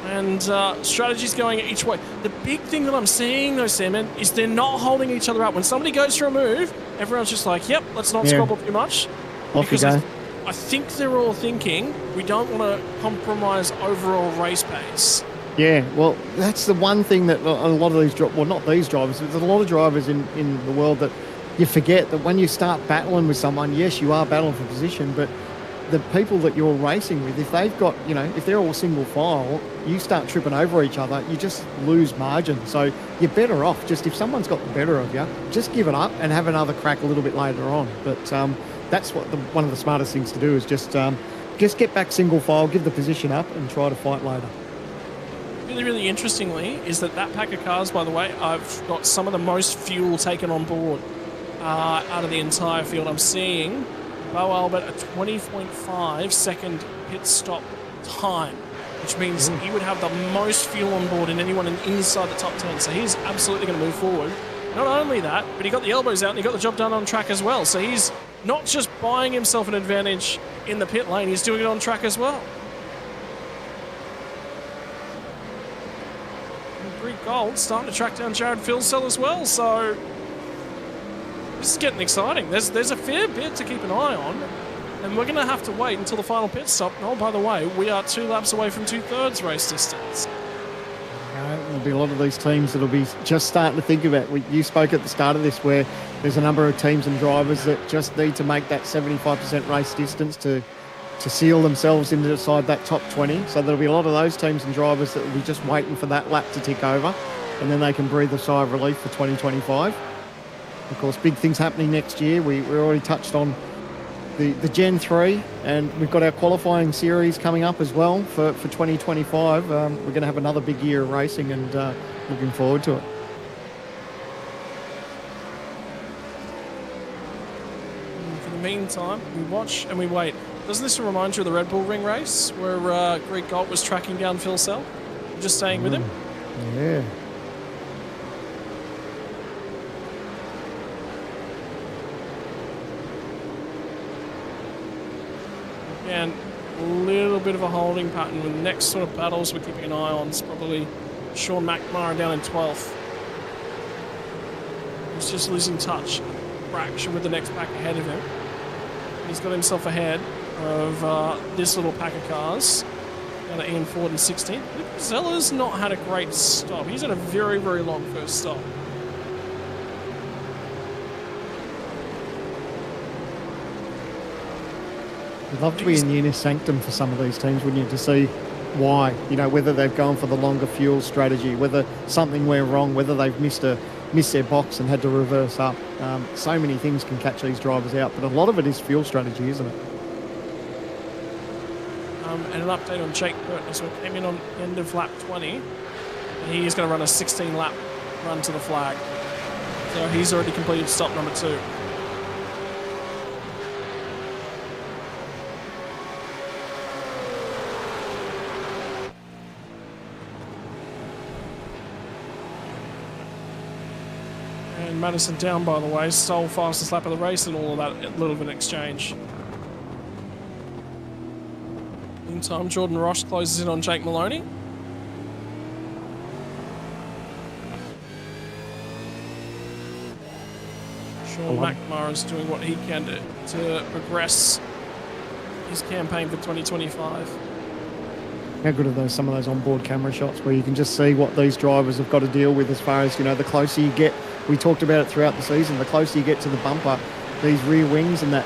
Speaker 10: And strategies going each way. The big thing that I'm seeing, though, Salmon, is they're not holding each other up. When somebody goes for a move, everyone's just like, yep, let's not squabble too much.
Speaker 11: Off you go.
Speaker 10: I think they're all thinking we don't want to compromise overall race pace.
Speaker 11: Yeah, well, that's the one thing that a lot of these, well, not these drivers, there's a lot of drivers in the world that you forget that when you start battling with someone, yes, you are battling for position, but the people that you're racing with, if they've got, if they're all single file, you start tripping over each other, you just lose margin. So you're better off just, if someone's got the better of you, just give it up and have another crack a little bit later on. But that's what one of the smartest things to do is just get back single file, give the position up and try to fight later.
Speaker 10: Really, really interestingly is that pack of cars, by the way, I've got some of the most fuel taken on board out of the entire field. I'm seeing Bo Albert a 20.5 second pit stop time, which means he would have the most fuel on board in anyone inside the top 10. So he's absolutely going to move forward. Not only that, but he got the elbows out and he got the job done on track as well. So he's not just buying himself an advantage in the pit lane, he's doing it on track as well. And Greek Gold starting to track down Jared Filsell as well. So this is getting exciting. There's a fair bit to keep an eye on, and we're going to have to wait until the final pit stop. Oh, by the way, we are 2 laps away from 2/3 race distance.
Speaker 11: There'll be a lot of these teams that'll be just starting to think about. You spoke at the start of this where there's a number of teams and drivers that just need to make that 75% race distance to seal themselves inside that top 20. So there'll be a lot of those teams and drivers that will be just waiting for that lap to tick over, and then they can breathe a sigh of relief for 2025. Of course, big things happening next year. We already touched on the Gen 3, and we've got our qualifying series coming up as well for 2025. We're going to have another big year of racing, and looking forward to it.
Speaker 10: For the meantime, we watch and we wait. Doesn't this remind you of the Red Bull Ring race where Greg Galt was tracking down Phil Sell? Just staying with him?
Speaker 11: Yeah.
Speaker 10: And a little bit of a holding pattern with the next sort of battles we're keeping an eye on. It's probably Sean McNamara down in 12th. He's just losing touch, fraction with the next pack ahead of him. He's got himself ahead of this little pack of cars. Down to Ian Ford in 16th. Luke Zella's not had a great stop. He's had a very, very long first stop.
Speaker 11: You'd love to be in the inner sanctum for some of these teams, wouldn't you, to see why, whether they've gone for the longer fuel strategy, whether something went wrong, whether they've missed their box and had to reverse up. So many things can catch these drivers out, but a lot of it is fuel strategy, isn't it?
Speaker 10: And an update on Jake Burton. So he came in on the end of lap 20, and he's going to run a 16-lap run to the flag. So he's already completed stop number 2. And Madison down, by the way, stole fastest lap of the race and all of that little of an exchange. Meantime, Jordan Ross closes in on Jake Maloney. Sean McNamara is doing what he can to progress his campaign for 2025.
Speaker 11: How good are some of those onboard camera shots where you can just see what these drivers have got to deal with as far as, the closer you get. We talked about it throughout the season. The closer you get to the bumper, these rear wings and that,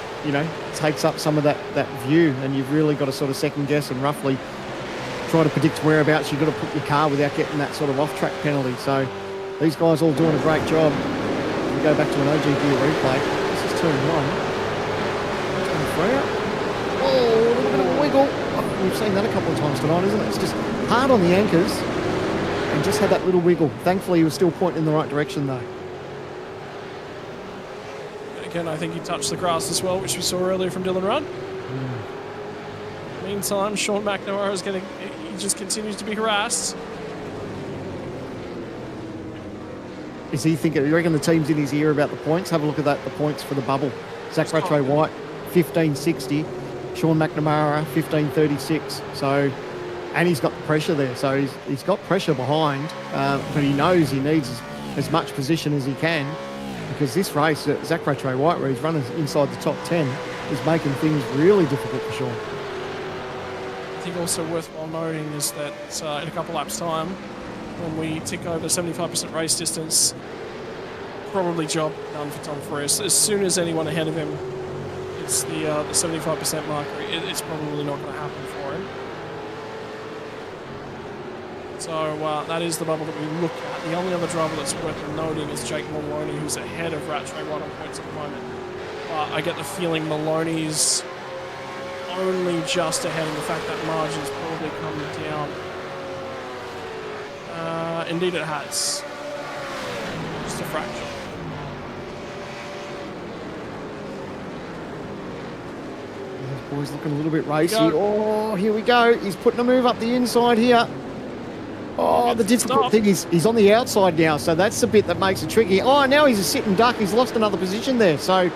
Speaker 11: takes up some of that view, and you've really got to sort of second guess and roughly try to predict whereabouts you've got to put your car without getting that sort of off-track penalty. So these guys all doing a great job. We go back to an OG gear replay. This is turn 1. Turn 3 out. Oh, a little bit of a wiggle. Oh, we've seen that a couple of times tonight, isn't it? It's just hard on the anchors and just had that little wiggle. Thankfully, he was still pointing in the right direction, though.
Speaker 10: Again, I think he touched the grass as well, which we saw earlier from Dylan Rudd. Meantime, Sean McNamara is he just continues to be harassed.
Speaker 11: Is he thinking, you reckon the team's in his ear about the points? Have a look at that, the points for the bubble. Zach Rattray White, 1560. Sean McNamara, 1536. So, and he's got the pressure there. So he's got pressure behind, but he knows he needs as much position as he can. Because this race, Zach Rattray White, where he's running inside the top 10, is making things really difficult for Sean.
Speaker 10: I think also worthwhile noting is that in a couple laps' time, when we tick over 75% race distance, probably job done for Tom Ferris. As soon as anyone ahead of him hits the 75% marker, it's probably not going to happen for him. So that is the bubble that we look at. The only other driver that's worth noting is Jake Maloney, who's ahead of Rattray right on points at the moment. I get the feeling Maloney's only just ahead, and the fact that margin's probably come down. Indeed it has. Just a fraction.
Speaker 11: This boy's looking a little bit racy. Oh, here we go. He's putting a move up the inside here. Oh, the difficult thing is he's on the outside now, so that's the bit that makes it tricky. Oh, now he's a sitting duck. He's lost another position there, so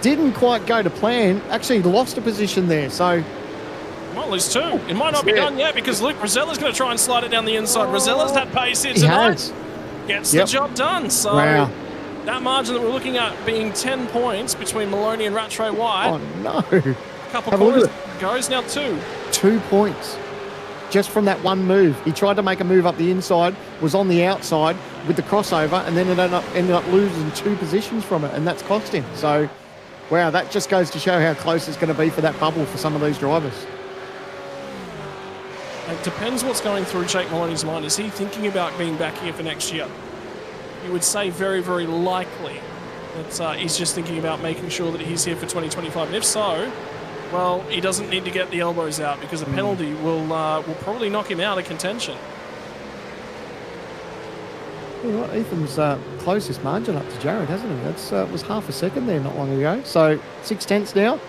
Speaker 11: didn't quite go to plan. Actually lost a position there, so...
Speaker 10: Might lose 2. It might not be done yet because Luke Rosella's going to try and slide it down the inside. Rosella's had pace here tonight. Gets the job done. So that margin that we're looking at being 10 points between Maloney and Rattray White.
Speaker 11: Oh, no.
Speaker 10: A couple corners goes now 2.
Speaker 11: 2 points. Just from that one move. He tried to make a move up the inside, was on the outside with the crossover, and then it ended up losing 2 positions from it, and that's cost him. So, wow, that just goes to show how close it's going to be for that bubble for some of these drivers.
Speaker 10: It depends what's going through Jake Maloney's mind. Is he thinking about being back here for next year? You would say very, very likely. that he's just thinking about making sure that he's here for 2025. And if so, well, he doesn't need to get the elbows out because a penalty will probably knock him out of contention.
Speaker 11: You know what, Ethan's closest margin up to Jared, hasn't he? That's was half a second there not long ago. So 6/10 now.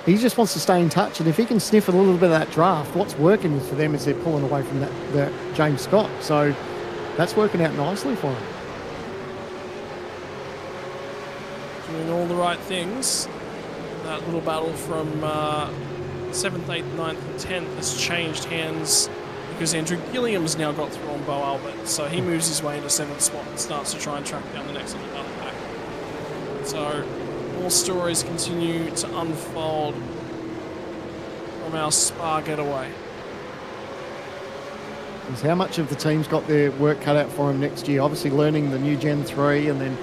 Speaker 11: He just wants to stay in touch, and if he can sniff a little bit of that draft, what's working for them is they're pulling away from that James Scott. So that's working out nicely for him.
Speaker 10: Doing all the right things. That little battle from 7th, 8th, 9th, and 10th has changed hands because Andrew Gilliam's now got through on Bo Albert. So he moves his way into 7th spot and starts to try and track down the next little battle pack. So more stories continue to unfold from our Spa getaway.
Speaker 11: Is how much of the team's got their work cut out for him next year? Obviously learning the new Gen 3 and then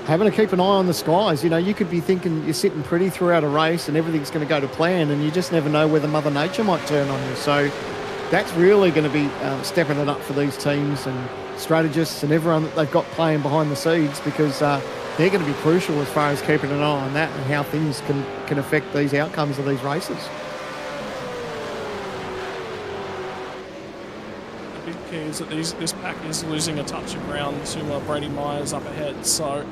Speaker 11: having to keep an eye on the skies. You know, you could be thinking you're sitting pretty throughout a race and everything's going to go to plan, and you just never know whether Mother Nature might turn on you. So that's really going to be stepping it up for these teams and strategists and everyone that they've got playing behind the scenes, because they're going to be crucial as far as keeping an eye on that and how things can affect these outcomes of these races.
Speaker 10: The big key is that this pack is losing a touch of ground to Brady Myers up ahead, so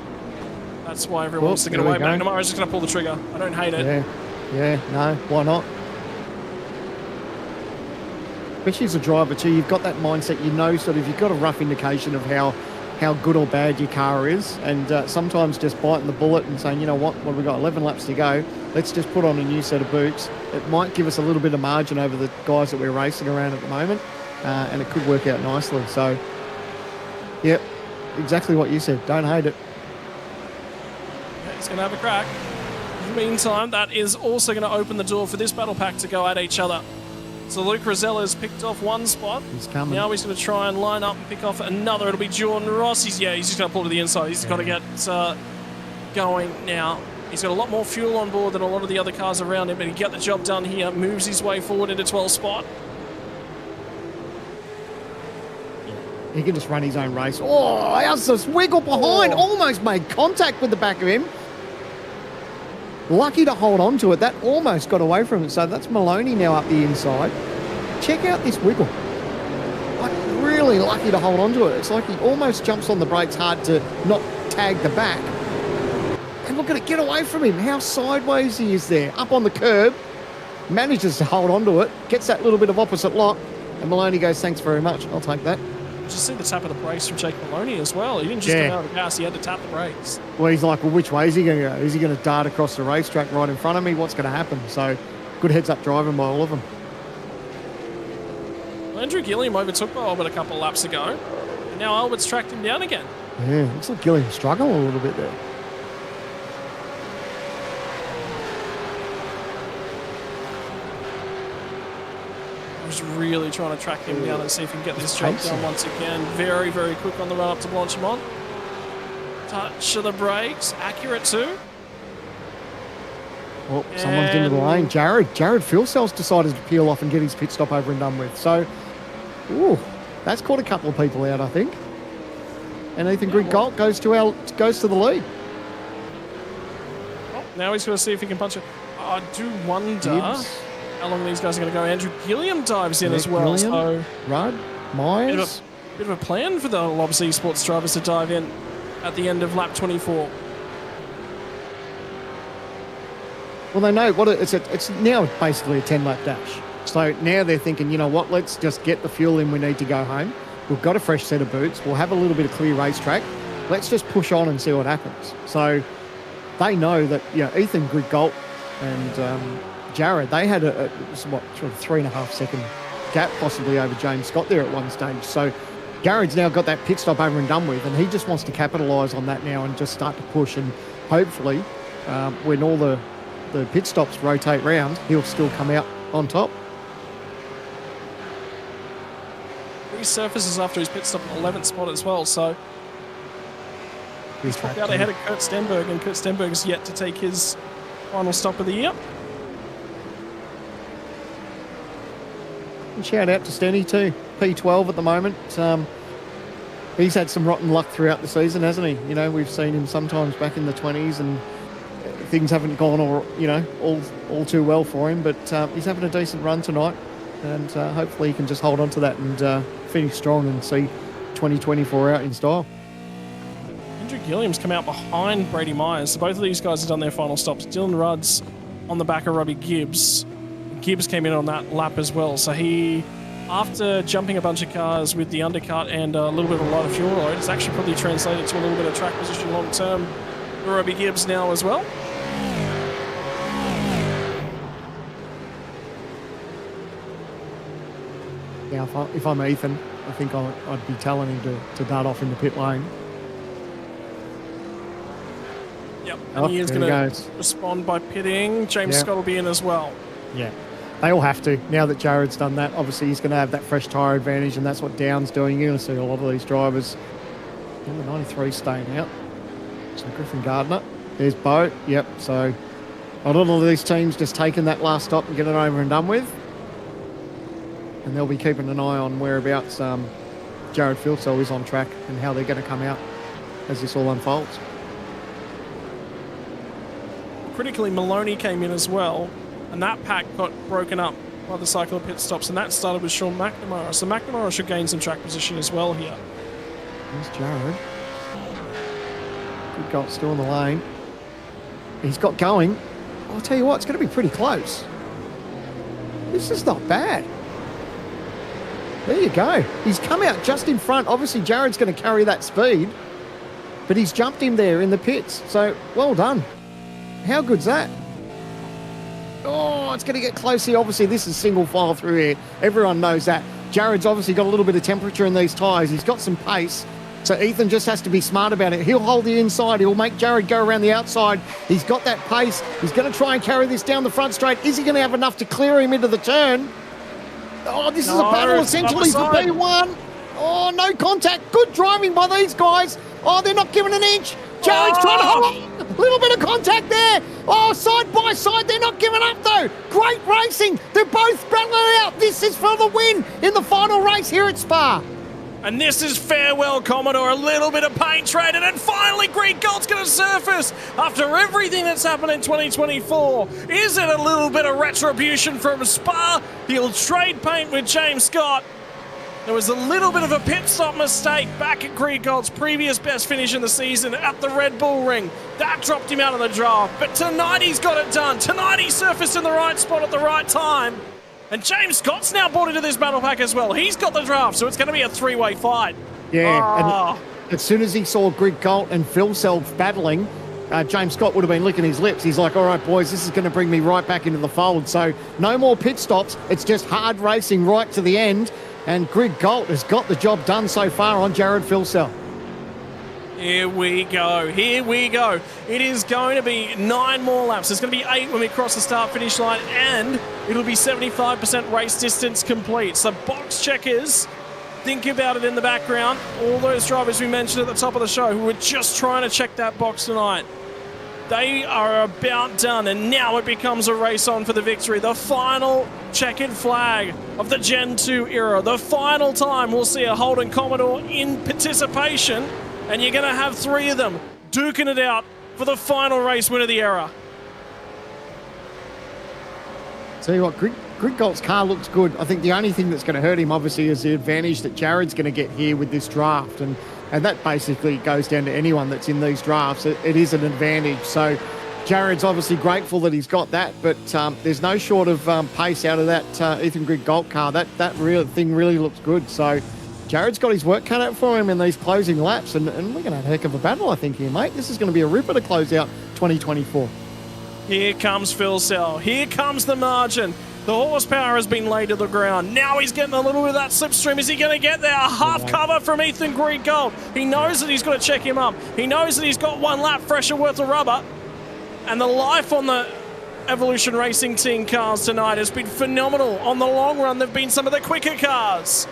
Speaker 10: that's why everyone wants to get away. McNamara's just going to pull the trigger. I don't hate it.
Speaker 11: Yeah, no, why not? Especially as a driver too, you've got that mindset, you know, sort of, you've got a rough indication of how good or bad your car is, and sometimes just biting the bullet and saying, you know what, we've got 11 laps to go, let's just put on a new set of boots. It might give us a little bit of margin over the guys that we're racing around at the moment, and it could work out nicely. So, yep, exactly what you said, don't hate it.
Speaker 10: Yeah, he's going to have a crack. In the meantime, that is also going to open the door for this battle pack to go at each other. So Luke Rosella's picked off one spot.
Speaker 11: He's coming.
Speaker 10: Now he's going to try and line up and pick off another. It'll be Jordan Ross. He's just going to pull to the inside. He's got to get going now. He's got a lot more fuel on board than a lot of the other cars around him, but he get the job done here. Moves his way forward into 12th spot.
Speaker 11: He can just run his own race. Oh, how's this wiggle behind? Almost made contact with the back of him. Lucky to hold on to it. That almost got away from it. So that's Maloney now up the inside. Check out this wiggle. Like, really lucky to hold on to it. It's like he almost jumps on the brakes hard to not tag the back. And look at it, get away from him. How sideways he is there. Up on the curb. Manages to hold on to it. Gets that little bit of opposite lock. And Maloney goes, thanks very much. I'll take that.
Speaker 10: Just see the tap of the brakes from Jake Maloney as well. He didn't just come out of the gas, he had to tap the brakes.
Speaker 11: Well, he's like, well, which way is he going to go? Is he going to dart across the racetrack right in front of me? What's going to happen? So, good heads-up driving by all of them.
Speaker 10: Well, Andrew Gilliam overtook by Albert a couple of laps ago. And now Albert's tracked him down again.
Speaker 11: Yeah, looks like Gilliam struggling a little bit there.
Speaker 10: Just really trying to track him down and see if he can get this job done once again. Very, very quick on the run up to Blanchimont. Touch of the brakes, accurate too.
Speaker 11: Well, someone's into the lane. Jared fuel cells decided to peel off and get his pit stop over and done with. So, ooh, that's caught a couple of people out, I think. And Ethan Grigalt goes to the lead.
Speaker 10: Oh, now he's going to see if he can punch it. I do wonder how long these guys are going to go. Andrew Gilliam dives in as well.
Speaker 11: Gilliam,
Speaker 10: so
Speaker 11: Rudd, Myers.
Speaker 10: Bit of a plan for the Lobs Esports drivers to dive in at the end of lap 24.
Speaker 11: Well, they know what it's now basically a 10-lap dash. So now they're thinking, you know what, let's just get the fuel in we need to go home. We've got a fresh set of boots. We'll have a little bit of clear racetrack. Let's just push on and see what happens. So they know that, you know, Ethan Grigalt and Jared, they had a sort of 3.5 second gap possibly over James Scott there at one stage. So Jared's now got that pit stop over and done with, and he just wants to capitalise on that now and just start to push. And hopefully, when all the pit stops rotate round, he'll still come out on top.
Speaker 10: Resurfaces after his pit stop at 11th spot as well, so he's dropped out ahead of Kurt Stenberg, and Kurt Stenberg's yet to take his final stop of the year.
Speaker 11: And shout out to Stenny too, P12 at the moment. he's had some rotten luck throughout the season, hasn't he? You know, we've seen him sometimes back in the 20s and things haven't gone all too well for him, but he's having a decent run tonight, and hopefully he can just hold on to that and finish strong and see 2024 out in style.
Speaker 10: Andrew Gilliam's come out behind Brady Myers, so both of these guys have done their final stops. Dylan Rudd's on the back of Robbie Gibbs. Gibbs came in on that lap as well, so he, after jumping a bunch of cars with the undercut and a little bit of a lighter fuel load, it's actually probably translated to a little bit of track position long term for Robbie Gibbs now as well.
Speaker 11: Yeah, if I'm Ethan, I think I'd be telling him to dart off in the pit lane.
Speaker 10: Yep, and he is going to respond by pitting. James Scott will be in as well.
Speaker 11: Yeah, they all have to. Now that Jared's done that, obviously he's going to have that fresh tyre advantage, and that's what Down's doing. You're going to see a lot of these drivers. The 93 staying out. So Griffin Gardner. There's Bo. Yep, so a lot of these teams just taking that last stop and get it over and done with. And they'll be keeping an eye on whereabouts Jared Filsell is on track and how they're going to come out as this all unfolds.
Speaker 10: Critically, Maloney came in as well, and that pack got broken up by the cycle of pit stops, and that started with Sean McNamara. So McNamara should gain some track position as well here.
Speaker 11: There's Jared. Good goal, still in the lane. He's got going. I'll tell you what, it's going to be pretty close. This is not bad. There you go. He's come out just in front. Obviously, Jared's going to carry that speed, but he's jumped him there in the pits. So, well done. How good's that? Oh, it's going to get close here. Obviously, this is single file through here. Everyone knows that. Jared's obviously got a little bit of temperature in these tyres. He's got some pace. So Ethan just has to be smart about it. He'll hold the inside. He'll make Jared go around the outside. He's got that pace. He's going to try and carry this down the front straight. Is he going to have enough to clear him into the turn? Oh, this is a battle essentially for P1. Oh, no contact. Good driving by these guys. Oh, they're not giving an inch. Jared's trying to hold on. A little bit of contact there. Oh, side by side. They're not giving up, though. Great racing. They're both battling it out. This is for the win in the final race here at Spa.
Speaker 10: And this is farewell, Commodore. A little bit of paint traded, and finally Greg Galt's going to surface after everything that's happened in 2024. Is it a little bit of retribution from Spa? He'll trade paint with James Scott. There was a little bit of a pit stop mistake back at Greg Galt's previous best finish in the season at the Red Bull Ring. That dropped him out of the draft. But tonight he's got it done. Tonight he surfaced in the right spot at the right time. And James Scott's now bought into this battle pack as well. He's got the draft, so it's going to be a three-way fight.
Speaker 11: Yeah, and as soon as he saw Greg Galt and Filsell battling, James Scott would have been licking his lips. He's like, all right, boys, this is going to bring me right back into the fold. So no more pit stops. It's just hard racing right to the end. And Greg Galt has got the job done so far on Jared Filsell.
Speaker 10: Here we go. Here we go. It is going to be 9 more laps. There's going to be 8 when we cross the start-finish line, and it'll be 75% race distance complete. So box checkers, think about it in the background. All those drivers we mentioned at the top of the show who were just trying to check that box tonight, they are about done, and now it becomes a race on for the victory. The final checkered flag of the Gen 2 era. The final time we'll see a Holden Commodore in participation. And you're going to have 3 of them duking it out for the final race win of the era.
Speaker 11: Tell you what, Greg Galt's car looks good. I think the only thing that's going to hurt him, obviously, is the advantage that Jared's going to get here with this draft. And that basically goes down to anyone that's in these drafts. It is an advantage. So Jared's obviously grateful that he's got that, but there's no short of pace out of that Ethan Greg Galt car. That real thing really looks good. So Jared's got his work cut out for him in these closing laps, and we're going to have a heck of a battle, I think, here, mate. This is going to be a ripper to close out 2024.
Speaker 10: Here comes Filsell. Here comes the margin. The horsepower has been laid to the ground. Now he's getting a little bit of that slipstream. Is he going to get there? A half cover from Ethan Greg Galt. He knows that he's got to check him up. He knows that he's got 1 lap fresher worth of rubber. And the life on the Evolution Racing Team cars tonight has been phenomenal. On the long run, they've been some of the quicker cars.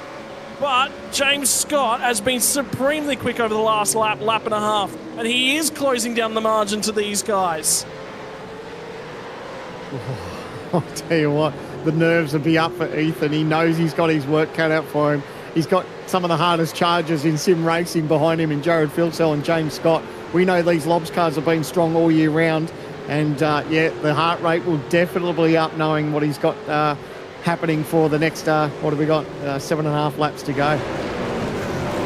Speaker 10: But James Scott has been supremely quick over the last lap and a half. And he is closing down the margin to these guys.
Speaker 11: I'll tell you what, the nerves will be up for Ethan. He knows he's got his work cut out for him. He's got some of the hardest chargers in sim racing behind him in Jared Filsell and James Scott. We know these Lobs cars have been strong all year round. And, yeah, the heart rate will definitely be up knowing what he's got happening for the next, what have we got, 7.5 laps to go.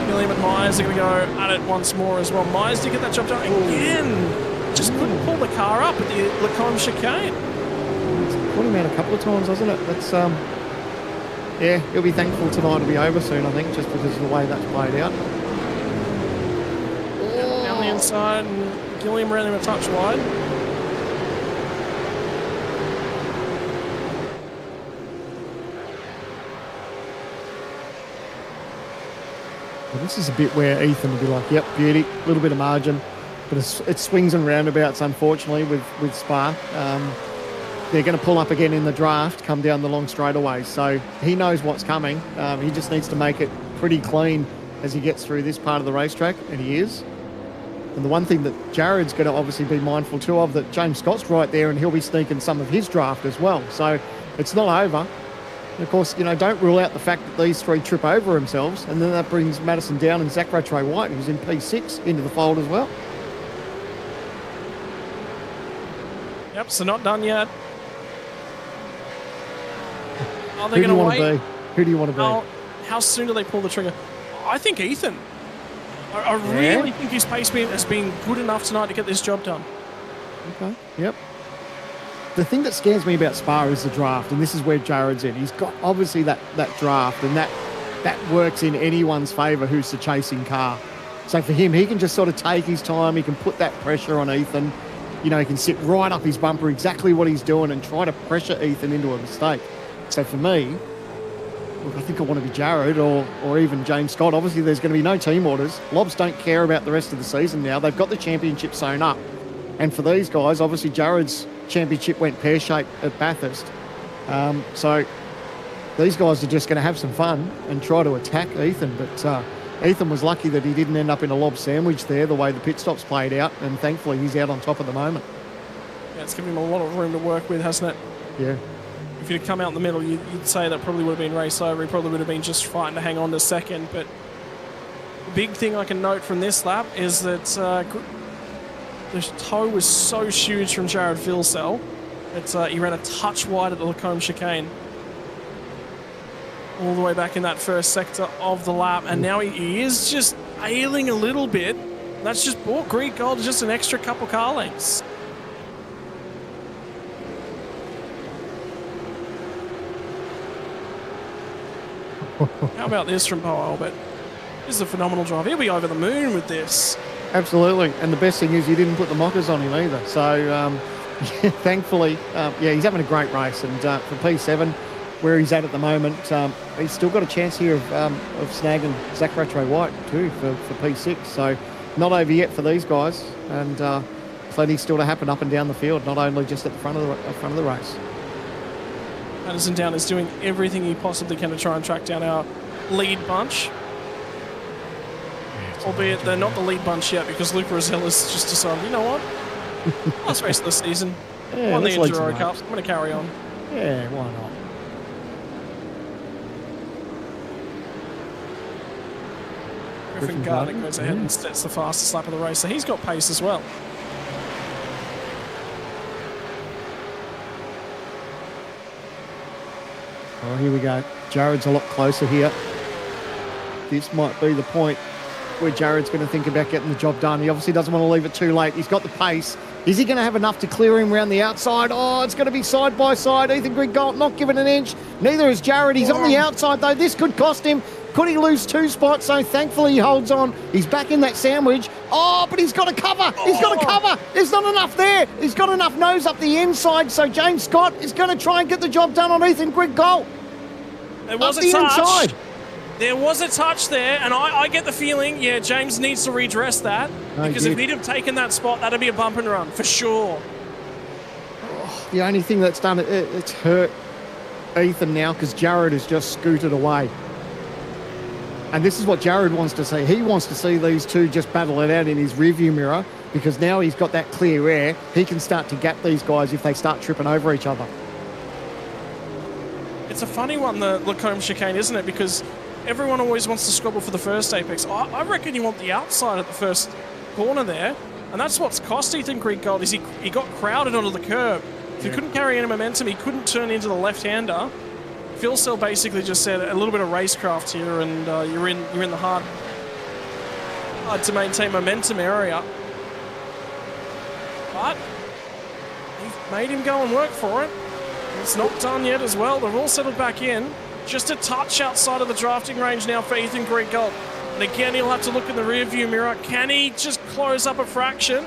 Speaker 10: William and Myers are going to go at it once more as well. Myers did get that job done again. Just couldn't pull the car up at the Lacombe chicane.
Speaker 11: It's put him out a couple of times, hasn't it? That's, yeah, he'll be thankful tonight will be over soon, I think, just because of the way that's played out.
Speaker 10: Down the inside, and Gilliam ran him a touch wide.
Speaker 11: Well, this is a bit where Ethan will be like, yep, beauty, a little bit of margin. But it swings and roundabouts, unfortunately, with Spa. They're going to pull up again in the draft, come down the long straightaways. So he knows what's coming. He just needs to make it pretty clean as he gets through this part of the racetrack, and he is. And the one thing that Jared's going to obviously be mindful too of, that James Scott's right there and he'll be sneaking some of his draft as well. So it's not over. And of course, you know, don't rule out the fact that these three trip over themselves, and then that brings Madison Down and Zach Rattray White, who's in P6, into the fold as well.
Speaker 10: Yep, so not done yet. Are they going to wait?
Speaker 11: Who do you want to be?
Speaker 10: How soon do they pull the trigger? I think Ethan. I really think his pace has been good enough tonight to get this job done.
Speaker 11: Okay, yep. The thing that scares me about Spa is the draft, and this is where Jared's in. He's got obviously that draft, and that works in anyone's favour who's the chasing car. So for him, he can just sort of take his time. He can put that pressure on Ethan. You know, he can sit right up his bumper, exactly what he's doing, and try to pressure Ethan into a mistake. So for me, look, I think I want to be Jared or even James Scott. Obviously, there's going to be no team orders. Lobs don't care about the rest of the season now. They've got the championship sewn up. And for these guys, obviously, Jared's championship went pear-shaped at Bathurst. So these guys are just going to have some fun and try to attack Ethan. But Ethan was lucky that he didn't end up in a lob sandwich there, the way the pit stops played out. And thankfully, he's out on top at the moment.
Speaker 10: Yeah, it's given him a lot of room to work with, hasn't it?
Speaker 11: Yeah.
Speaker 10: If he'd come out in the middle, you'd say that probably would have been race over. He probably would have been just fighting to hang on to second. But the big thing I can note from this lap is that the toe was so huge from Jared Filsell that he ran a touch wide at the Lacombe chicane. All the way back in that first sector of the lap. And now he is just ailing a little bit. That's just bought Greek Gold just an extra couple car lengths. How about this from Bo Albert? This is a phenomenal drive. He'll be over the moon with this.
Speaker 11: Absolutely. And the best thing is you didn't put the mockers on him either. So, thankfully, yeah, he's having a great race. And for P7, where he's at the moment, he's still got a chance here of snagging Zach Rattray White too for P6. So, not over yet for these guys. And plenty still to happen up and down the field, not only just at the front of the race.
Speaker 10: Madison Down is doing everything he possibly can to try and track down our lead bunch. Albeit they're not the lead bunch yet because Luke Rosella's just decided, you know what? Last race of the season.
Speaker 11: Yeah,
Speaker 10: Won the Enduro Cup. I'm going to carry on.
Speaker 11: Yeah, why not?
Speaker 10: Griffin Gardner goes ahead and sets the fastest lap of the race, so he's got pace as well.
Speaker 11: Oh, here we go. Jared's a lot closer here. This might be the point where Jared's going to think about getting the job done. He obviously doesn't want to leave it too late. He's got the pace. Is he going to have enough to clear him around the outside? Oh, it's going to be side by side. Ethan Griggold not giving an inch. Neither is Jared. He's on the outside, though. This could cost him. Could he lose 2 spots? So thankfully he holds on. He's back in that sandwich. Oh, but he's got to cover. He's got to cover. There's not enough there. He's got enough nose up the inside. So James Scott is going to try and get the job done on Ethan Griggold.
Speaker 10: There was a touch. Inside. There was a touch there, and I get the feeling, yeah, James needs to redress that. Because if he'd have taken that spot, that'd be a bump and run, for sure.
Speaker 11: Oh, the only thing that's done it's hurt Ethan now because Jared has just scooted away. And this is what Jared wants to see. He wants to see these two just battle it out in his rearview mirror because now he's got that clear air. He can start to gap these guys if they start tripping over each other.
Speaker 10: It's a funny one, the Lacombe chicane, isn't it? Because everyone always wants to squabble for the first apex. I reckon you want the outside at the first corner there, and that's what's cost Ethan Greek gold, is he got crowded onto the curb. If he couldn't carry any momentum, he couldn't turn into the left-hander. Phil Cell basically just said a little bit of racecraft here, and you're in the hard to maintain momentum area. But they've made him go and work for it. It's not done yet as well. They're all settled back in. Just a touch outside of the drafting range now for Ethan Greek gold. And again, he'll have to look in the rear-view mirror. Can he just close up a fraction?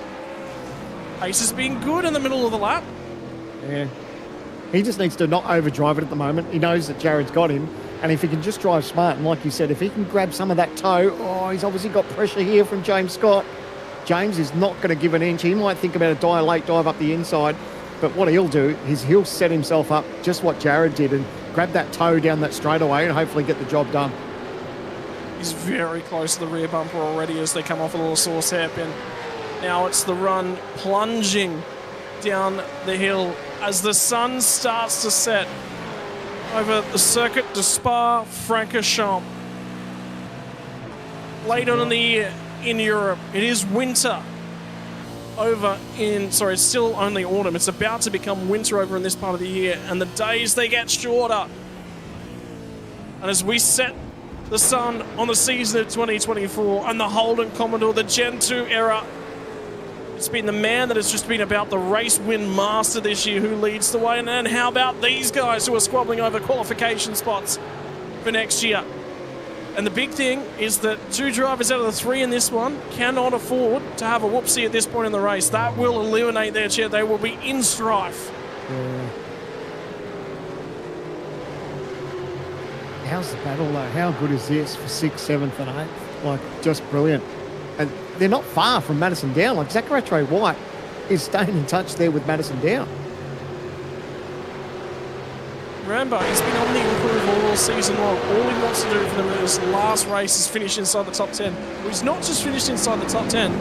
Speaker 10: Pace has been good in the middle of the lap.
Speaker 11: Yeah. He just needs to not overdrive it at the moment. He knows that Jared's got him. And if he can just drive smart, and like you said, if he can grab some of that toe, he's obviously got pressure here from James Scott. James is not going to give an inch. He might think about a late dive up the inside. But what he'll do is he'll set himself up just what Jared did and grab that toe down that straightaway and hopefully get the job done.
Speaker 10: He's very close to the rear bumper already as they come off a little sauce hairpin. Now it's the run plunging down the hill as the sun starts to set over the circuit de Spa-Francorchamps. Late on in the year in Europe, it is winter. It's still only autumn. It's about to become winter over in this part of the year, and the days, they get shorter. And as we set the sun on the season of 2024 and the Holden Commodore, the Gen 2 era, it's been the man that has just been about the race win master this year who leads the way. And then how about these guys who are squabbling over qualification spots for next year? And the big thing is that 2 drivers out of the 3 in this one cannot afford to have a whoopsie at this point in the race. That will eliminate their chair. They will be in strife.
Speaker 11: Yeah. How's the battle though? How good is this for 6th, 7th and 8th? Like, just brilliant. And they're not far from Madison Down. Like, Zachary White is staying in touch there with Madison Down.
Speaker 10: Rambo, he's been on the improve all season long. All he wants to do for them in this last race is finish inside the top 10. Well, he's not just finished inside the top 10,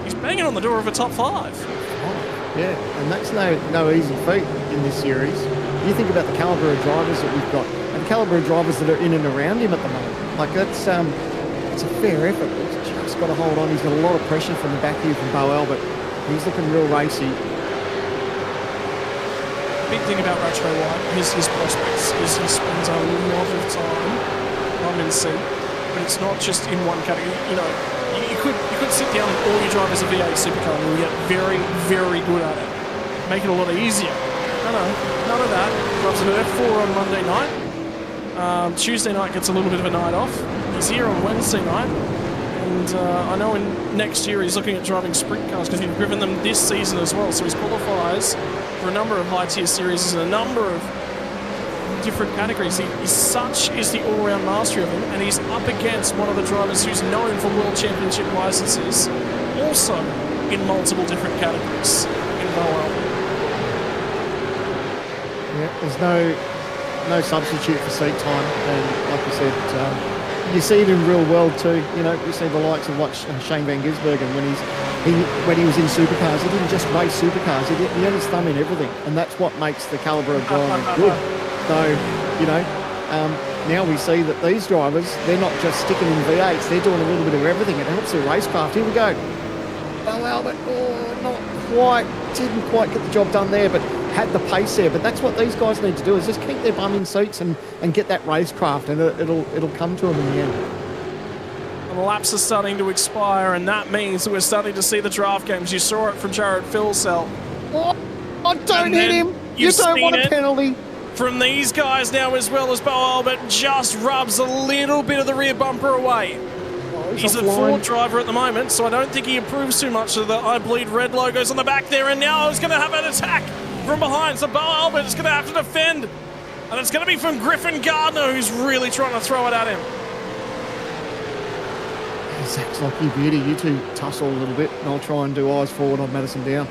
Speaker 10: he's banging on the door of a top 5.
Speaker 11: Yeah, and that's no easy feat in this series. You think about the calibre of drivers that we've got, and the calibre of drivers that are in and around him at the moment. Like, it's a fair effort. He's just got to hold on. He's got a lot of pressure from the back here from Bo Albert. He's looking real racy.
Speaker 10: Big thing about Ratcho White, his prospects, is he spends a lot of time in seat, but it's not just in one category. You know, you could sit down and all your drivers a V8 supercar and you'll get very, very good at it. Make it a lot easier. No, none of that. Drives an F4 on Monday night. Tuesday night gets a little bit of a night off. He's here on Wednesday night. And I know in next year he's looking at driving sprint cars because he's driven them this season as well. So he qualifies for a number of high-tier series in a number of different categories. Such is the all-round mastery of him, and he's up against one of the drivers who's known for World Championship licenses, also in multiple different categories in Bo Albert.
Speaker 11: Yeah, there's no substitute for seat time, and like you said, you see it in real world too. You know, you see the likes of Shane Van Gisbergen when he was in supercars. He didn't just race supercars. He had his thumb in everything, and that's what makes the calibre of driving good. So, you know, now we see that these drivers, they're not just sticking in V8s. They're doing a little bit of everything. It helps their racecraft. Here we go. Bo Albert, didn't quite get the job done there, but had the pace there. But that's what these guys need to do, is just keep their bum in seats and get that racecraft, and it'll come to them in the end.
Speaker 10: And the laps are starting to expire, and that means that we're starting to see the draft games. You saw it from Jared Philsell.
Speaker 11: Don't hit him! You don't want a penalty!
Speaker 10: From these guys now, as well as Bo Albert just rubs a little bit of the rear bumper away. He's a Ford driver at the moment, so I don't think he approves too much of the I Bleed Red logos on the back there. And now he's going to have an attack from behind. So Bo Albert is going to have to defend. And it's going to be from Griffin Gardner, who's really trying to throw it at him.
Speaker 11: Zach's like, you beauty, you two tussle a little bit, and I'll try and do eyes forward on Madison Down.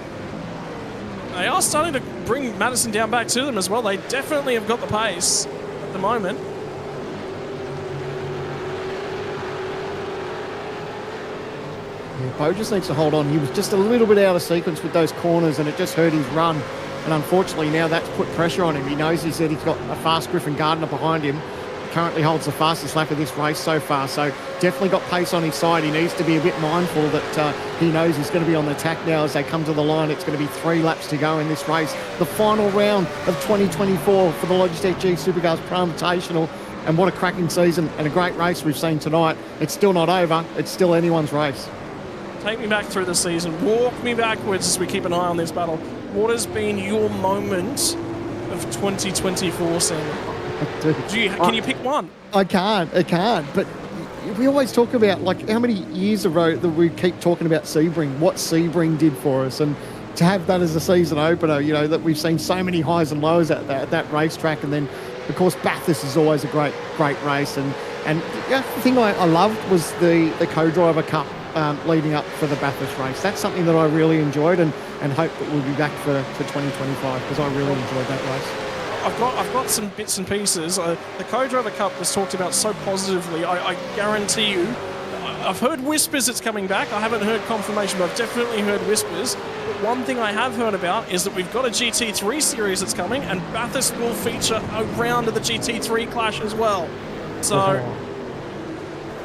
Speaker 10: They are starting to bring Madison Down back to them as well. They definitely have got the pace at the moment.
Speaker 11: Yeah, Bo just needs to hold on. He was just a little bit out of sequence with those corners, and it just hurt his run. And unfortunately, now that's put pressure on him. He knows he's got a fast Griffin Gardner behind him. currently holds the fastest lap of this race so far, so definitely got pace on his side. He needs to be a bit mindful that he knows he's going to be on the attack now as they come to the line. It's going to be 3 laps to go in this race, the final round of 2024 for the Logitech G Supercars Pro Invitational. And what a cracking season and a great race we've seen tonight. It's still not over. It's still anyone's race.
Speaker 10: Take me back through the season. Walk me backwards as we keep an eye on this battle. What has been your moment of 2024, Sam? Can you pick one?
Speaker 11: I can't. But we always talk about, like, how many years ago that we keep talking about Sebring, what Sebring did for us. And to have that as a season opener, you know, that we've seen so many highs and lows at that racetrack. And then, of course, Bathurst is always a great race. And the thing I loved was the co-driver cup leading up for the Bathurst race. That's something that I really enjoyed and hope that we'll be back for 2025 because I really enjoyed that race.
Speaker 10: I've got some bits and pieces. The co-driver cup was talked about so positively. I guarantee you, I've heard whispers it's coming back. I haven't heard confirmation, but I've definitely heard whispers. But one thing I have heard about is that we've got a GT3 series that's coming, and Bathurst will feature a round of the GT3 clash as well. So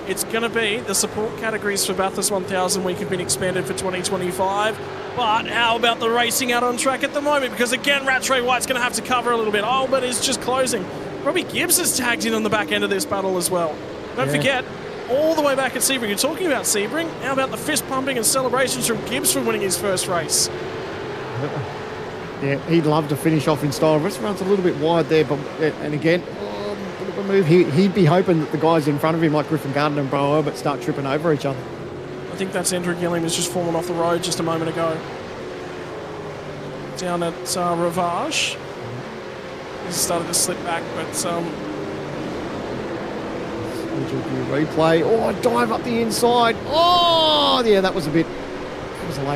Speaker 10: it's going to be the support categories for Bathurst 1000 Week have been expanded for 2025. But how about the racing out on track at the moment? Because again, Rattray White's going to have to cover a little bit. Albert is just closing. Robbie Gibbs has tagged in on the back end of this battle as well. Don't forget, all the way back at Sebring. You're talking about Sebring. How about the fist pumping and celebrations from Gibbs for winning his first race?
Speaker 11: Yeah, he'd love to finish off in style. This runs a little bit wide there, but and again, a bit of a move. He'd be hoping that the guys in front of him, like Griffin Gardner and Bro Albert, start tripping over each other.
Speaker 10: I think that's Andrew Gilliam has just fallen off the road just a moment ago. Down at Ravage. He's started to slip back, but
Speaker 11: replay. Oh, dive up the inside. Oh, yeah, that was a late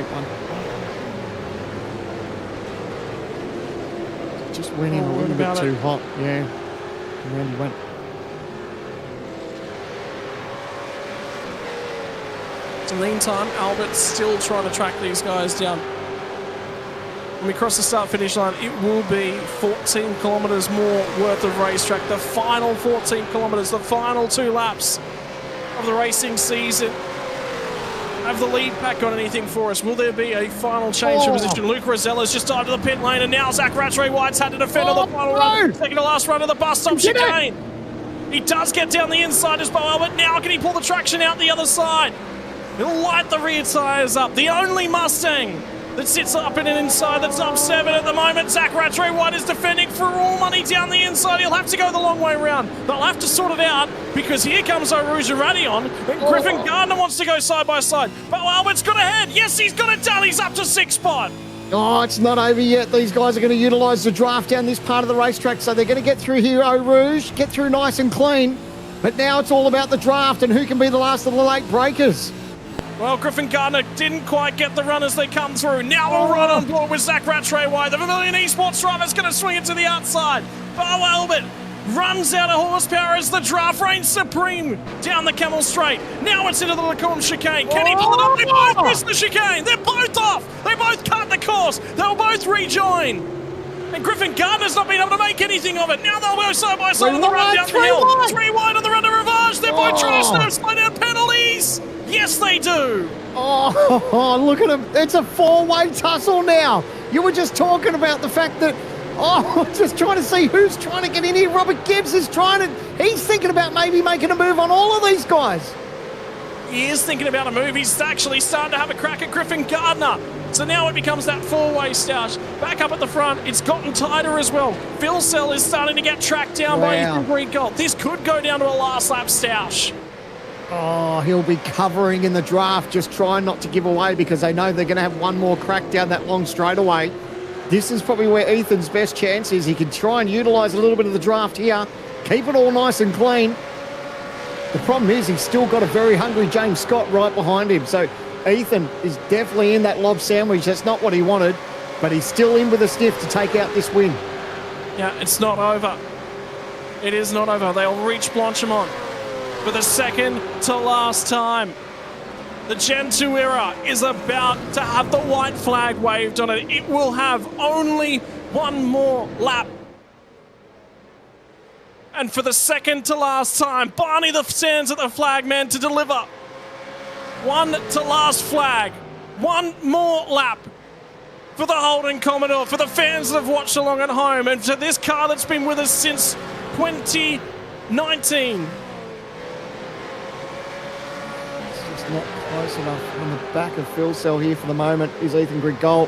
Speaker 11: one. Just went in a little bit too hot. Yeah, around he went.
Speaker 10: In the meantime, Albert's still trying to track these guys down. When we cross the start-finish line, it will be 14 kilometres more worth of racetrack. The final 14 kilometres, the final 2 laps of the racing season. Have the lead pack got anything for us? Will there be a final change of position? Luke Rosella's just dived to the pit lane, and now Zach Rattray White's had to defend on the final run. Second to last run of the bus stop chicane. He does get down the inside as well, but now can he pull the traction out the other side? He'll light the rear tyres up. The only Mustang that sits up in an inside that's up 7 at the moment. Zach Rattray White is defending for all money down the inside. He'll have to go the long way round. They'll have to sort it out because here comes Rouge Radion. And Griffin Gardner wants to go side by side. But Albert's got ahead. Yes, he's got it done. He's up to 6th spot.
Speaker 11: Oh, it's not over yet. These guys are going to utilise the draft down this part of the racetrack. So they're going to get through here, Rouge, get through nice and clean. But now it's all about the draft and who can be the last of the late breakers.
Speaker 10: Well, Griffin Gardner didn't quite get the run as they come through. Now we'll run on board with Zach Rattray White. The Vermilion Esports driver's going to swing it to the outside. Bo Albert runs out of horsepower as the draft reigns supreme down the Camel Straight. Now it's into the Lacombe chicane. Can he pull it off? They both miss the chicane. They're both off. They both cut the course. They'll both rejoin. And Griffin Gardner's not been able to make anything of it. Now they'll go side by side on the run down the hill. 3 wide on the run to Ravage. They're both trying to slow down penalties. Yes, they do.
Speaker 11: Oh, look at him. It's a 4-way tussle now. You were just talking about the fact that, just trying to see who's trying to get in here. Robert Gibbs is he's thinking about maybe making a move on all of these guys.
Speaker 10: He is thinking about a move. He's actually starting to have a crack at Griffin Gardner. So now it becomes that 4-way stoush. Back up at the front, it's gotten tighter as well. Phil Sell is starting to get tracked down by Ethan Green Gold. This could go down to a last lap stoush.
Speaker 11: Oh, he'll be covering in the draft, just trying not to give away because they know they're going to have one more crack down that long straightaway. This is probably where Ethan's best chance is. He can try and utilise a little bit of the draft here, keep it all nice and clean. The problem is he's still got a very hungry James Scott right behind him. So Ethan is definitely in that lob sandwich. That's not what he wanted, but he's still in with a sniff to take out this win.
Speaker 10: Yeah, it's not over. It is not over. They'll reach Blanchimont for the second to last time. The Gen 2 era is about to have the white flag waved on it. It will have only one more lap. And for the second to last time, Barney stands at the flag man to deliver. One to last flag. One more lap for the Holden Commodore, for the fans that have watched along at home, and for this car that's been with us since 2019.
Speaker 11: It's just not close enough. On the back of Phil Cell here for the moment is Ethan Grigol.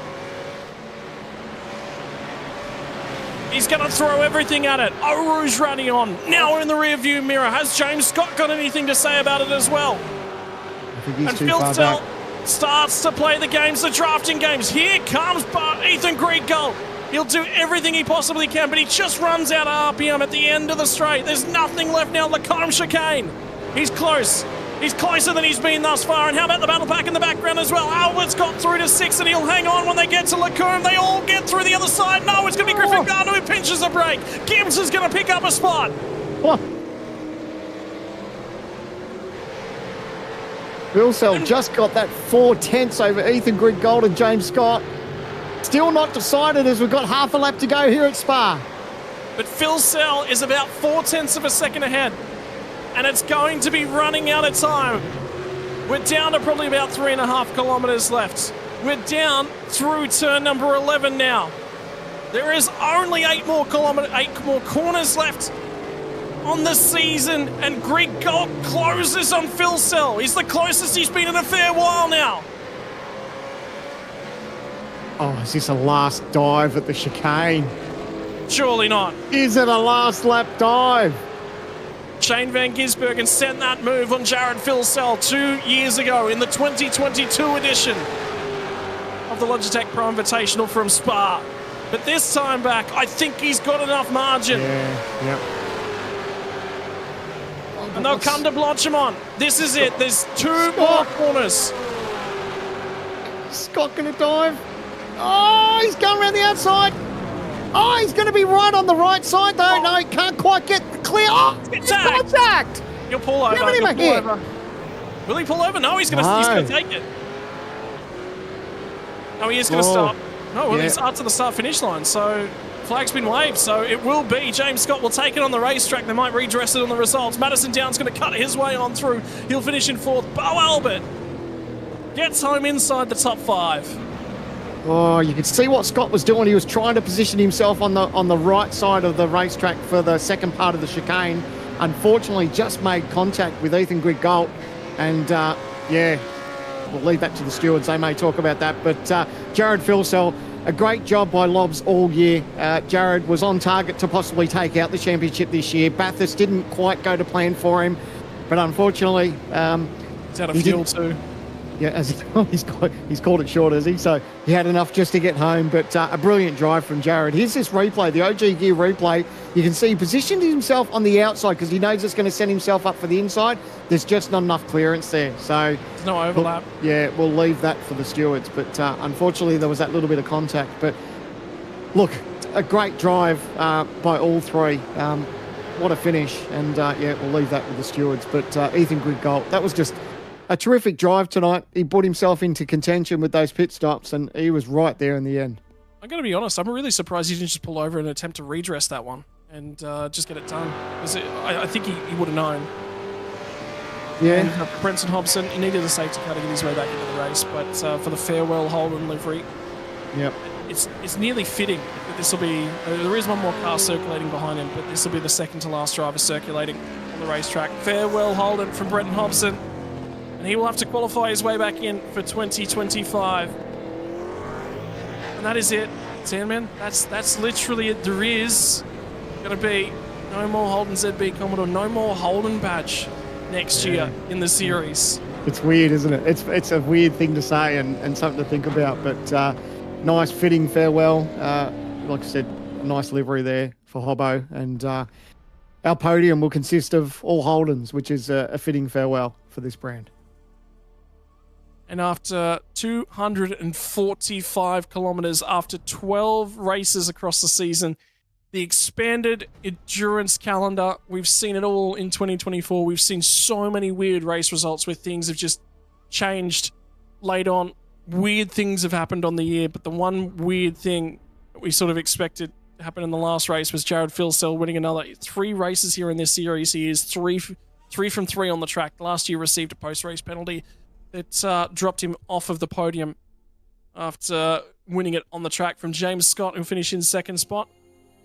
Speaker 10: He's going to throw everything at it. Eau Rouge running on. Now in the rear-view mirror. Has James Scott got anything to say about it as well?
Speaker 11: I think he's
Speaker 10: and
Speaker 11: too
Speaker 10: Phil
Speaker 11: far
Speaker 10: Cell
Speaker 11: back.
Speaker 10: starts to play the games, the drafting games. Here comes Ethan Grigol. He'll do everything he possibly can, but he just runs out of RPM at the end of the straight. There's nothing left now. Lacombe chicane. He's close. He's closer than he's been thus far. And how about the battle pack in the background as well? Albert's got through to 6, and he'll hang on when they get to Lacombe. They all get through the other side. No, it's going to be Griffin Gardner who pinches a break. Gibbs is going to pick up a spot.
Speaker 11: Phil Cell just got that 4/10 over Ethan Grigol and James Scott. Still not decided as we've got half a lap to go here at Spa.
Speaker 10: But Phil Cell is about 0.4 of a second ahead. And it's going to be running out of time. We're down to probably about 3.5 kilometres left. We're down through turn number 11 now. There is only 8 more corners left on the season, and Grigol closes on Phil Cell. He's the closest he's been in a fair while now.
Speaker 11: Oh, is this a last dive at the chicane?
Speaker 10: Surely not.
Speaker 11: Is it a last lap dive?
Speaker 10: Shane Van Gisbergen sent that move on Jared Phil Cell 2 years ago in the 2022 edition of the Logitech Pro Invitational from Spa. But this time back, I think he's got enough margin.
Speaker 11: Yeah, yep.
Speaker 10: And they'll come to Blanchimont. This is it. There's 2 more corners.
Speaker 11: Scott going to dive. Oh, he's going around the outside. Oh, he's going to be right on the right side, though. No, he can't quite get clear. Oh, it's contact.
Speaker 10: He'll pull over.
Speaker 11: Giving him a hit.
Speaker 10: Will he pull over? No, he's going to take it. No, he is going to stop. No, well, he's up to the start-finish line, so flag's been waved. So it will be James Scott will take it on the racetrack. They might redress it on the results. Madison Down's going to cut his way on through. He'll finish in 4th. Bo Albert gets home inside the top 5.
Speaker 11: Oh, you could see what Scott was doing. He was trying to position himself on the right side of the racetrack for the second part of the chicane. Unfortunately, just made contact with Ethan Grigol. And, yeah, we'll leave that to the stewards. They may talk about that. But Jared Phil Cell, a great job by Lobs all year. Jared was on target to possibly take out the championship this year. Bathurst didn't quite go to plan for him. But unfortunately...
Speaker 10: he's out of fuel too.
Speaker 11: Yeah, he's called it short, has he? So he had enough just to get home, but a brilliant drive from Jared. Here's this replay, the OG Gear replay. You can see he positioned himself on the outside because he knows it's going to set himself up for the inside. There's just not enough clearance there. So
Speaker 10: there's no overlap.
Speaker 11: We'll leave that for the stewards. But unfortunately, there was that little bit of contact. But look, a great drive by all three. What a finish. And we'll leave that with the stewards. But Ethan Grigol, that was just a terrific drive tonight. He put himself into contention with those pit stops, and he was right there in the end.
Speaker 10: I'm going to be honest, I'm really surprised he didn't just pull over and attempt to redress that one and just get it done. Because I think he would have known.
Speaker 11: Yeah.
Speaker 10: And, Brenton Hobson, he needed a safety car to get his way back into the race, but for the farewell Holden livery,
Speaker 11: yep,
Speaker 10: it's nearly fitting that this will be... there is one more car circulating behind him, but this will be the second to last driver circulating on the racetrack. Farewell Holden from Brenton Hobson. And he will have to qualify his way back in for 2025. And that is it, Sandman. That's literally it. There is going to be no more Holden ZB Commodore, no more Holden badge next year in the series.
Speaker 11: It's weird, isn't it? It's a weird thing to say and something to think about, but nice fitting farewell. Like I said, a nice livery there for Hobbo. And our podium will consist of all Holdens, which is a fitting farewell for this brand.
Speaker 10: And after 245 kilometers, after 12 races across the season, the expanded endurance calendar, we've seen it all in 2024. We've seen so many weird race results where things have just changed late on. Weird things have happened on the year, but the one weird thing that we sort of expected happened in the last race was Jared Filsell winning another 3 races here in this series. He is 3 from 3 on the track. Last year received a post-race penalty that dropped him off of the podium after winning it on the track from James Scott, who finished in 2nd spot.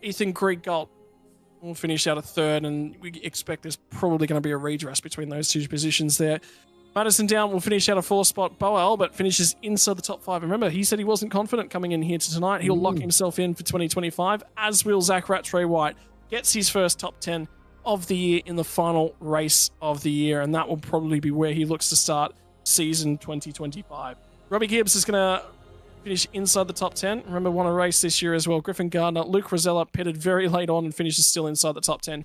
Speaker 10: Ethan Grieg-Galt will finish out of 3rd, and we expect there's probably going to be a redress between those 2 positions there. Madison Down will finish out of 4th spot. Bo Albert finishes inside the top 5. Remember, he said he wasn't confident coming in here to tonight. He'll lock himself in for 2025, as will Zach Rattray White. Gets his first top 10 of the year in the final race of the year, and that will probably be where he looks to start season 2025. Robbie Gibbs is going to finish inside the top 10. Remember, won a race this year as well. Griffin Gardner, Luke Rosella pitted very late on and finishes still inside the top 10.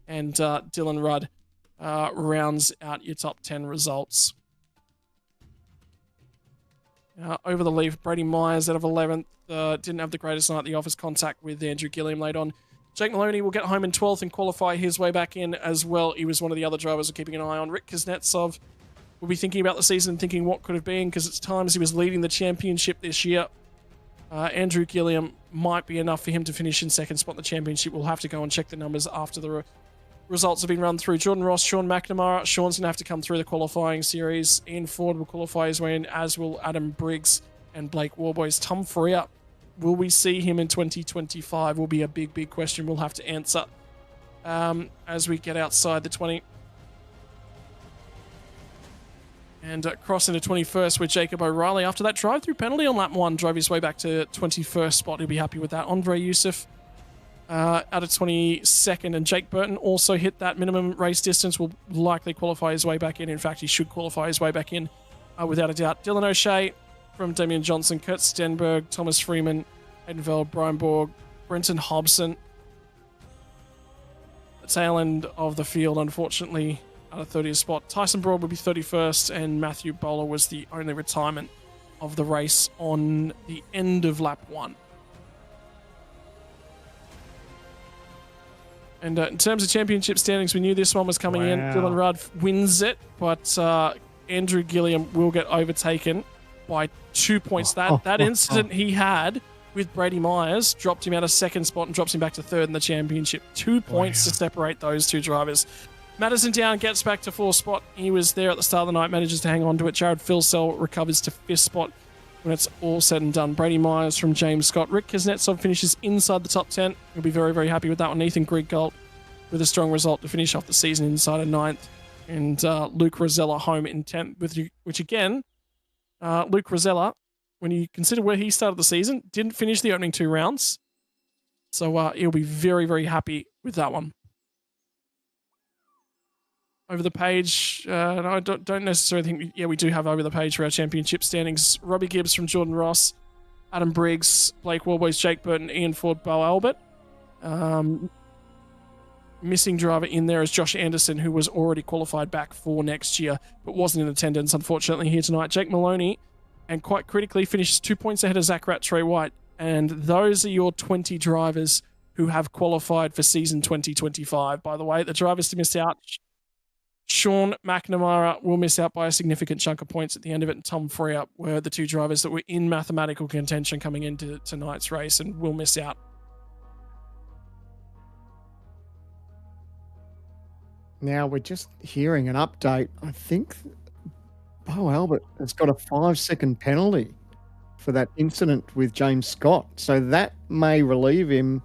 Speaker 10: And Dylan Rudd rounds out your top 10 results. Over the leaf, Brady Myers out of 11th. Didn't have the greatest night at the office. Contact with Andrew Gilliam late on. Jake Maloney will get home in 12th and qualify his way back in as well. He was one of the other drivers we're keeping an eye on. Rick Kuznetsov will be thinking about the season, thinking what could have been, because it's times he was leading the championship this year. Andrew Gilliam might be enough for him to finish in 2nd spot in the championship. We'll have to go and check the numbers after the results have been run through. Jordan Ross, Sean McNamara. Sean's going to have to come through the qualifying series. Ian Ford will qualify his way in, as will Adam Briggs and Blake Warboys. Tom Freer, will we see him in 2025? Will be a big, big question we'll have to answer as we get outside the 20. And cross into 21st with Jacob O'Reilly. After that drive-through penalty on lap 1, drove his way back to 21st spot. He'll be happy with that. Andre Youssef out of 22nd, and Jake Burton also hit that minimum race distance, will likely qualify his way back in. In fact, he should qualify his way back in without a doubt. Dylan O'Shea from Damian Johnson, Kurt Stenberg, Thomas Freeman, Hayden Veld, Brian Borg, Brenton Hobson. The tail end of the field, unfortunately, at a 30th spot. Tyson Broad will be 31st, and Matthew Bowler was the only retirement of the race on the end of lap 1. And in terms of championship standings, we knew this one was coming in. Dylan Rudd wins it, but Andrew Gilliam will get overtaken by 2 points. That incident he had with Brady Myers dropped him out of 2nd spot and drops him back to 3rd in the championship. 2 points to separate those 2 drivers. Madison Down gets back to 4th spot. He was there at the start of the night, manages to hang on to it. Jared Filsell recovers to 5th spot when it's all said and done. Brady Myers from James Scott. Rick Kuznetsov finishes inside the top 10. He'll be very, very happy with that one. Ethan Grieg-Galt with a strong result to finish off the season inside of 9th. And Luke Rosella home in 10th, which again, Luke Rosella, when you consider where he started the season, didn't finish the opening 2 rounds. So he'll be very, very happy with that one. Over the page, no, I don't necessarily think... we do have over the page for our championship standings. Robbie Gibbs from Jordan Ross, Adam Briggs, Blake Warboys, Jake Burton, Ian Ford, Bo Albert. Missing driver in there is Josh Anderson, who was already qualified back for next year, but wasn't in attendance, unfortunately, here tonight. Jake Maloney, and quite critically, finishes 2 points ahead of Zach Rattray White. And those are your 20 drivers who have qualified for season 2025. By the way, the drivers to miss out... Sean McNamara will miss out by a significant chunk of points at the end of it, and Tom Freer were the 2 drivers that were in mathematical contention coming into tonight's race and will miss out.
Speaker 11: Now we're just hearing an update. I think Bo Albert has got a 5-second penalty for that incident with James Scott. So that may relieve him.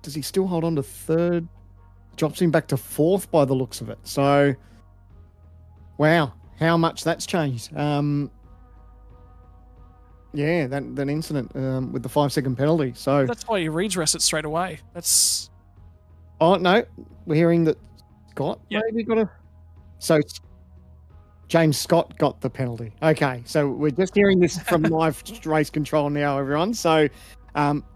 Speaker 11: Does he still hold on to 3rd? Drops him back to 4th by the looks of it. So... wow, how much that's changed. That incident with the 5-second penalty. So
Speaker 10: that's why you redress it straight away. That's...
Speaker 11: oh, no. We're hearing that Scott maybe got a... so James Scott got the penalty. Okay, so we're just hearing this from live race control now, everyone. So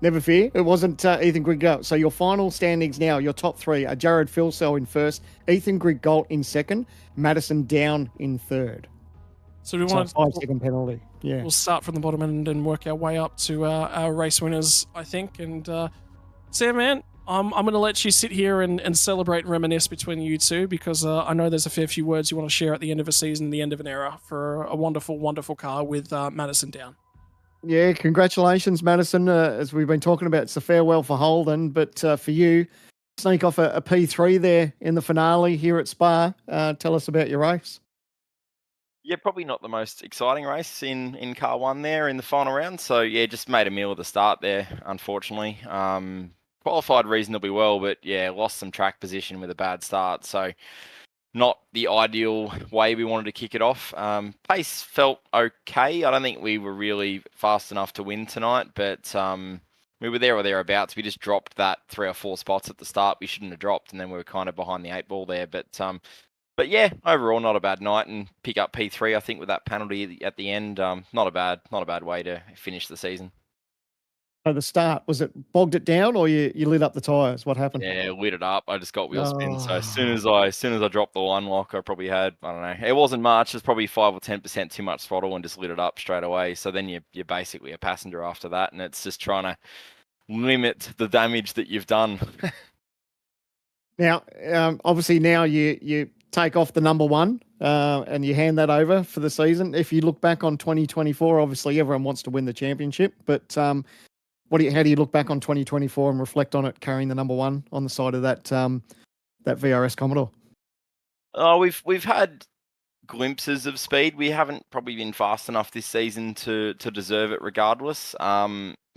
Speaker 11: never fear, it wasn't Ethan Grieg-Galt. So your final standings now, your top 3 are Jared Filsell in 1st, Ethan Grieg-Galt in 2nd, Madison Down in 3rd.
Speaker 10: So we want
Speaker 11: 5-second penalty. Yeah,
Speaker 10: we'll start from the bottom end and work our way up to our race winners, I think. And Sam, man, I'm going to let you sit here and celebrate and reminisce between you two, because I know there's a fair few words you want to share at the end of a season, the end of an era, for a wonderful, wonderful car with Madison Down.
Speaker 11: Yeah, congratulations, Madison. As we've been talking about, it's a farewell for Holden, but for you, sneak off a P3 there in the finale here at Spa. Tell us about your race.
Speaker 14: Yeah, probably not the most exciting race in car one there in the final round. So yeah, just made a meal at the start there, unfortunately. Qualified reasonably well, but yeah, lost some track position with a bad start. So not the ideal way we wanted to kick it off. Pace felt okay. I don't think we were really fast enough to win tonight, but we were there or thereabouts. We just dropped that 3 or 4 spots at the start we shouldn't have dropped, and then we were kind of behind the 8 ball there. But yeah, overall not a bad night, and pick up P3 I think with that penalty at the end. Not a bad way to finish the season.
Speaker 11: At the start, was it bogged it down, or you lit up the tyres? What happened?
Speaker 14: Yeah, lit it up. I just got wheel spin. So as soon
Speaker 11: Oh.
Speaker 14: as I dropped the line lock, I probably had, I don't know, it wasn't much. It's probably 5 or 10% too much throttle, and just lit it up straight away. So then you're basically a passenger after that, and it's just trying to limit the damage that you've done.
Speaker 11: Now, obviously, now you take off the number one and you hand that over for the season. If you look back on 2024, obviously everyone wants to win the championship, but how do you look back on 2024 and reflect on it carrying the number one on the side of that that VRS Commodore?
Speaker 14: Oh, we've had glimpses of speed. We haven't probably been fast enough this season to deserve it regardless.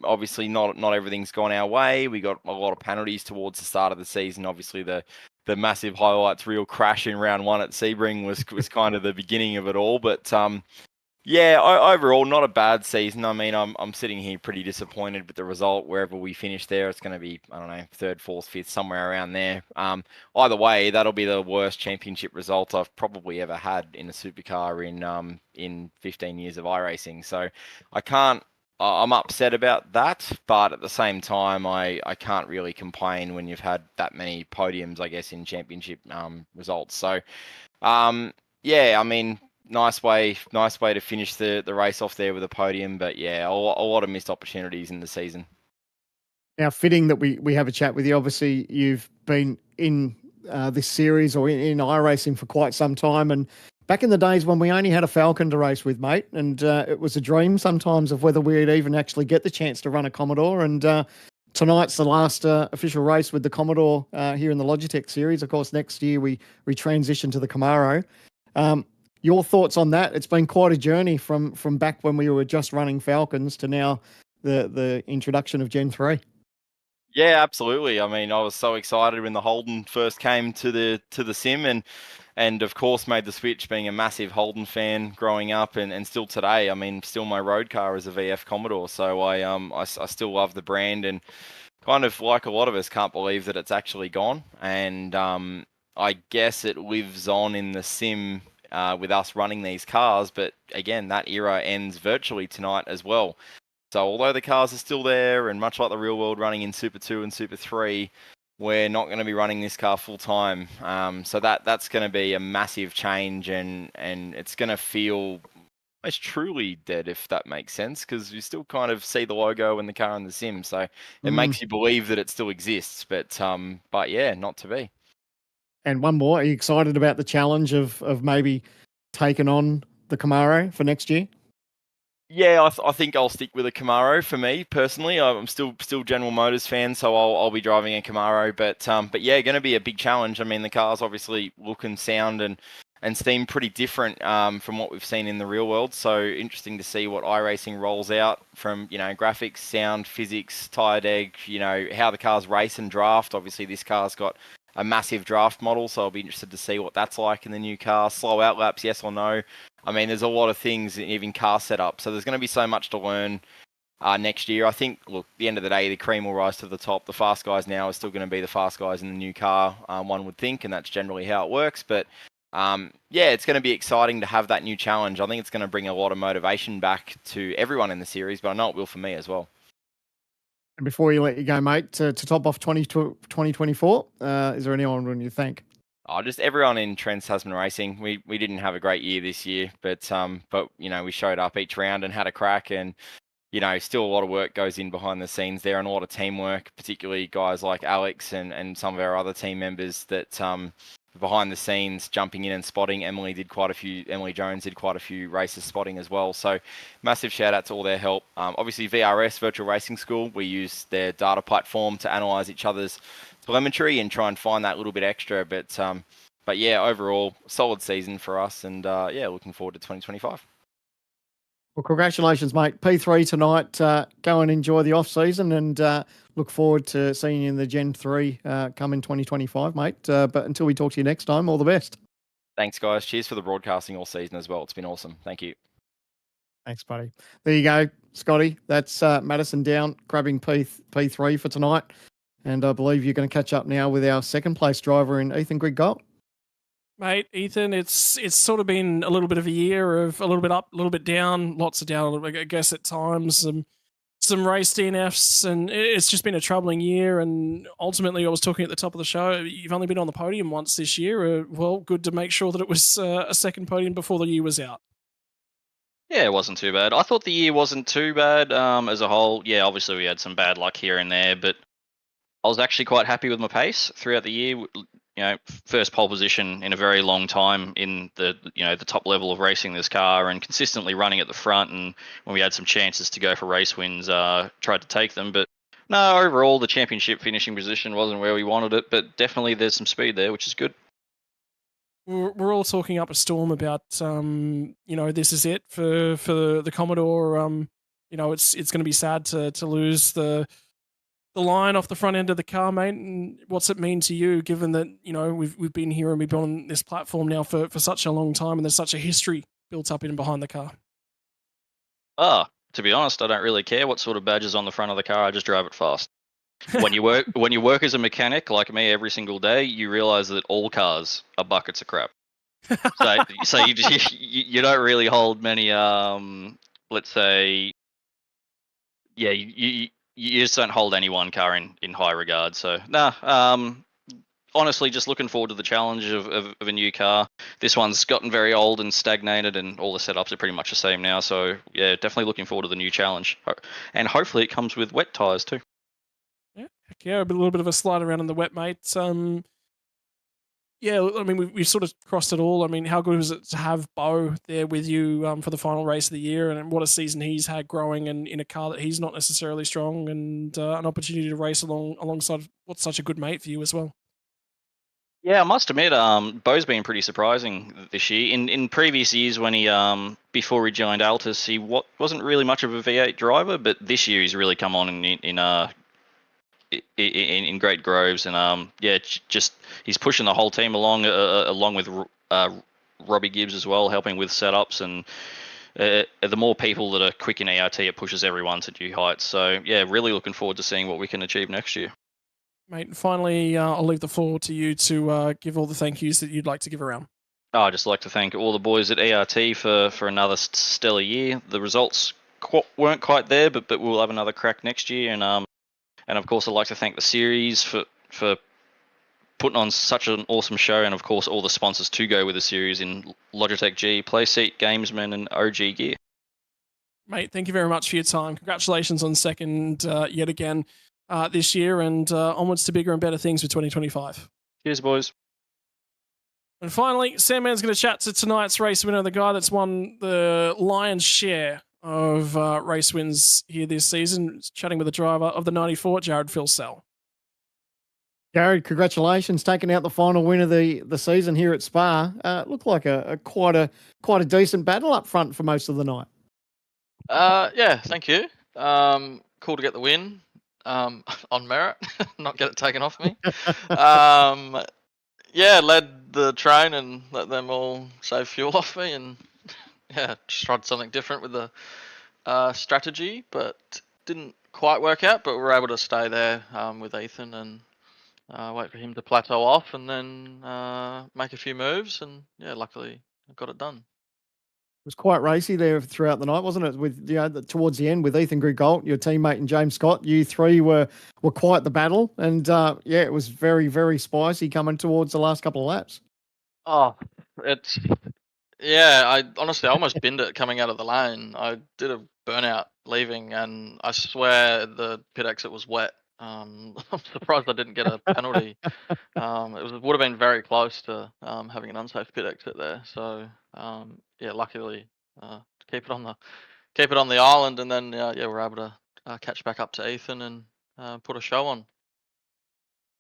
Speaker 14: Obviously not everything's gone our way. We got a lot of penalties towards the start of the season. Obviously the massive highlights reel crash in round 1 at Sebring was kind of the beginning of it all. But yeah, overall not a bad season. I mean, I'm sitting here pretty disappointed with the result. Wherever we finish there, it's going to be, I don't know, 3rd, 4th, 5th, somewhere around there. Either way, that'll be the worst championship result I've probably ever had in a supercar in 15 years of iRacing. So I'm upset about that, but at the same time, I can't really complain when you've had that many podiums, I guess, in championship results. So, yeah, I mean, nice way to finish the race off there with a podium. But yeah, a lot of missed opportunities in the season.
Speaker 11: Now, fitting that we have a chat with you. Obviously, you've been in this series or in iRacing for quite some time, and back in the days when we only had a Falcon to race with, mate, and it was a dream sometimes of whether we'd even actually get the chance to run a Commodore. And tonight's the last official race with the Commodore here in the Logitech series. Of course, next year we transition to the Camaro. Your thoughts on that? It's been quite a journey from back when we were just running Falcons to now the introduction of Gen 3.
Speaker 14: Yeah, absolutely. I mean, I was so excited when the Holden first came to the sim, and of course made the switch, being a massive Holden fan growing up, and still today. I mean, still my road car is a VF Commodore, so I still love the brand, and kind of like a lot of us can't believe that it's actually gone. And I guess it lives on in the sim with us running these cars, but again, that era ends virtually tonight as well. So although the cars are still there, and much like the real world running in Super 2 and Super 3, we're not going to be running this car full time. So that's going to be a massive change, and it's going to feel almost truly dead, if that makes sense, because you still kind of see the logo and the car in the sim. So it makes you believe that it still exists, but yeah, not to be.
Speaker 11: And one more, are you excited about the challenge of maybe taking on the Camaro for next year?
Speaker 14: Yeah, I think I'll stick with a Camaro for me personally. I'm still General Motors fan, so I'll be driving a Camaro. But yeah, going to be a big challenge. I mean, the cars obviously look and sound and seem pretty different from what we've seen in the real world. So interesting to see what iRacing rolls out from, graphics, sound, physics, tyre deg, how the cars race and draft. Obviously, this car's got a massive draft model, so I'll be interested to see what that's like in the new car. Slow out laps, yes or no? I mean, there's a lot of things, even car setup. So there's going to be so much to learn next year. I think, look, at the end of the day, the cream will rise to the top. The fast guys now are still going to be the fast guys in the new car, one would think, and that's generally how it works. But yeah, it's going to be exciting to have that new challenge. I think it's going to bring a lot of motivation back to everyone in the series, but I know it will for me as well.
Speaker 11: And before you let you go, mate, to top off 2024, is there anyone you thank?
Speaker 14: Oh, just everyone in Trans Tasman Racing. We didn't have a great year this year, but we showed up each round and had a crack, and still a lot of work goes in behind the scenes there, and a lot of teamwork, particularly guys like Alex and some of our other team members that behind the scenes, jumping in and spotting. Emily Jones did quite a few races spotting as well. So massive shout out to all their help. Obviously VRS, Virtual Racing School, we use their data platform to analyze each other's telemetry and try and find that little bit extra. But yeah, overall, solid season for us, and yeah, looking forward to 2025.
Speaker 11: Well, congratulations, mate. P3 tonight. Go and enjoy the off season, and look forward to seeing you in the Gen 3 come in 2025, mate. But until we talk to you next time, all the best.
Speaker 14: Thanks, guys. Cheers for the broadcasting all season as well. It's been awesome. Thank you.
Speaker 11: Thanks, buddy. There you go, Scotty. That's Madison Down grabbing P3 for tonight. And I believe you're going to catch up now with our second place driver in Ethan Grigg-Gold.
Speaker 10: Mate, Ethan, it's sort of been a little bit of a year of a little bit up, a little bit down, lots of down, I guess, at times. Some race DNFs, and it's just been a troubling year. And ultimately, I was talking at the top of the show, you've only been on the podium once this year. Well, good to make sure that it was a second podium before the year was out.
Speaker 15: Yeah, it wasn't too bad. I thought the year wasn't too bad as a whole. Yeah, obviously we had some bad luck here and there, but I was actually quite happy with my pace throughout the year. You know, first pole position in a very long time in the the top level of racing this car, and consistently running at the front. And when we had some chances to go for race wins, tried to take them. But no, overall the championship finishing position wasn't where we wanted it. But definitely there's some speed there, which is good.
Speaker 10: We're all talking up a storm about this is it for the Commodore. It's going to be sad to lose the line off the front end of the car, mate. And what's it mean to you, given that we've been here and we've been on this platform now for such a long time, and there's such a history built up in and behind the car?
Speaker 15: To be honest, I don't really care what sort of badge is on the front of the car. I just drive it fast. When you work as a mechanic like me every single day, you realize that all cars are buckets of crap. So you don't really hold many let's say, yeah, you just don't hold any one car in high regard. So honestly, just looking forward to the challenge of a new car. This one's gotten very old and stagnated, and all the setups are pretty much the same now. So yeah, definitely looking forward to the new challenge, and hopefully it comes with wet tires too.
Speaker 10: Yeah, a little bit of a slide around in the wet, mate. Yeah, I mean, we've sort of crossed it all. I mean, how good was it to have Bo there with you for the final race of the year, and what a season he's had growing and in a car that he's not necessarily strong, and an opportunity to race alongside what's such a good mate for you as well.
Speaker 15: Yeah, I must admit, Bo's been pretty surprising this year. In previous years, when he before he joined Altus, he wasn't really much of a V8 driver, but this year he's really come on in great groves, and just he's pushing the whole team along with Robbie Gibbs as well, helping with setups, and the more people that are quick in ERT, it pushes everyone to new heights. So yeah, really looking forward to seeing what we can achieve next year.
Speaker 10: Mate, and finally, I'll leave the floor to you to give all the thank yous that you'd like to give around.
Speaker 15: I'd just like to thank all the boys at ERT for another stellar year. The results weren't quite there, but we'll have another crack next year, and of course, I'd like to thank the series for putting on such an awesome show, and of course, all the sponsors to go with the series in Logitech G, Playseat, Gamesman, and OG Gear.
Speaker 10: Mate, thank you very much for your time. Congratulations on second yet again this year, and onwards to bigger and better things for 2025.
Speaker 15: Cheers, boys.
Speaker 10: And finally, Sandman's going to chat to tonight's race winner, the guy that's won the lion's share of race wins here this season, chatting with the driver of the 94, Jared Filsell.
Speaker 11: Jared, congratulations, taking out the final win of the season here at Spa. Looked like a quite a decent battle up front for most of the night.
Speaker 12: Yeah, thank you. Cool to get the win on merit, not get it taken off me. Yeah, led the train and let them all save fuel off me, and yeah, just tried something different with the strategy, but didn't quite work out. But we were able to stay there with Ethan and wait for him to plateau off, and then make a few moves, and yeah, luckily I got it done.
Speaker 11: It was quite racy there throughout the night, wasn't it? With towards the end with Ethan Grigg-Gold, your teammate, and James Scott, you three were quite the battle, and yeah, it was very, very spicy coming towards the last couple of laps.
Speaker 12: Oh, it's yeah. I honestly almost binned it coming out of the lane. I did a burnout leaving, and I swear the pit exit was wet. I'm surprised I didn't get a penalty. Would have been very close to having an unsafe pit exit there. So yeah, luckily to keep it on the island, and then yeah, we're able to catch back up to Ethan and put a show on.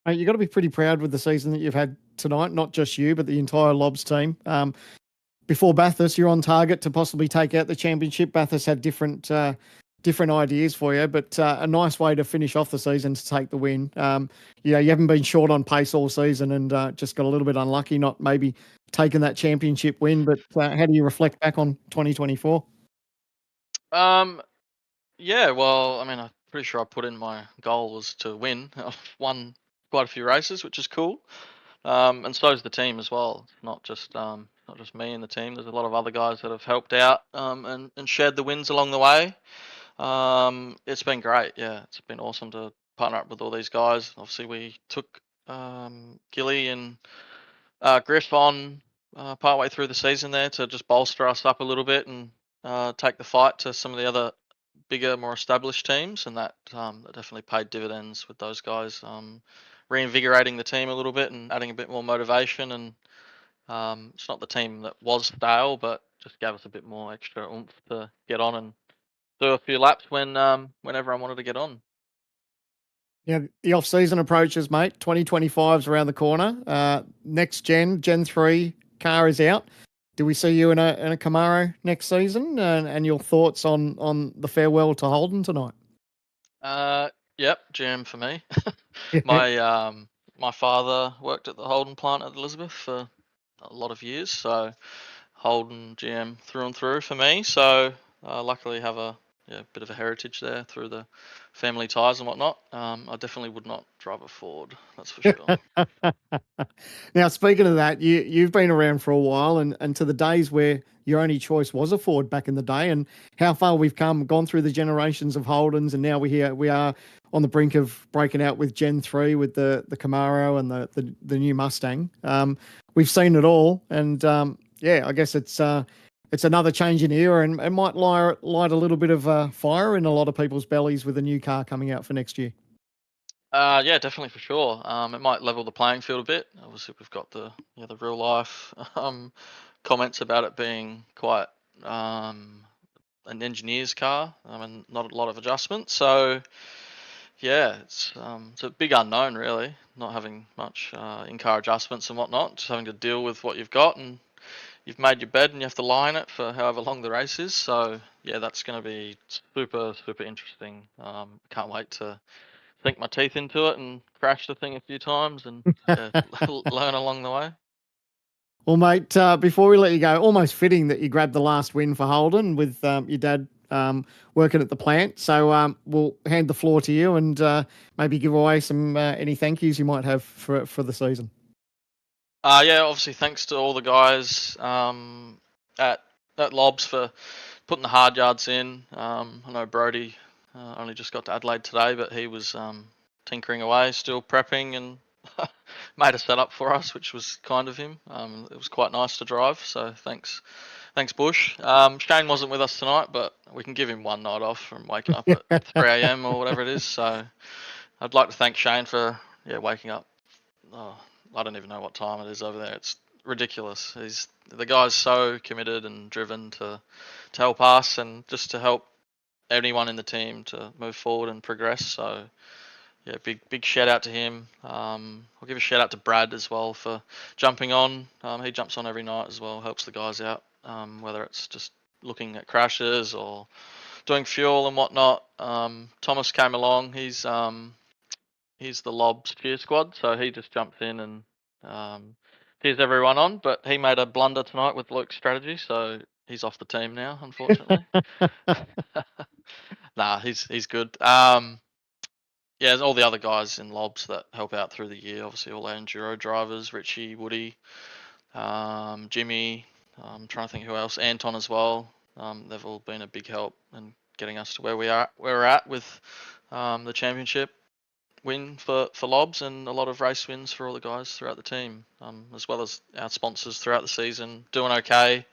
Speaker 11: Mate, you've got to be pretty proud with the season that you've had tonight, not just you, but the entire Lobs team. Before Bathurst, you're on target to possibly take out the championship. Bathurst had different ideas for you, but a nice way to finish off the season to take the win. You haven't been short on pace all season and just got a little bit unlucky, not maybe taking that championship win. But how do you reflect back on 2024?
Speaker 12: Yeah, well, I mean, I'm pretty sure I put in my goal was to win. I've won quite a few races, which is cool. And so is the team as well. Not just me and the team. There's a lot of other guys that have helped out and shared the wins along the way. It's been great. Yeah, it's been awesome to partner up with all these guys. Obviously, we took Gilly and Griff on partway through the season there to just bolster us up a little bit and take the fight to some of the other bigger, more established teams, and that definitely paid dividends with those guys. Reinvigorating the team a little bit and adding a bit more motivation, and it's not the team that was stale, but just gave us a bit more extra oomph to get on and do a few laps when everyone wanted to get on.
Speaker 11: Yeah, the off-season approaches, mate. 2025's around the corner. Next Gen 3 car is out. Do we see you in a Camaro next season? And your thoughts on the farewell to Holden tonight?
Speaker 12: Yep, GM for me. My father worked at the Holden plant at Elizabeth for a lot of years, so Holden GM through and through for me. So luckily have a bit of a heritage there through the family ties and whatnot. I definitely would not drive a Ford, that's for sure.
Speaker 11: Now, speaking of that, you've been around for a while, and to the days where your only choice was a Ford back in the day, and how far we've gone through the generations of Holdens, and now we are on the brink of breaking out with Gen 3 with the Camaro and the new Mustang. We've seen it all, and yeah, I guess it's another change in era, and it might light a little bit of fire in a lot of people's bellies with a new car coming out for next year.
Speaker 12: Yeah, definitely for sure. It might level the playing field a bit. Obviously, we've got the real life comments about it being quite an engineer's car and not a lot of adjustments. So yeah, it's a big unknown really. Not having much in-car adjustments and whatnot. Just having to deal with what you've got, and you've made your bed and you have to lie in it for however long the race is. So yeah, that's going to be super interesting. Can't wait to sink my teeth into it and crash the thing a few times and learn along the way.
Speaker 11: Well, mate, before we let you go, almost fitting that you grabbed the last win for Holden with your dad working at the plant. So we'll hand the floor to you and maybe give away some any thank yous you might have for the season.
Speaker 12: Yeah, obviously thanks to all the guys at Lobs for putting the hard yards in. I know Brody only just got to Adelaide today, but he was tinkering away, still prepping, and made a setup for us, which was kind of him. It was quite nice to drive, so thanks Bush. Shane wasn't with us tonight, but we can give him one night off from waking up at 3 a.m. or whatever it is. So I'd like to thank Shane for waking up. I don't even know what time it is over there. It's ridiculous. The guy's so committed and driven to help us and just to help anyone in the team to move forward and progress. So yeah, big shout out to him. I'll give a shout out to Brad as well for jumping on. He jumps on every night as well, helps the guys out, whether it's just looking at crashes or doing fuel and whatnot. Thomas came along. He's the Lobs cheer squad, so he just jumps in and cheers everyone on. But he made a blunder tonight with Luke's strategy, so he's off the team now, unfortunately. Nah, he's good. Yeah, all the other guys in Lobs that help out through the year, obviously all our enduro drivers, Richie, Woody, Jimmy, I'm trying to think who else, Anton as well. They've all been a big help in getting us to where we're at with the championship win for Lobs, and a lot of race wins for all the guys throughout the team, as well as our sponsors throughout the season doing okay.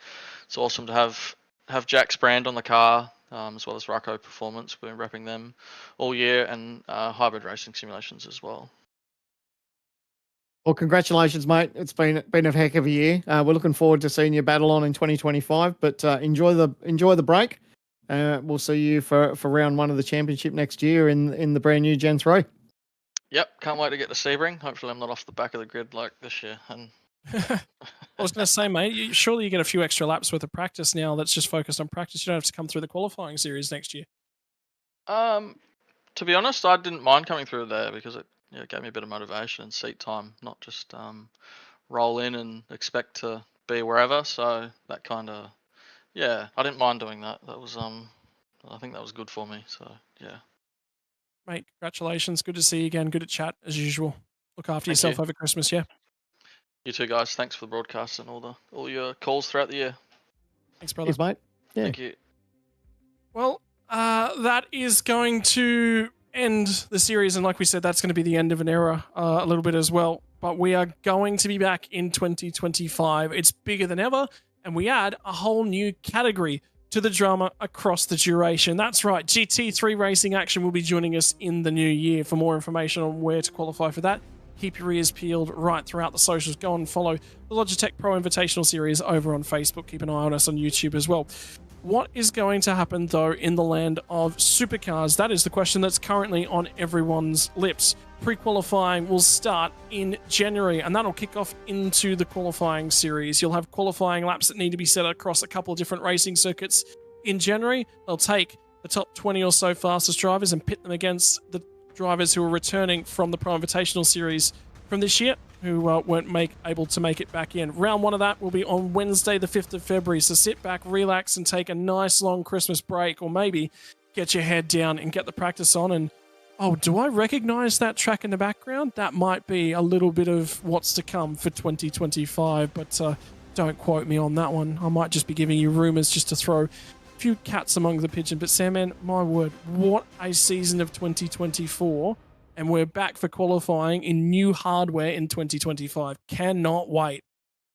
Speaker 12: It's awesome to have Jack's brand on the car. as well as Rocco Performance. We're repping them all year, and hybrid racing simulations as well.
Speaker 11: Well, congratulations, mate. It's been a heck of a year. We're looking forward to seeing you battle on in 2025. But enjoy the break. We'll see you for round 1 of the championship next year in the brand new Gen 3.
Speaker 12: Yep, can't wait to get to Sebring. Hopefully, I'm not off the back of the grid like this year. And
Speaker 10: I was going to say, mate, surely you get a few extra laps worth of practice now that's just focused on practice. You don't have to come through the qualifying series next year.
Speaker 12: To be honest, I didn't mind coming through there because it gave me a bit of motivation and seat time, not just roll in and expect to be wherever. So that kind of, I didn't mind doing that. That was I think that was good for me. So yeah.
Speaker 10: Mate, congratulations. Good to see you again. Good to chat as usual. Look after yourself over Christmas, yeah?
Speaker 12: You too, guys. Thanks for the broadcast and all your calls throughout the year.
Speaker 10: Thanks, brother.
Speaker 11: Cheers, mate. Yeah.
Speaker 12: Thank you.
Speaker 10: Well, that is going to end the series, and like we said, that's going to be the end of an era a little bit as well. But we are going to be back in 2025. It's bigger than ever, and we add a whole new category to the drama across the duration. That's right, GT3 Racing Action will be joining us in the new year. For more information on where to qualify for that, keep your ears peeled right throughout the socials. Go and follow the Logitech Pro Invitational Series over on Facebook. Keep an eye on us on YouTube as well. What is going to happen, though, in the land of supercars? That is the question that's currently on everyone's lips. Pre-qualifying will start in January, and that'll kick off into the qualifying series. You'll have qualifying laps that need to be set across a couple of different racing circuits. In January, they'll take the top 20 or so fastest drivers and pit them against the drivers who are returning from the Pro Invitational Series from this year, who weren't able to make it back in. Round 1 of that will be on Wednesday, the 5th of February. So sit back, relax, and take a nice long Christmas break, or maybe get your head down and get the practice on. And, oh, do I recognize that track in the background? That might be a little bit of what's to come for 2025, but don't quote me on that one. I might just be giving you rumors just to throw a few cats among the pigeon. But Sam, man, my word, what a season of 2024. And we're back for qualifying in new hardware in 2025. Cannot wait.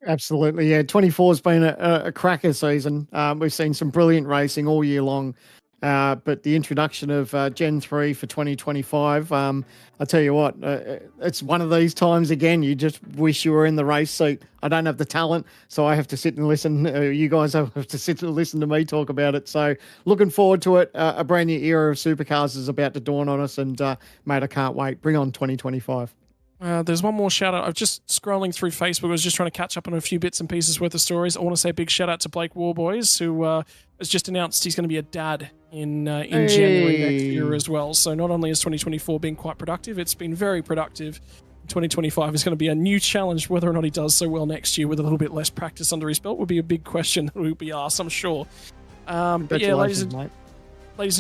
Speaker 11: Absolutely, yeah. 24 has been a cracker season. We've seen some brilliant racing all year long. But the introduction of Gen 3 for 2025, I tell you what, it's one of these times again, you just wish you were in the race seat. I don't have the talent, so I have to sit and listen. You guys have to sit and listen to me talk about it. So looking forward to it. A brand new era of supercars is about to dawn on us, and mate, I can't wait. Bring on 2025.
Speaker 10: There's one more shout out. I'm just scrolling through Facebook. I was just trying to catch up on a few bits and pieces worth of stories. I want to say a big shout out to Blake Warboys, who has just announced he's going to be a dad in January next year as well. So not only has 2024 been quite productive, it's been very productive. 2025 is going to be a new challenge. Whether or not he does so well next year with a little bit less practice under his belt would be a big question that will be asked, I'm sure. But yeah, ladies and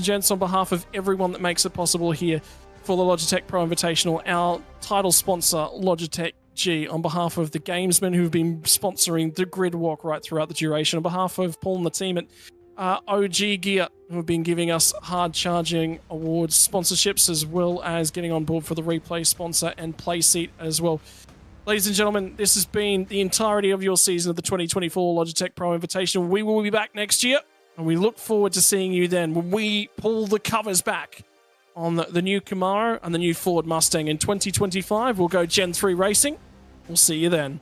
Speaker 10: gents, on behalf of everyone that makes it possible here for the Logitech Pro Invitational, our title sponsor, Logitech G, on behalf of the gamesmen who've been sponsoring the grid walk right throughout the duration, on behalf of Paul and the team at OG Gear, who have been giving us hard charging awards sponsorships, as well as getting on board for the replay sponsor and play seat as well. Ladies and gentlemen, this has been the entirety of your season of the 2024 Logitech Pro Invitational. We will be back next year, and we look forward to seeing you then when we pull the covers back on the new Camaro and the new Ford Mustang in 2025. We'll go Gen 3 Racing. We'll see you then.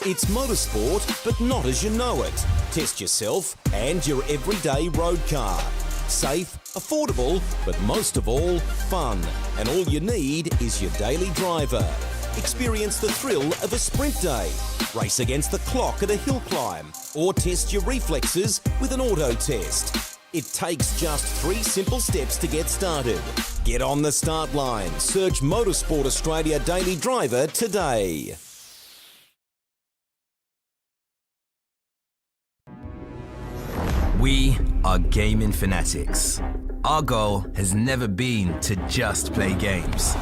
Speaker 7: It's motorsport, but not as you know it. Test yourself and your everyday road car. Safe, affordable, but most of all, fun. And all you need is your daily driver. Experience the thrill of a sprint day, race against the clock at a hill climb, or test your reflexes with an auto test. It takes just 3 simple steps to get started. Get on the start line. Search Motorsport Australia Daily Driver today.
Speaker 9: We are gaming fanatics. Our goal has never been to just play games.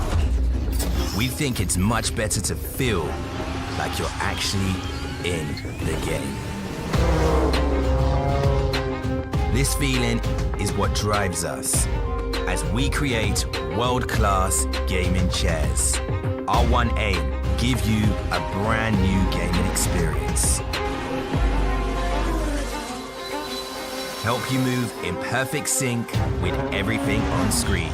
Speaker 9: We think it's much better to feel like you're actually in the game. This feeling is what drives us as we create world-class gaming chairs. Our one aim, give you a brand new gaming experience. Help you move in perfect sync with everything on screen.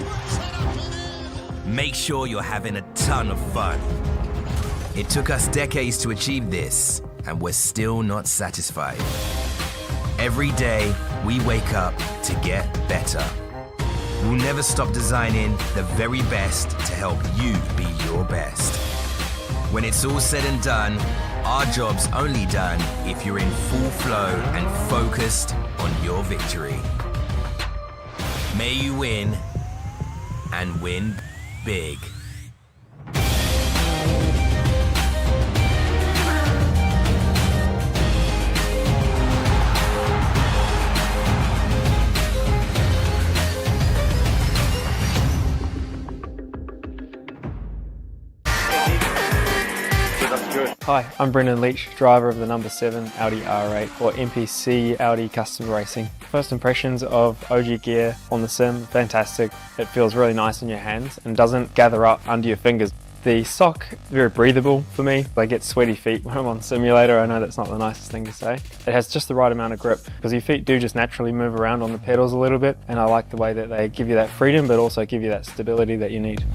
Speaker 9: Make sure you're having a ton of fun. It took us decades to achieve this, and we're still not satisfied. Every day, we wake up to get better. We'll never stop designing the very best to help you be your best. When it's all said and done, our job's only done if you're in full flow and focused on your victory. May you win, and win big.
Speaker 8: Hi, I'm Brendan Leach, driver of the number 7 Audi R8 or MPC Audi Custom Racing. First impressions of OG gear on the sim, fantastic. It feels really nice in your hands and doesn't gather up under your fingers. The sock, very breathable for me. I get sweaty feet when I'm on simulator. I know that's not the nicest thing to say. It has just the right amount of grip because your feet do just naturally move around on the pedals a little bit, and I like the way that they give you that freedom but also give you that stability that you need.